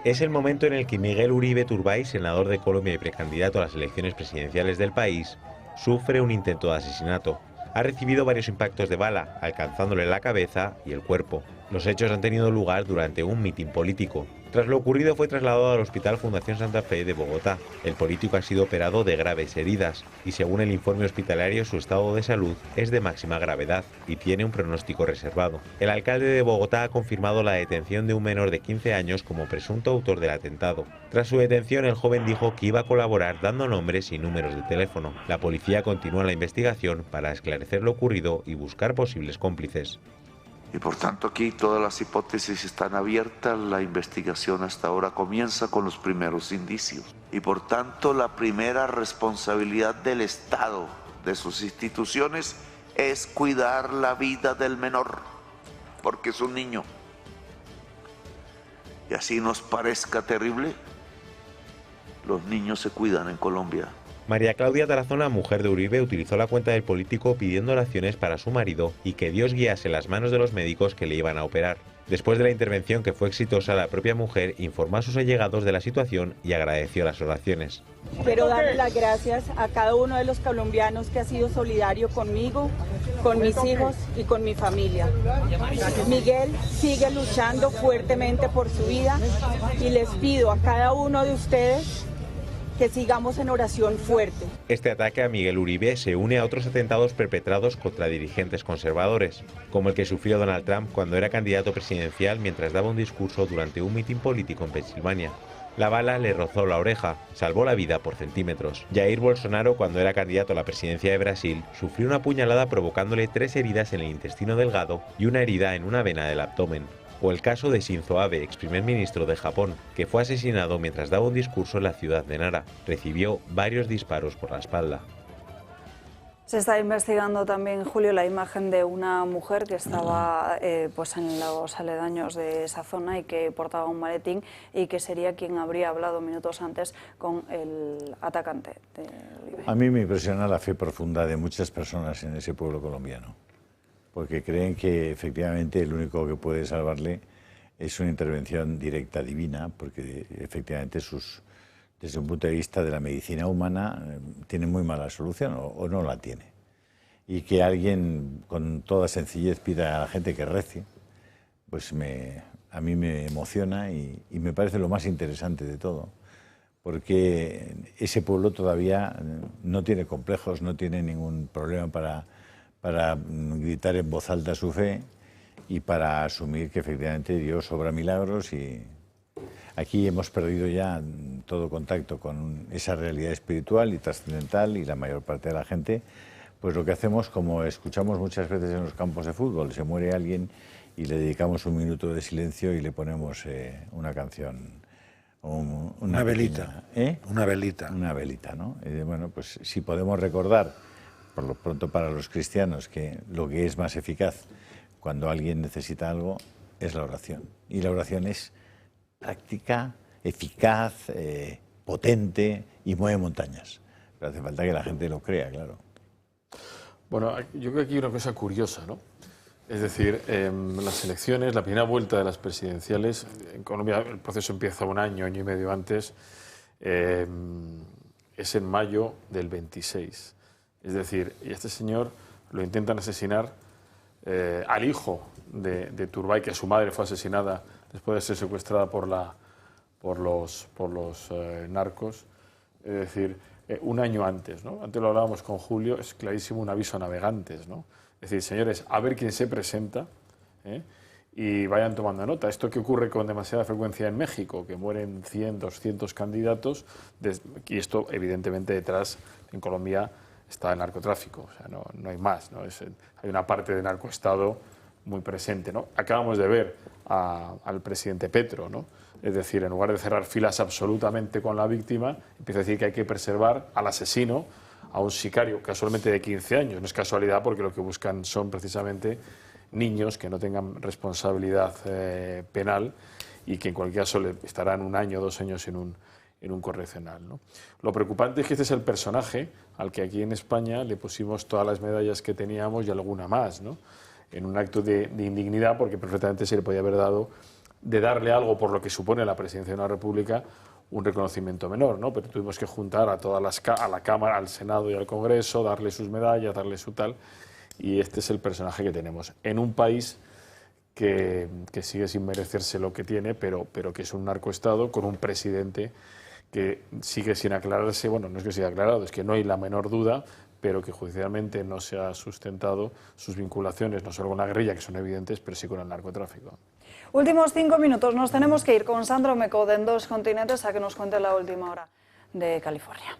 Es el momento en el que Miguel Uribe Turbay, senador de Colombia y precandidato a las elecciones presidenciales del país, sufre un intento de asesinato. Ha recibido varios impactos de bala, alcanzándole la cabeza y el cuerpo. Los hechos han tenido lugar durante un mitin político. Tras lo ocurrido fue trasladado al Hospital Fundación Santa Fe de Bogotá. El político ha sido operado de graves heridas y según el informe hospitalario su estado de salud es de máxima gravedad y tiene un pronóstico reservado. El alcalde de Bogotá ha confirmado la detención de un menor de 15 años como presunto autor del atentado. Tras su detención el joven dijo que iba a colaborar dando nombres y números de teléfono. La policía continúa la investigación para esclarecer lo ocurrido y buscar posibles cómplices. Y por tanto aquí todas las hipótesis están abiertas, la investigación hasta ahora comienza con los primeros indicios. Y por tanto la primera responsabilidad del Estado, de sus instituciones, es cuidar la vida del menor, porque es un niño. Y así nos parezca terrible, los niños se cuidan en Colombia. María Claudia Tarazona, mujer de Uribe, utilizó la cuenta del político pidiendo oraciones para su marido y que Dios guiase las manos de los médicos que le iban a operar. Después de la intervención, que fue exitosa, la propia mujer informó a sus allegados de la situación y agradeció las oraciones. Quiero darle las gracias a cada uno de los colombianos que ha sido solidario conmigo, con mis hijos y con mi familia. Miguel sigue luchando fuertemente por su vida y les pido a cada uno de ustedes que sigamos en oración fuerte. Este ataque a Miguel Uribe se une a otros atentados perpetrados contra dirigentes conservadores, como el que sufrió Donald Trump cuando era candidato presidencial mientras daba un discurso durante un mitin político en Pensilvania. La bala le rozó la oreja, salvó la vida por centímetros. Jair Bolsonaro, cuando era candidato a la presidencia de Brasil, sufrió una puñalada provocándole 3 heridas en el intestino delgado y una herida en una vena del abdomen. O el caso de Shinzo Abe, ex primer ministro de Japón, que fue asesinado mientras daba un discurso en la ciudad de Nara. Recibió varios disparos por la espalda. Se está investigando también, Julio, la imagen de una mujer que estaba pues en los aledaños de esa zona y que portaba un maletín y que sería quien habría hablado minutos antes con el atacante de Uribe. A mí me impresiona la fe profunda de muchas personas en ese pueblo colombiano, porque creen que efectivamente el único que puede salvarle es una intervención directa divina, porque efectivamente desde un punto de vista de la medicina humana tiene muy mala solución o no la tiene. Y que alguien con toda sencillez pida a la gente que rece, pues a mí me emociona y me parece lo más interesante de todo, porque ese pueblo todavía no tiene complejos, no tiene ningún problema para gritar en voz alta su fe y para asumir que efectivamente Dios obra milagros. Y aquí hemos perdido ya todo contacto con esa realidad espiritual y trascendental, y la mayor parte de la gente, pues lo que hacemos, como escuchamos muchas veces en los campos de fútbol, se muere alguien y le dedicamos un minuto de silencio y le ponemos una canción. Una velita. Una velita. Una velita, ¿no? Bueno, pues si podemos recordar, por lo pronto para los cristianos, que lo que es más eficaz cuando alguien necesita algo es la oración. Y la oración es práctica, eficaz, potente y mueve montañas. Pero hace falta que la gente lo crea, claro. Bueno, yo creo que aquí hay una cosa curiosa, ¿no? Es decir, las elecciones, la primera vuelta de las presidenciales, en Colombia el proceso empieza un año y medio antes, es en mayo del 26. Es decir, y este señor lo intentan asesinar al hijo de Turbay, que su madre fue asesinada después de ser secuestrada por los narcos. Es decir, un año antes, ¿no? Antes lo hablábamos con Julio, es clarísimo un aviso a navegantes, ¿no? Es decir, señores, a ver quién se presenta, y vayan tomando nota. Esto que ocurre con demasiada frecuencia en México, que mueren 100, 200 candidatos, y esto evidentemente detrás en Colombia está el narcotráfico, o sea, no hay más, ¿no? Hay una parte del narcoestado muy presente, ¿no? Acabamos de ver al presidente Petro, ¿no? Es decir, en lugar de cerrar filas absolutamente con la víctima, empieza a decir que hay que preservar al asesino, a un sicario casualmente de 15 años. No es casualidad, porque lo que buscan son precisamente niños que no tengan responsabilidad penal y que en cualquier caso estarán 1 año, 2 años en un correccional, ¿no? Lo preocupante es que este es el personaje al que aquí en España le pusimos todas las medallas que teníamos y alguna más, ¿no? En un acto de indignidad, porque perfectamente se le podía haber dado, de darle algo por lo que supone la presidencia de una república, un reconocimiento menor, ¿no? Pero tuvimos que juntar a la Cámara, al Senado y al Congreso, darle sus medallas, darle su tal, y este es el personaje que tenemos en un país que sigue sin merecerse lo que tiene, pero que es un narcoestado con un presidente que sigue sin aclararse. Bueno, no es que siga aclarado, es que no hay la menor duda, pero que judicialmente no se ha sustentado sus vinculaciones, no solo con la guerrilla, que son evidentes, pero sí con el narcotráfico. Últimos 5 minutos, nos tenemos que ir con Sandro Meco de En Dos Continentes a que nos cuente la última hora de California.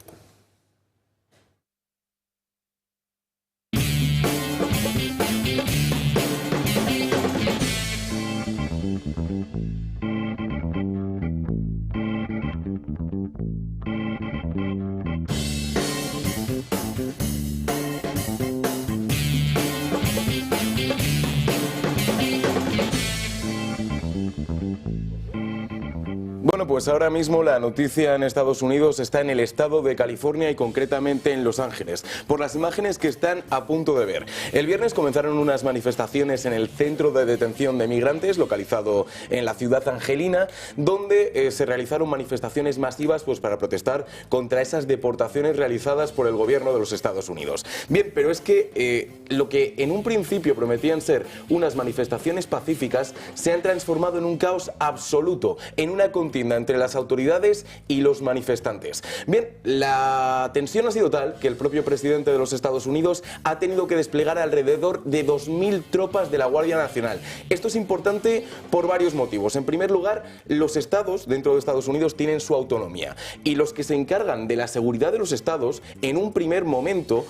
Bueno, pues ahora mismo la noticia en Estados Unidos está en el estado de California y concretamente en Los Ángeles, por las imágenes que están a punto de ver. El viernes comenzaron unas manifestaciones en el centro de detención de migrantes, localizado en la ciudad angelina, donde se realizaron manifestaciones masivas pues para protestar contra esas deportaciones realizadas por el gobierno de los Estados Unidos. Bien, pero es que lo que en un principio prometían ser unas manifestaciones pacíficas se han transformado en un caos absoluto, en una contienda entre las autoridades y los manifestantes. Bien, la tensión ha sido tal que el propio presidente de los Estados Unidos ha tenido que desplegar alrededor de 2.000 tropas de la Guardia Nacional. Esto es importante por varios motivos. En primer lugar, los estados dentro de Estados Unidos tienen su autonomía y los que se encargan de la seguridad de los estados en un primer momento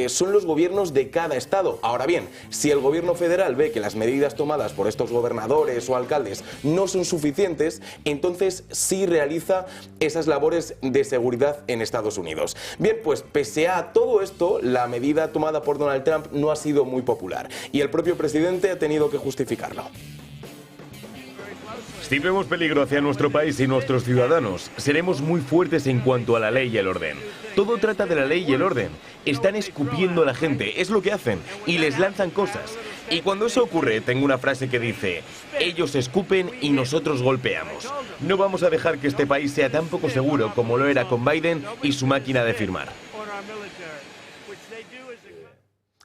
son los gobiernos de cada estado. Ahora bien, si el gobierno federal ve que las medidas tomadas por estos gobernadores o alcaldes no son suficientes, entonces sí realiza esas labores de seguridad en Estados Unidos. Bien, pues pese a todo esto, la medida tomada por Donald Trump no ha sido muy popular y el propio presidente ha tenido que justificarlo. Si vemos peligro hacia nuestro país y nuestros ciudadanos, seremos muy fuertes en cuanto a la ley y el orden. Todo trata de la ley y el orden. Están escupiendo a la gente, es lo que hacen, y les lanzan cosas. Y cuando eso ocurre, tengo una frase que dice: ellos escupen y nosotros golpeamos. No vamos a dejar que este país sea tan poco seguro como lo era con Biden y su máquina de firmar.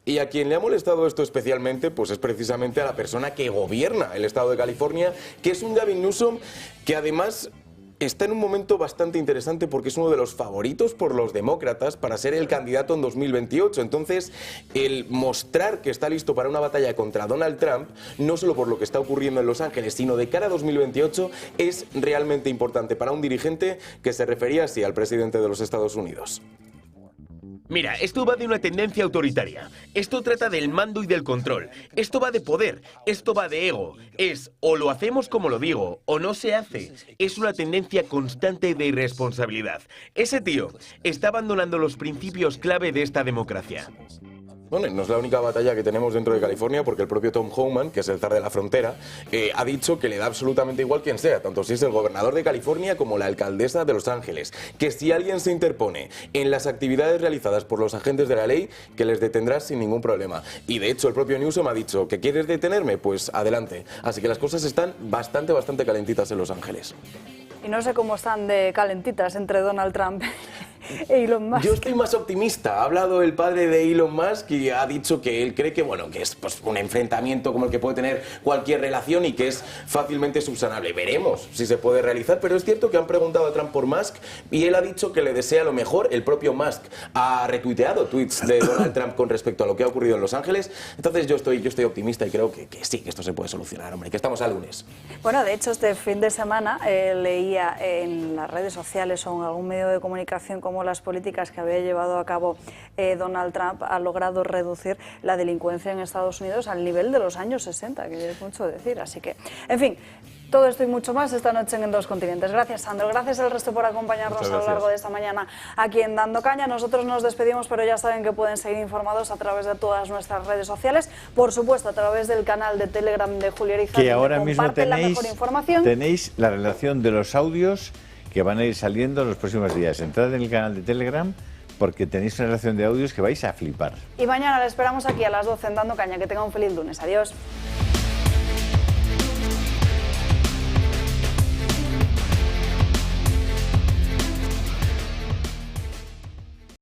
Y a quien le ha molestado esto especialmente, pues es precisamente a la persona que gobierna el estado de California, que es un Gavin Newsom que además está en un momento bastante interesante porque es uno de los favoritos por los demócratas para ser el candidato en 2028. Entonces, el mostrar que está listo para una batalla contra Donald Trump, no solo por lo que está ocurriendo en Los Ángeles, sino de cara a 2028, es realmente importante para un dirigente que se refería así al presidente de los Estados Unidos. Mira, esto va de una tendencia autoritaria. Esto trata del mando y del control. Esto va de poder. Esto va de ego. Es o lo hacemos como lo digo, o no se hace. Es una tendencia constante de irresponsabilidad. Ese tío está abandonando los principios clave de esta democracia. Bueno, no es la única batalla que tenemos dentro de California, porque el propio Tom Homan, que es el zar de la frontera, ha dicho que le da absolutamente igual quién sea, tanto si es el gobernador de California como la alcaldesa de Los Ángeles, que si alguien se interpone en las actividades realizadas por los agentes de la ley, que les detendrá sin ningún problema. Y de hecho el propio Newsom ha dicho que ¿quieres detenerme? Pues adelante. Así que las cosas están bastante calentitas en Los Ángeles. Y no sé cómo están de calentitas entre Donald Trump e Elon Musk. Yo estoy más optimista. Ha hablado el padre de Elon Musk y ha dicho que él cree que, bueno, que es pues, un enfrentamiento como el que puede tener cualquier relación y que es fácilmente subsanable. Veremos si se puede realizar, pero es cierto que han preguntado a Trump por Musk y él ha dicho que le desea lo mejor. El propio Musk ha retuiteado tweets de Donald Trump con respecto a lo que ha ocurrido en Los Ángeles. Entonces yo estoy optimista y creo que sí, que esto se puede solucionar, hombre, que estamos a lunes. Bueno, de hecho, este fin de semana leía en las redes sociales o en algún medio de comunicación cómo las políticas que había llevado a cabo Donald Trump ha logrado reducir la delincuencia en Estados Unidos al nivel de los años 60, que es mucho decir. Así que, en fin, todo esto y mucho más esta noche en Dos Continentes. Gracias, Sandro. Gracias al resto por acompañarnos a lo largo de esta mañana aquí en Dando Caña. Nosotros nos despedimos, pero ya saben que pueden seguir informados a través de todas nuestras redes sociales. Por supuesto, a través del canal de Telegram de Julio Irizar, que ahora mismo tenéis la relación de los audios que van a ir saliendo en los próximos días. Entrad en el canal de Telegram porque tenéis una relación de audios que vais a flipar. Y mañana le esperamos aquí a las 12 en Dando Caña. Que tenga un feliz lunes. Adiós.